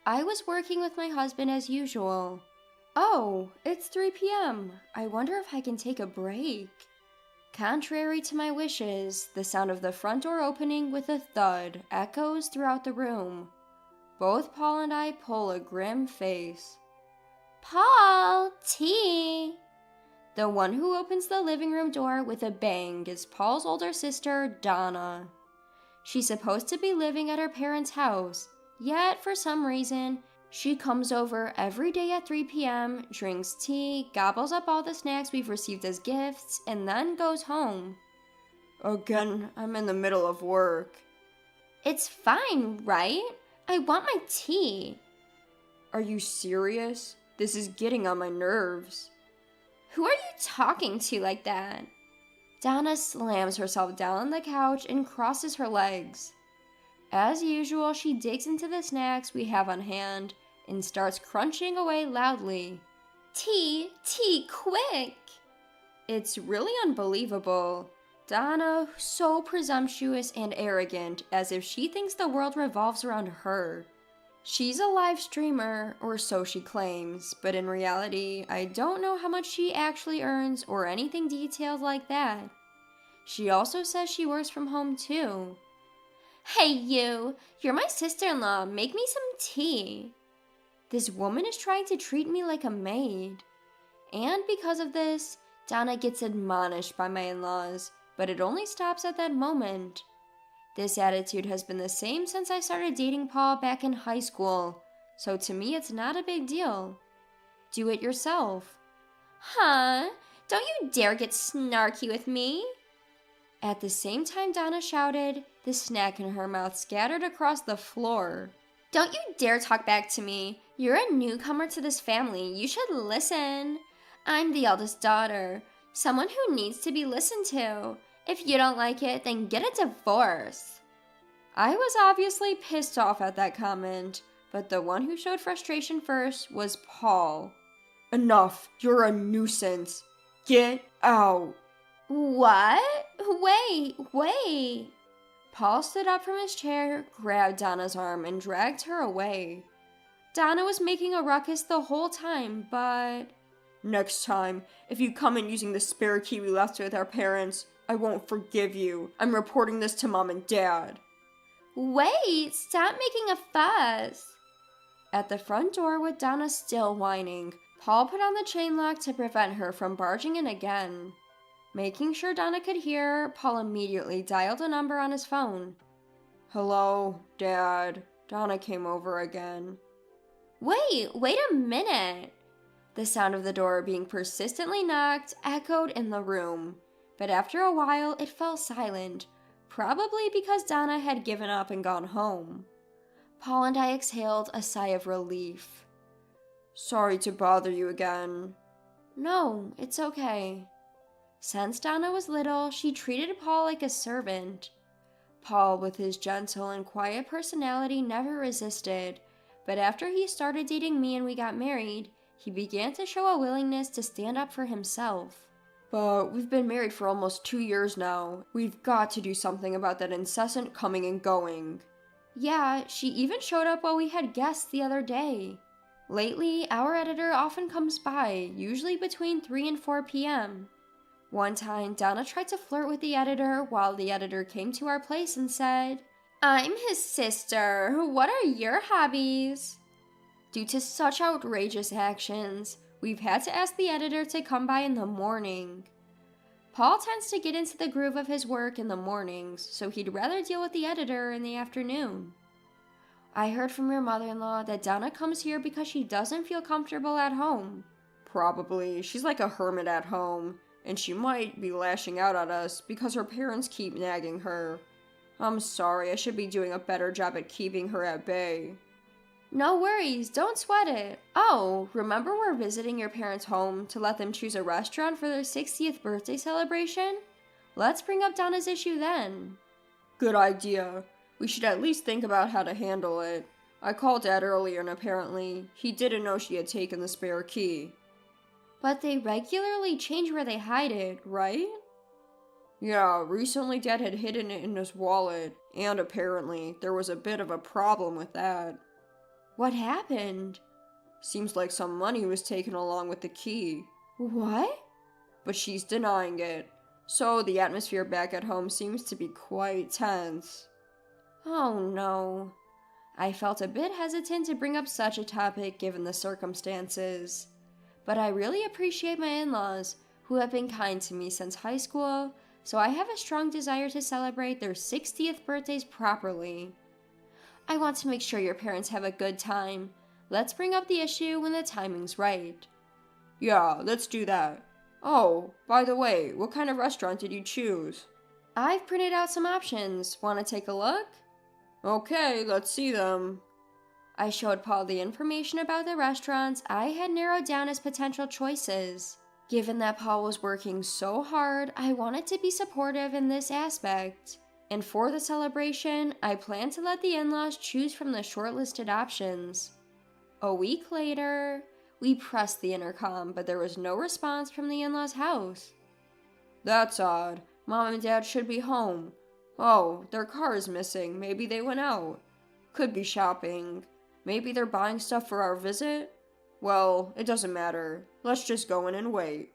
I was working with my husband as usual. Oh, it's 3 p.m. I wonder if I can take a break. Contrary to my wishes, the sound of the front door opening with a thud echoes throughout the room. Both Paul and I pull a grim face. "Paul, tea!" The one who opens the living room door with a bang is Paul's older sister, Donna. She's supposed to be living at her parents' house, yet for some reason, she comes over every day at 3 p.m., drinks tea, gobbles up all the snacks we've received as gifts, and then goes home. Again, I'm in the middle of work. It's fine, right? I want my tea. Are you serious? This is getting on my nerves. Who are you talking to like that? Donna slams herself down on the couch and crosses her legs. As usual, she digs into the snacks we have on hand and starts crunching away loudly. Tea, quick! It's really unbelievable. Donna, so presumptuous and arrogant, as if she thinks the world revolves around her. She's a live streamer, or so she claims, but in reality, I don't know how much she actually earns or anything detailed like that. She also says she works from home too. Hey you, you're my sister-in-law, make me some tea. This woman is trying to treat me like a maid. And because of this, Donna gets admonished by my in-laws, but it only stops at that moment. This attitude has been the same since I started dating Paul back in high school, so to me it's not a big deal. Do it yourself. Huh? Don't you dare get snarky with me. At the same time Donna shouted, the snack in her mouth scattered across the floor. Don't you dare talk back to me. You're a newcomer to this family. You should listen. I'm the eldest daughter, someone who needs to be listened to. If you don't like it, then get a divorce. I was obviously pissed off at that comment, but the one who showed frustration first was Paul. Enough, you're a nuisance. Get out. What? Wait. Paul stood up from his chair, grabbed Donna's arm, and dragged her away. Donna was making a ruckus the whole time, but... Next time, if you come in using the spare key we left with our parents, I won't forgive you. I'm reporting this to Mom and Dad. Wait, stop making a fuss. At the front door with Donna still whining, Paul put on the chain lock to prevent her from barging in again. Making sure Donna could hear, Paul immediately dialed a number on his phone. Hello, Dad. Donna came over again. Wait a minute. The sound of the door being persistently knocked echoed in the room, but after a while it fell silent, probably because Donna had given up and gone home. Paul and I exhaled a sigh of relief. Sorry to bother you again. No, it's okay. Since Donna was little, she treated Paul like a servant. Paul, with his gentle and quiet personality, never resisted, but after he started dating me and we got married, he began to show a willingness to stand up for himself. But we've been married for almost 2 years now. We've got to do something about that incessant coming and going. Yeah, she even showed up while we had guests the other day. Lately, our editor often comes by, usually between 3 and 4 p.m. One time, Donna tried to flirt with the editor while the editor came to our place and said, I'm his sister. What are your hobbies? Due to such outrageous actions, we've had to ask the editor to come by in the morning. Paul tends to get into the groove of his work in the mornings, so he'd rather deal with the editor in the afternoon. I heard from your mother-in-law that Donna comes here because she doesn't feel comfortable at home. Probably. She's like a hermit at home, and she might be lashing out at us because her parents keep nagging her. I'm sorry, I should be doing a better job at keeping her at bay. No worries, don't sweat it. Oh, remember we're visiting your parents' home to let them choose a restaurant for their 60th birthday celebration? Let's bring up Donna's issue then. Good idea. We should at least think about how to handle it. I called Dad earlier and apparently he didn't know she had taken the spare key. But they regularly change where they hide it, right? Yeah, recently Dad had hidden it in his wallet, and apparently there was a bit of a problem with that. What happened? Seems like some money was taken along with the key. What? But she's denying it, so the atmosphere back at home seems to be quite tense. Oh no. I felt a bit hesitant to bring up such a topic given the circumstances. But I really appreciate my in-laws, who have been kind to me since high school, so I have a strong desire to celebrate their 60th birthdays properly. I want to make sure your parents have a good time. Let's bring up the issue when the timing's right. Yeah, let's do that. Oh, by the way, what kind of restaurant did you choose? I've printed out some options. Want to take a look? Okay, let's see them. I showed Paul the information about the restaurants I had narrowed down as potential choices. Given that Paul was working so hard, I wanted to be supportive in this aspect. And for the celebration, I planned to let the in-laws choose from the shortlisted options. A week later, we pressed the intercom, but there was no response from the in-laws' house. That's odd. Mom and Dad should be home. Oh, their car is missing. Maybe they went out. Could be shopping. Maybe they're buying stuff for our visit? Well, it doesn't matter. Let's just go in and wait.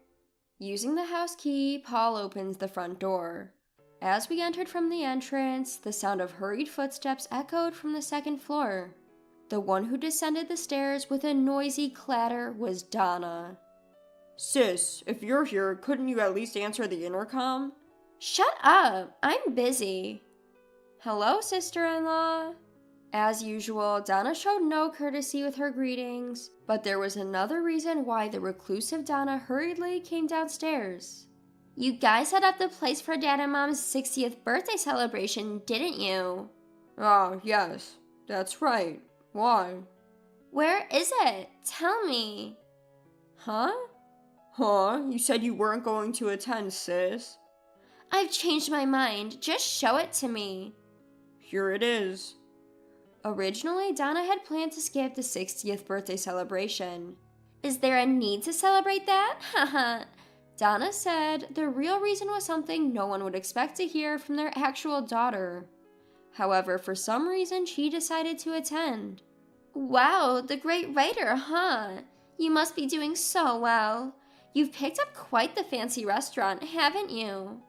Using the house key, Paul opens the front door. As we entered from the entrance, the sound of hurried footsteps echoed from the second floor. The one who descended the stairs with a noisy clatter was Donna. Sis, if you're here, couldn't you at least answer the intercom? Shut up! I'm busy. Hello, sister-in-law. As usual, Donna showed no courtesy with her greetings, but there was another reason why the reclusive Donna hurriedly came downstairs. You guys set up the place for Dad and Mom's 60th birthday celebration, didn't you? Ah, yes, that's right. Why? Where is it? Tell me. Huh? Huh? You said you weren't going to attend, sis. I've changed my mind. Just show it to me. Here it is. Originally, Donna had planned to skip the 60th birthday celebration. Is there a need to celebrate that? Haha. Donna said the real reason was something no one would expect to hear from their actual daughter. However, for some reason, she decided to attend. Wow, the great writer, huh? You must be doing so well. You've picked up quite the fancy restaurant, haven't you?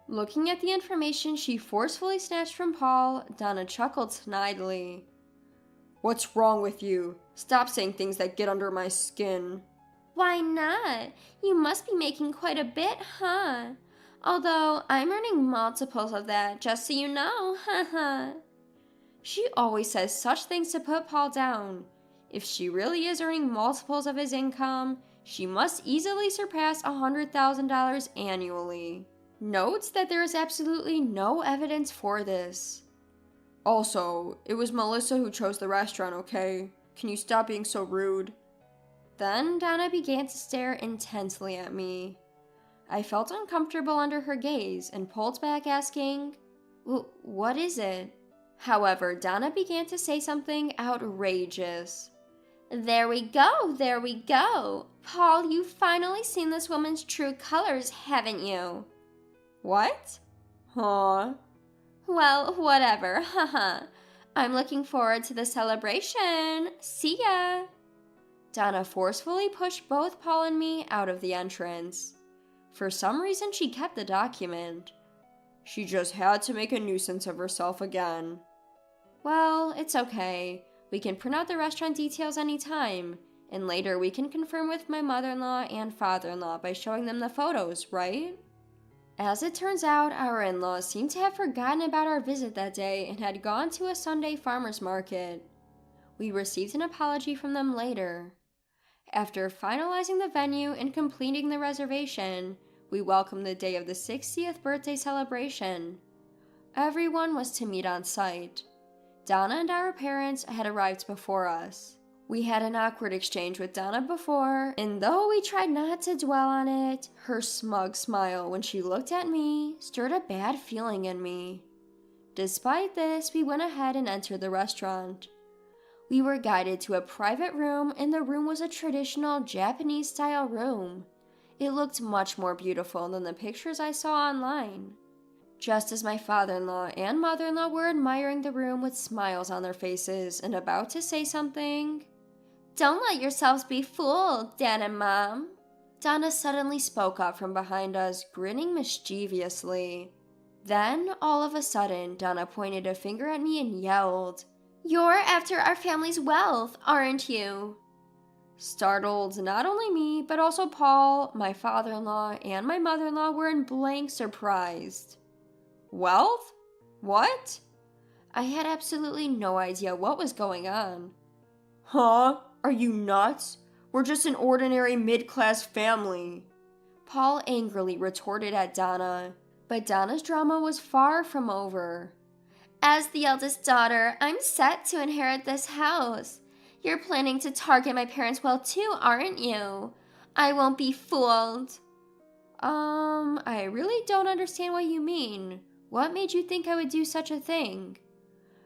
Looking at the information she forcefully snatched from Paul, Donna chuckled snidely. What's wrong with you? Stop saying things that get under my skin. Why not? You must be making quite a bit, huh? Although I'm earning multiples of that, just so you know, haha. She always says such things to put Paul down. If she really is earning multiples of his income, she must easily surpass $100,000 annually. Notes that there is absolutely no evidence for this. Also, it was Melissa who chose the restaurant, okay? Can you stop being so rude? Then Donna began to stare intensely at me. I felt uncomfortable under her gaze and pulled back, asking, "What is it?" However, Donna began to say something outrageous. There we go, there we go. Paul, you've finally seen this woman's true colors, haven't you? What? Huh? Well, whatever, haha. I'm looking forward to the celebration. See ya. Donna forcefully pushed both Paul and me out of the entrance. For some reason, she kept the document. She just had to make a nuisance of herself again. Well, it's okay. We can print out the restaurant details anytime, and later we can confirm with my mother-in-law and father-in-law by showing them the photos, right? As it turns out, our in-laws seemed to have forgotten about our visit that day and had gone to a Sunday farmer's market. We received an apology from them later. After finalizing the venue and completing the reservation, we welcomed the day of the 60th birthday celebration. Everyone was to meet on site. Donna and our parents had arrived before us. We had an awkward exchange with Donna before, and though we tried not to dwell on it, her smug smile when she looked at me stirred a bad feeling in me. Despite this, we went ahead and entered the restaurant. We were guided to a private room, and the room was a traditional Japanese-style room. It looked much more beautiful than the pictures I saw online. Just as my father-in-law and mother-in-law were admiring the room with smiles on their faces and about to say something, "Don't let yourselves be fooled, Dad and Mom." Donna suddenly spoke up from behind us, grinning mischievously. Then, all of a sudden, Donna pointed a finger at me and yelled, "You're after our family's wealth, aren't you?" Startled, not only me, but also Paul, my father-in-law, and my mother-in-law were in blank surprise. Wealth? What? I had absolutely no idea what was going on. Huh? Are you nuts? We're just an ordinary mid-class family. Paul angrily retorted at Donna, but Donna's drama was far from over. As the eldest daughter, I'm set to inherit this house. You're planning to target my parents well too, aren't you? I won't be fooled. I really don't understand what you mean. What made you think I would do such a thing?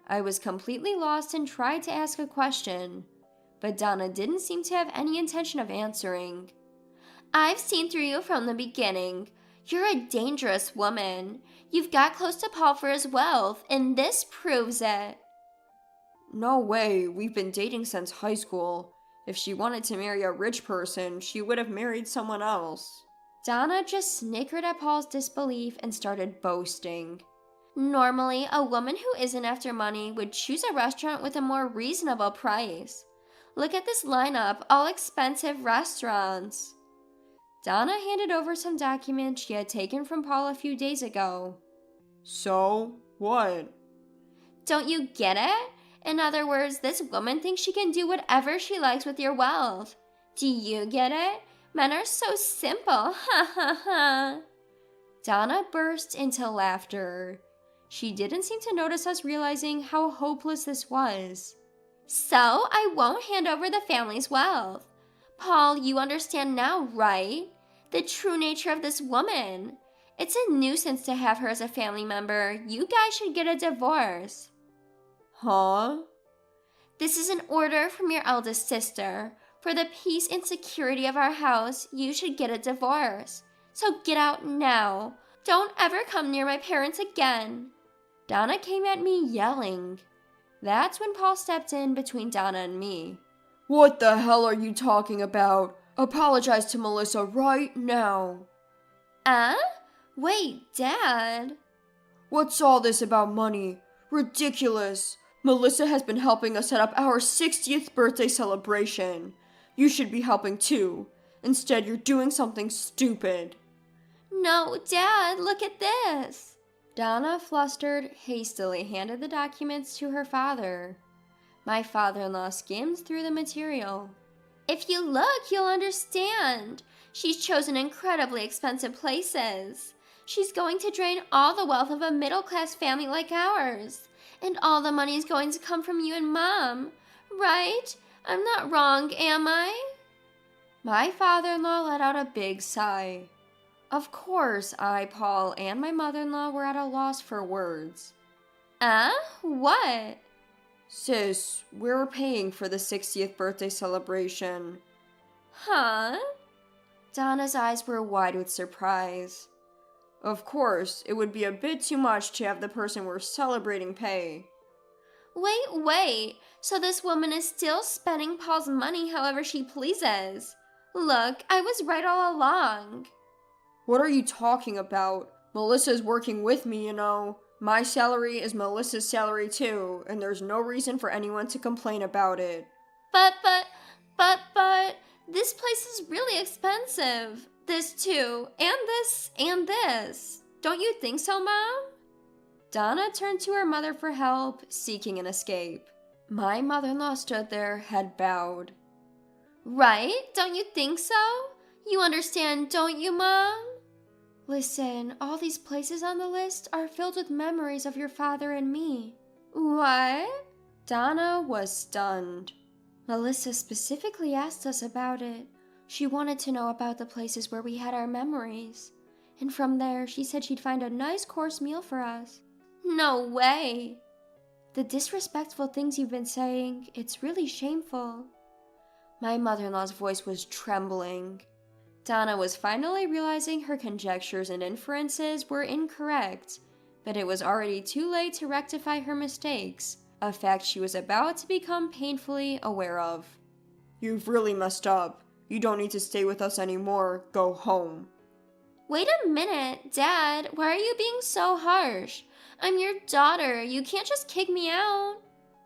I was completely lost and tried to ask a question, but Donna didn't seem to have any intention of answering. I've seen through you from the beginning. You're a dangerous woman. You've got close to Paul for his wealth, and this proves it. No way, we've been dating since high school. If she wanted to marry a rich person, she would have married someone else. Donna just snickered at Paul's disbelief and started boasting. Normally, a woman who isn't after money would choose a restaurant with a more reasonable price. Look at this lineup, all expensive restaurants. Donna handed over some documents she had taken from Paul a few days ago. So, what? Don't you get it? In other words, this woman thinks she can do whatever she likes with your wealth. Do you get it? Men are so simple, ha ha ha. Donna burst into laughter. She didn't seem to notice us realizing how hopeless this was. So I won't hand over the family's wealth. Paul, you understand now, right? The true nature of this woman. It's a nuisance to have her as a family member. You guys should get a divorce. Huh? This is an order from your eldest sister. For the peace and security of our house, you should get a divorce. So get out now. Don't ever come near my parents again. Donna came at me yelling. That's when Paul stepped in between Donna and me. What the hell are you talking about? Apologize to Melissa right now. Wait, Dad. What's all this about money? Ridiculous. Melissa has been helping us set up our 60th birthday celebration. You should be helping too. Instead, you're doing something stupid. No, Dad, look at this. Donna, flustered, hastily handed the documents to her father. My father-in-law skimmed through the material. If you look, you'll understand. She's chosen incredibly expensive places. She's going to drain all the wealth of a middle-class family like ours. And all the money is going to come from you and Mom. Right? I'm not wrong, am I? My father-in-law let out a big sigh. Of course, I, Paul, and my mother-in-law were at a loss for words. What? Sis, we're paying for the 60th birthday celebration. Huh? Donna's eyes were wide with surprise. Of course, it would be a bit too much to have the person we're celebrating pay. Wait. So this woman is still spending Paul's money however she pleases. Look, I was right all along. What are you talking about? Melissa's working with me, you know. My salary is Melissa's salary too, and there's no reason for anyone to complain about it. But, this place is really expensive. This too, and this. Don't you think so, Mom? Donna turned to her mother for help, seeking an escape. My mother-in-law stood there, head bowed. Right? Don't you think so? You understand, don't you, Mom? Listen, all these places on the list are filled with memories of your father and me. What? Donna was stunned. Melissa specifically asked us about it. She wanted to know about the places where we had our memories. And from there, she said she'd find a nice course meal for us. No way. The disrespectful things you've been saying, it's really shameful. My mother-in-law's voice was trembling. Donna was finally realizing her conjectures and inferences were incorrect, but it was already too late to rectify her mistakes, a fact she was about to become painfully aware of. You've really messed up. You don't need to stay with us anymore. Go home. Wait a minute, Dad. Why are you being so harsh? I'm your daughter. You can't just kick me out.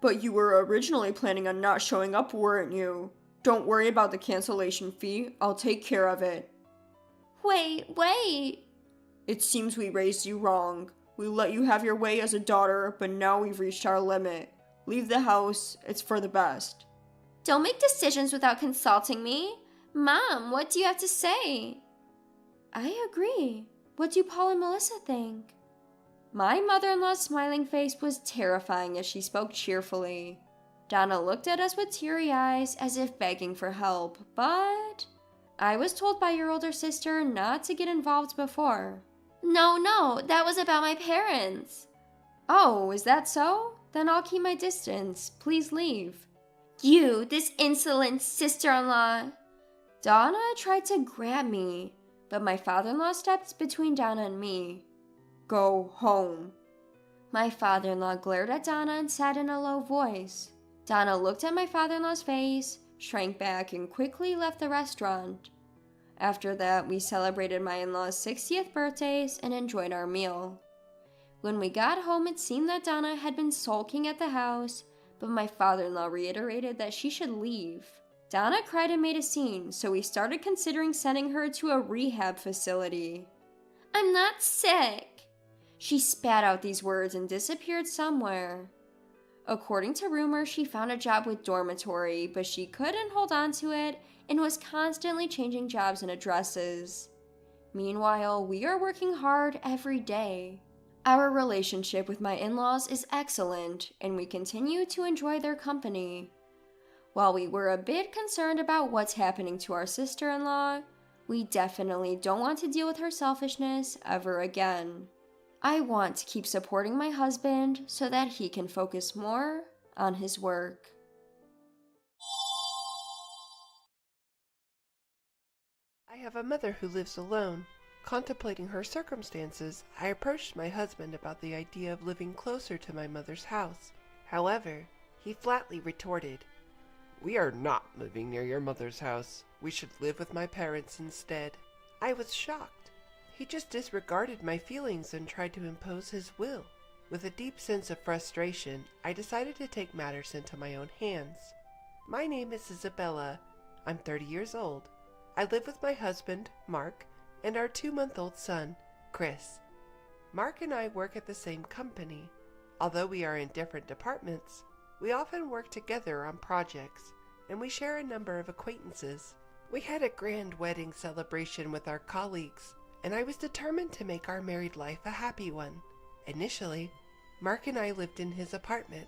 But you were originally planning on not showing up, weren't you? Don't worry about the cancellation fee. I'll take care of it. Wait. It seems we raised you wrong. We let you have your way as a daughter, but now we've reached our limit. Leave the house. It's for the best. Don't make decisions without consulting me. Mom, what do you have to say? I agree. What do Paul and Melissa think? My mother-in-law's smiling face was terrifying as she spoke cheerfully. Donna looked at us with teary eyes as if begging for help, but I was told by your older sister not to get involved before. No, that was about my parents. Oh, is that so? Then I'll keep my distance. Please leave. You, this insolent sister-in-law. Donna tried to grab me, but my father-in-law stepped between Donna and me. Go home. My father-in-law glared at Donna and said in a low voice. Donna looked at my father-in-law's face, shrank back, and quickly left the restaurant. After that, we celebrated my in-laws' 60th birthdays and enjoyed our meal. When we got home, it seemed that Donna had been sulking at the house, but my father-in-law reiterated that she should leave. Donna cried and made a scene, so we started considering sending her to a rehab facility. I'm not sick. She spat out these words and disappeared somewhere. According to rumor, she found a job with dormitory, but she couldn't hold on to it and was constantly changing jobs and addresses. Meanwhile, we are working hard every day. Our relationship with my in-laws is excellent, and we continue to enjoy their company. While we were a bit concerned about what's happening to our sister-in-law, we definitely don't want to deal with her selfishness ever again. I want to keep supporting my husband so that he can focus more on his work. I have a mother who lives alone. Contemplating her circumstances, I approached my husband about the idea of living closer to my mother's house. However, he flatly retorted, "We are not living near your mother's house. We should live with my parents instead." I was shocked. He just disregarded my feelings and tried to impose his will. With a deep sense of frustration, I decided to take matters into my own hands. My name is Isabella. I'm 30 years old. I live with my husband, Mark, and our 2-month-old son, Chris. Mark and I work at the same company. Although we are in different departments, we often work together on projects, and we share a number of acquaintances. We had a grand wedding celebration with our colleagues, and I was determined to make our married life a happy one. Initially, Mark and I lived in his apartment.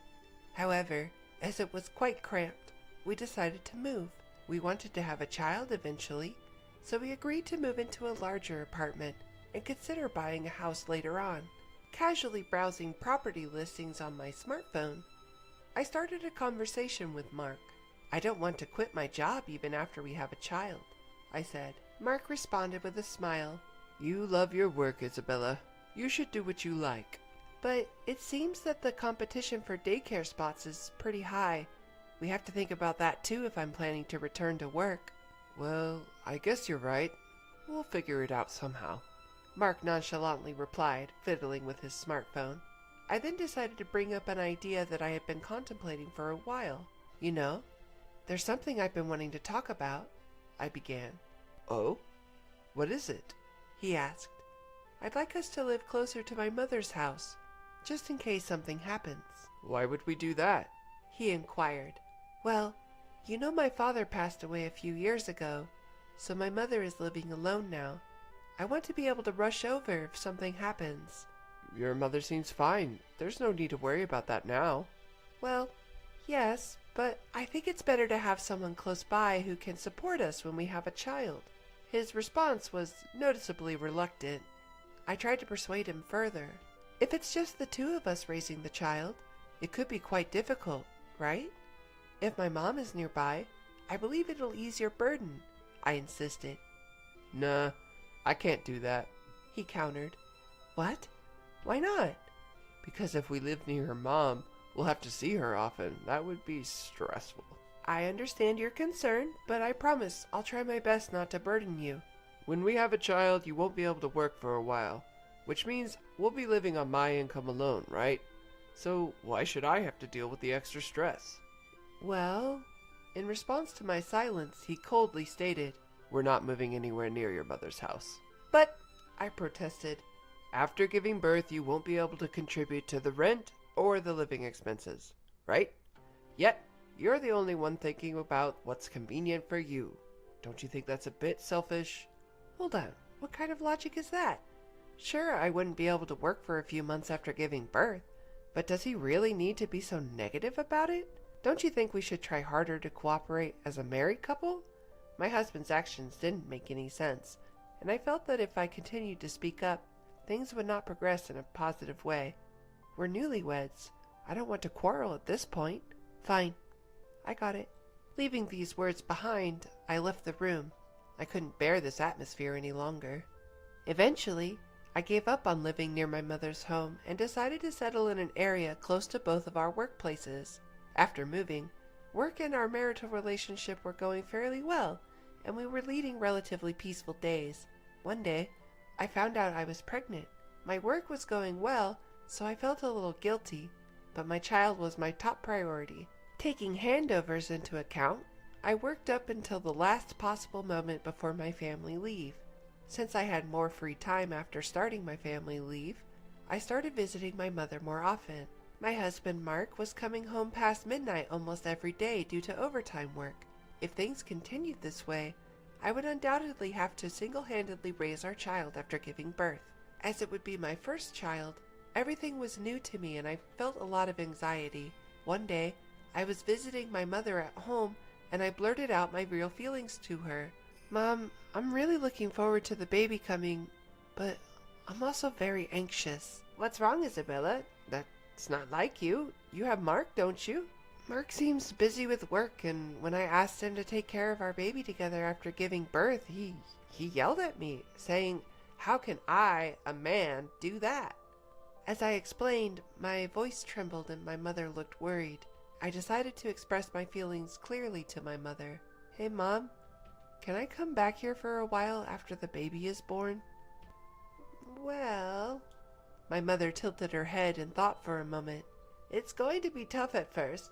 However, as it was quite cramped, we decided to move. We wanted to have a child eventually, so we agreed to move into a larger apartment and consider buying a house later on. Casually browsing property listings on my smartphone, I started a conversation with Mark. "I don't want to quit my job even after we have a child," I said. Mark responded with a smile. "You love your work, Isabella. You should do what you like." "But it seems that the competition for daycare spots is pretty high. We have to think about that too if I'm planning to return to work." "Well, I guess you're right. We'll figure it out somehow," Mark nonchalantly replied, fiddling with his smartphone. I then decided to bring up an idea that I had been contemplating for a while. "You know, there's something I've been wanting to talk about," I began. "Oh? What is it?" he asked. "I'd like us to live closer to my mother's house, just in case something happens." "Why would we do that?" he inquired. "Well, you know my father passed away a few years ago, so my mother is living alone now. I want to be able to rush over if something happens." "Your mother seems fine. There's no need to worry about that now." "Well, yes, but I think it's better to have someone close by who can support us when we have a child." His response was noticeably reluctant. I tried to persuade him further. "If it's just the two of us raising the child, it could be quite difficult, right? If my mom is nearby, I believe it'll ease your burden," I insisted. "Nah, I can't do that," he countered. "What? Why not?" "Because if we live near her mom, we'll have to see her often. That would be stressful." "I understand your concern, but I promise I'll try my best not to burden you." "When we have a child, you won't be able to work for a while, which means we'll be living on my income alone, right? So why should I have to deal with the extra stress?" "Well," in response to my silence, he coldly stated, "We're not moving anywhere near your mother's house." "But," I protested, "after giving birth, you won't be able to contribute to the rent or the living expenses, right? Yet, you're the only one thinking about what's convenient for you. Don't you think that's a bit selfish?" "Hold on, what kind of logic is that? Sure, I wouldn't be able to work for a few months after giving birth, but does he really need to be so negative about it? Don't you think we should try harder to cooperate as a married couple?" My husband's actions didn't make any sense, and I felt that if I continued to speak up, things would not progress in a positive way. We're newlyweds. I don't want to quarrel at this point. "Fine. I got it." Leaving these words behind, I left the room. I couldn't bear this atmosphere any longer. Eventually, I gave up on living near my mother's home and decided to settle in an area close to both of our workplaces. After moving, work and our marital relationship were going fairly well, and we were leading relatively peaceful days. One day, I found out I was pregnant. My work was going well, so I felt a little guilty, but my child was my top priority. Taking handovers into account, I worked up until the last possible moment before my family leave. Since I had more free time after starting my family leave, I started visiting my mother more often. My husband Mark was coming home past midnight almost every day due to overtime work. If things continued this way, I would undoubtedly have to single-handedly raise our child after giving birth. As it would be my first child, everything was new to me and I felt a lot of anxiety. One day, I was visiting my mother at home and I blurted out my real feelings to her. Mom, I'm really looking forward to the baby coming, but I'm also very anxious. What's wrong, Isabella? That's not like you. You have Mark, don't you? Mark seems busy with work, and when I asked him to take care of our baby together after giving birth, he yelled at me, saying, "How can I, a man, do that?" As I explained, my voice trembled and my mother looked worried. I decided to express my feelings clearly to my mother. "Hey, Mom, can I come back here for a while after the baby is born?" "Well," my mother tilted her head and thought for a moment. "It's going to be tough at first,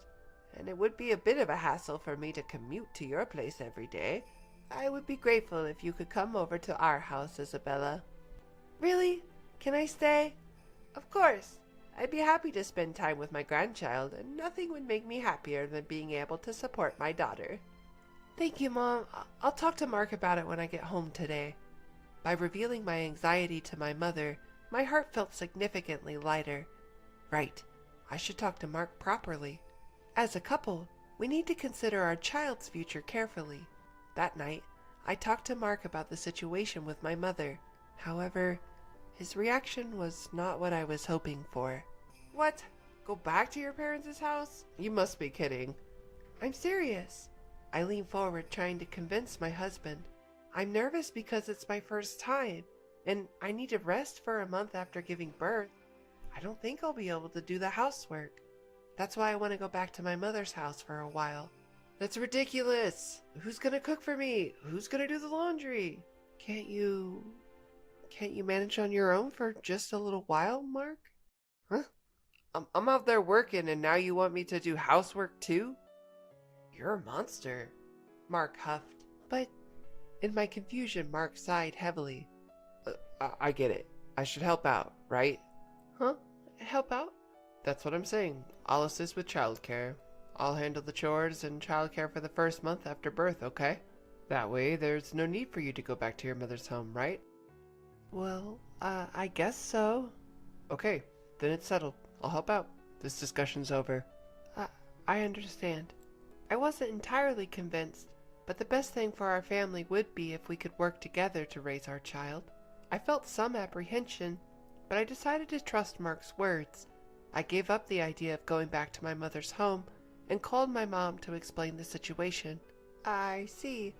and it would be a bit of a hassle for me to commute to your place every day. I would be grateful if you could come over to our house, Isabella." "Really? Can I stay?" "Of course. I'd be happy to spend time with my grandchild, and nothing would make me happier than being able to support my daughter." "Thank you, Mom. I'll talk to Mark about it when I get home today." By revealing my anxiety to my mother, my heart felt significantly lighter. Right, I should talk to Mark properly. As a couple, we need to consider our child's future carefully. That night, I talked to Mark about the situation with my mother. However, his reaction was not what I was hoping for. "What? Go back to your parents' house? You must be kidding." "I'm serious." I leaned forward, trying to convince my husband. "I'm nervous because it's my first time, and I need to rest for a month after giving birth. I don't think I'll be able to do the housework. That's why I want to go back to my mother's house for a while." "That's ridiculous. Who's going to cook for me? Who's going to do the laundry? Can't you manage on your own for just a little while, Mark?" "Huh? I'm out there working and now you want me to do housework too? You're a monster," Mark huffed. But in my confusion, Mark sighed heavily. I get it. I should help out, right?" "Huh? Help out?" "That's what I'm saying. I'll assist with childcare. I'll handle the chores and childcare for the first month after birth, okay? That way, there's no need for you to go back to your mother's home, right?" "Well, I guess so." "Okay, then it's settled. I'll help out. This discussion's over." I understand." I wasn't entirely convinced, but the best thing for our family would be if we could work together to raise our child. I felt some apprehension, but I decided to trust Mark's words. I gave up the idea of going back to my mother's home and called my mom to explain the situation. "I see.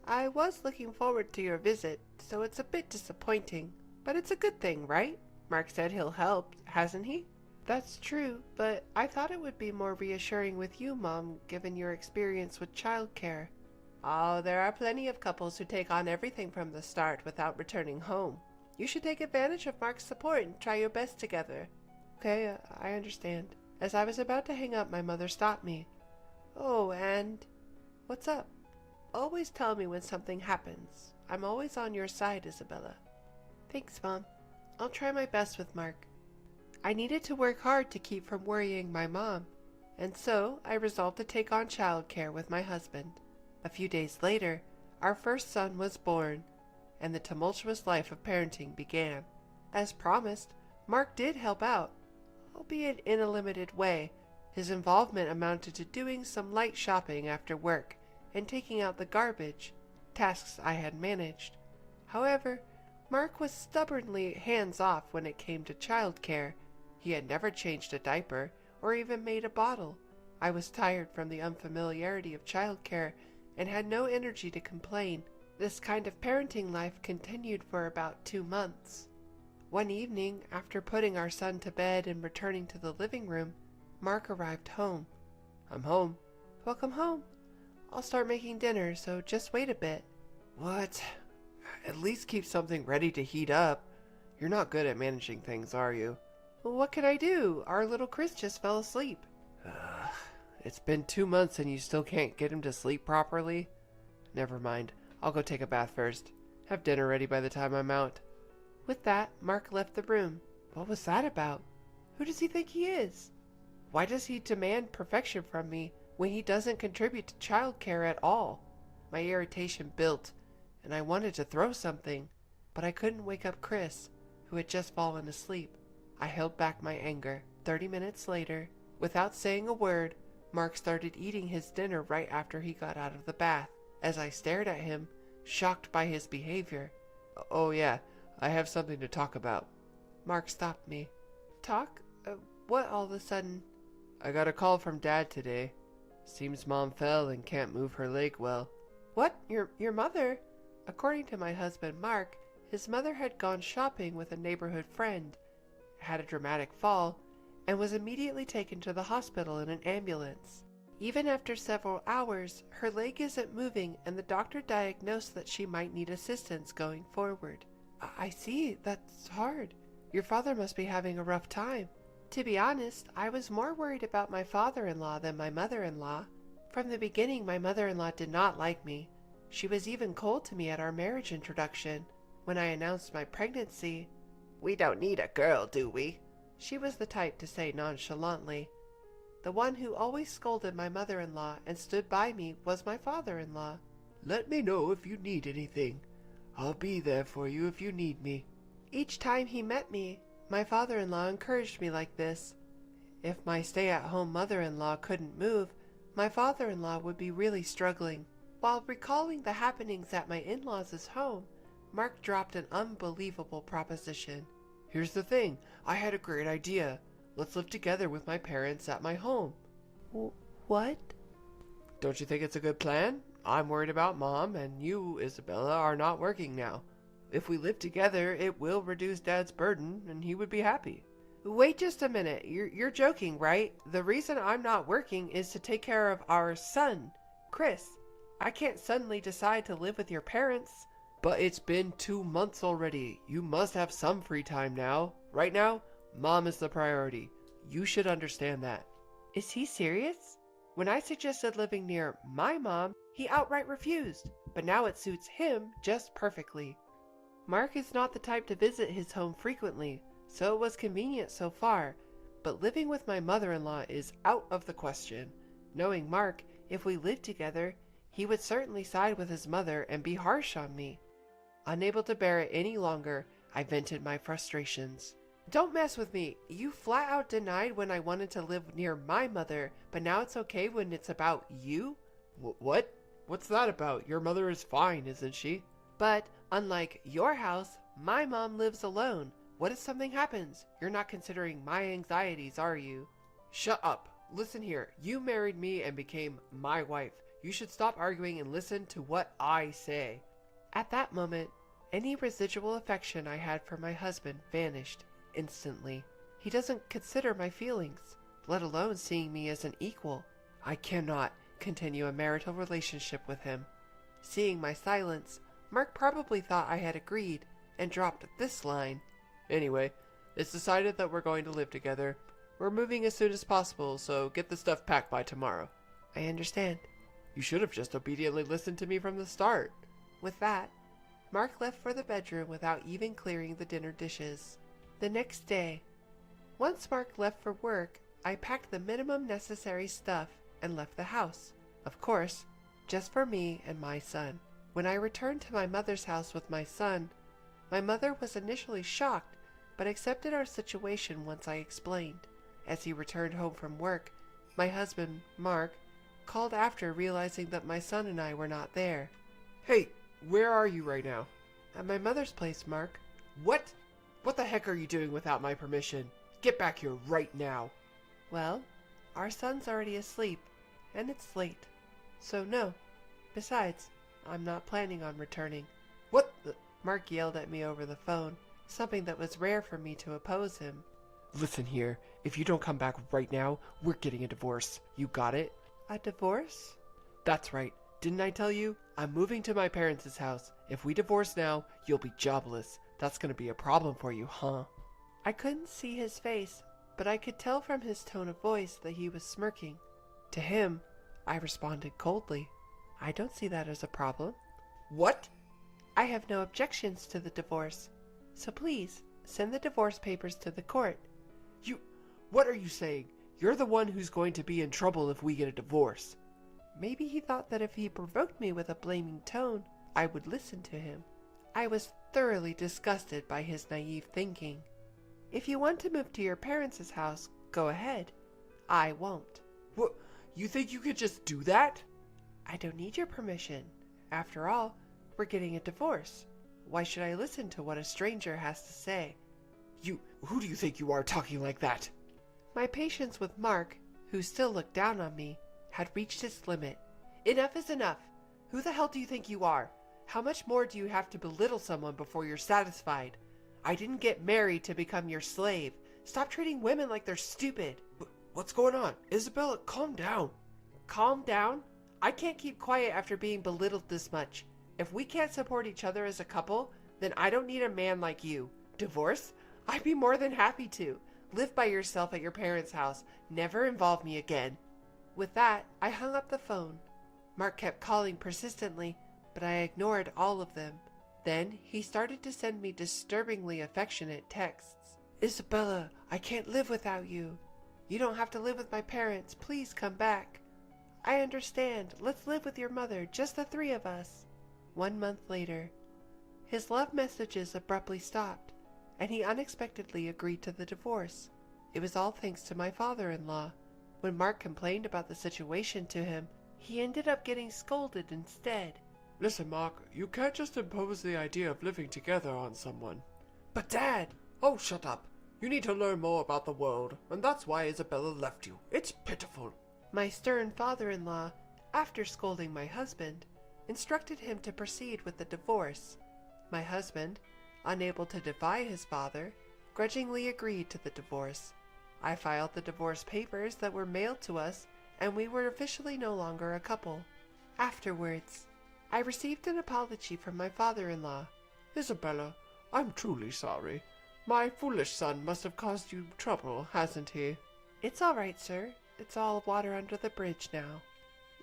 I was looking forward to your visit, so it's a bit disappointing. But it's a good thing, right? Mark said he'll help, hasn't he?" "That's true, but I thought it would be more reassuring with you, Mom, given your experience with childcare." "Oh, there are plenty of couples who take on everything from the start without returning home. You should take advantage of Mark's support and try your best together." "Okay, I understand." As I was about to hang up, my mother stopped me. "Oh, and what's up?" "Always tell me when something happens. I'm always on your side, Isabella." "Thanks, Mom. I'll try my best with Mark." I needed to work hard to keep from worrying my mom, and so I resolved to take on childcare with my husband. A few days later, our first son was born, and the tumultuous life of parenting began. As promised, Mark did help out, albeit in a limited way. His involvement amounted to doing some light shopping after work and taking out the garbage, tasks I had managed. However, Mark was stubbornly hands-off when it came to childcare. He had never changed a diaper or even made a bottle. I was tired from the unfamiliarity of childcare and had no energy to complain. This kind of parenting life continued for about 2 months. One evening, after putting our son to bed and returning to the living room, Mark arrived home. "I'm home." "Welcome home. I'll start making dinner, so just wait a bit." "What? At least keep something ready to heat up. You're not good at managing things, are you?" "Well, what can I do? Our little Chris just fell asleep." It's been 2 months and you still can't get him to sleep properly? Never mind. I'll go take a bath first. Have dinner ready by the time I'm out." With that, Mark left the room. What was that about? Who does he think he is? Why does he demand perfection from me when he doesn't contribute to childcare at all? My irritation built, and I wanted to throw something, but I couldn't wake up Chris, who had just fallen asleep. I held back my anger. 30 minutes later, without saying a word, Mark started eating his dinner right after he got out of the bath. As I stared at him, shocked by his behavior. "Oh yeah, I have something to talk about." Mark stopped me. "Talk? What all of a sudden?" "I got a call from Dad today. Seems Mom fell and can't move her leg well." "What? Your mother?" According to my husband Mark, his mother had gone shopping with a neighborhood friend, had a dramatic fall, and was immediately taken to the hospital in an ambulance. Even after several hours, her leg isn't moving and the doctor diagnosed that she might need assistance going forward. I see, that's hard. Your father must be having a rough time. To be honest, I was more worried about my father-in-law than my mother-in-law. From the beginning, my mother-in-law did not like me. She was even cold to me at our marriage introduction. When I announced my pregnancy, "We don't need a girl, do we?" She was the type to say nonchalantly. The one who always scolded my mother-in-law and stood by me was my father-in-law. "Let me know if you need anything. I'll be there for you if you need me." Each time he met me, my father-in-law encouraged me like this. If my stay-at-home mother-in-law couldn't move, my father-in-law would be really struggling. While recalling the happenings at my in-laws' home, Mark dropped an unbelievable proposition. "Here's the thing, I had a great idea. Let's live together with my parents at my home." What? "Don't you think it's a good plan? I'm worried about Mom, and you, Isabella, are not working now. If we live together, it will reduce Dad's burden, and he would be happy." "Wait just a minute. You're joking, right? The reason I'm not working is to take care of our son, Chris. I can't suddenly decide to live with your parents." "But it's been 2 months already. You must have some free time now. Right now, Mom is the priority. You should understand that." Is he serious? When I suggested living near my mom, he outright refused, but now it suits him just perfectly. Mark is not the type to visit his home frequently, so it was convenient so far, but living with my mother-in-law is out of the question. Knowing Mark, if we lived together, he would certainly side with his mother and be harsh on me. Unable to bear it any longer, I vented my frustrations. "Don't mess with me. You flat out denied when I wanted to live near my mother, but now it's okay when it's about you?" What? What's that about? Your mother is fine, isn't she?" "But, unlike your house, my mom lives alone. What if something happens? You're not considering my anxieties, are you?" "Shut up. Listen here. You married me and became my wife. You should stop arguing and listen to what I say." At that moment, any residual affection I had for my husband vanished instantly. He doesn't consider my feelings, let alone seeing me as an equal. I cannot continue a marital relationship with him. Seeing my silence, Mark probably thought I had agreed and dropped this line. "Anyway, it's decided that we're going to live together. We're moving as soon as possible, so get the stuff packed by tomorrow." "I understand." "You should have just obediently listened to me from the start." With that, Mark left for the bedroom without even clearing the dinner dishes. The next day, once Mark left for work, I packed the minimum necessary stuff and left the house. Of course, just for me and my son. When I returned to my mother's house with my son, my mother was initially shocked, but accepted our situation once I explained. As he returned home from work, my husband, Mark, called after realizing that my son and I were not there. "Hey, where are you right now?" "At my mother's place, Mark." "What? What the heck are you doing without my permission? Get back here right now." "Well, our son's already asleep, and it's late. So no. Besides, I'm not planning on returning." "What the—" Mark yelled at me over the phone, something that was rare for me to oppose him. "Listen here, if you don't come back right now, we're getting a divorce. You got it?" "A divorce?" "That's right. Didn't I tell you? I'm moving to my parents' house. If we divorce now, you'll be jobless. That's gonna be a problem for you, huh?" I couldn't see his face, but I could tell from his tone of voice that he was smirking. To him, I responded coldly. "I don't see that as a problem." "What?" "I have no objections to the divorce. So please, send the divorce papers to the court." What are you saying? You're the one who's going to be in trouble if we get a divorce." Maybe he thought that if he provoked me with a blaming tone, I would listen to him. I was thoroughly disgusted by his naive thinking. If you want to move to your parents' house, go ahead. I won't. What? You think you could just do that? I don't need your permission. After all, we're getting a divorce. Why should I listen to what a stranger has to say? Who do you think you are talking like that? My patience with Mark, who still looked down on me, had reached its limit. Enough is enough. Who the hell do you think you are? How much more do you have to belittle someone before you're satisfied? I didn't get married to become your slave. Stop treating women like they're stupid. What's going on? Isabella, calm down. Calm down? I can't keep quiet after being belittled this much. If we can't support each other as a couple, then I don't need a man like you. Divorce? I'd be more than happy to. Live by yourself at your parents' house. Never involve me again. With that, I hung up the phone. Mark kept calling persistently, but I ignored all of them. Then he started to send me disturbingly affectionate texts. Isabella, I can't live without you. You don't have to live with my parents. Please come back. I understand. Let's live with your mother, just the three of us. 1 month later, his love messages abruptly stopped, and he unexpectedly agreed to the divorce. It was all thanks to my father-in-law. When Mark complained about the situation to him, he ended up getting scolded instead. Listen, Mark, you can't just impose the idea of living together on someone. But Dad! Oh, shut up. You need to learn more about the world, and that's why Isabella left you. It's pitiful. My stern father-in-law, after scolding my husband, instructed him to proceed with the divorce. My husband, unable to defy his father, grudgingly agreed to the divorce. I filed the divorce papers that were mailed to us, and we were officially no longer a couple. Afterwards, I received an apology from my father-in-law. Isabella, I'm truly sorry. My foolish son must have caused you trouble, hasn't he? It's all right, sir. It's all water under the bridge now.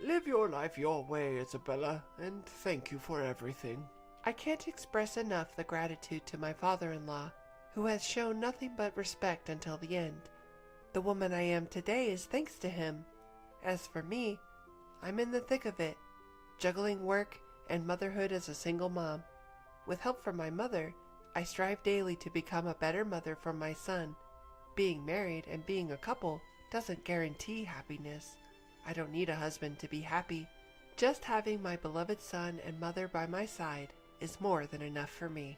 Live your life your way, Isabella, and thank you for everything. I can't express enough the gratitude to my father-in-law, who has shown nothing but respect until the end. The woman I am today is thanks to him. As for me, I'm in the thick of it, juggling work and motherhood as a single mom. With help from my mother, I strive daily to become a better mother for my son. Being married and being a couple doesn't guarantee happiness. I don't need a husband to be happy. Just having my beloved son and mother by my side is more than enough for me.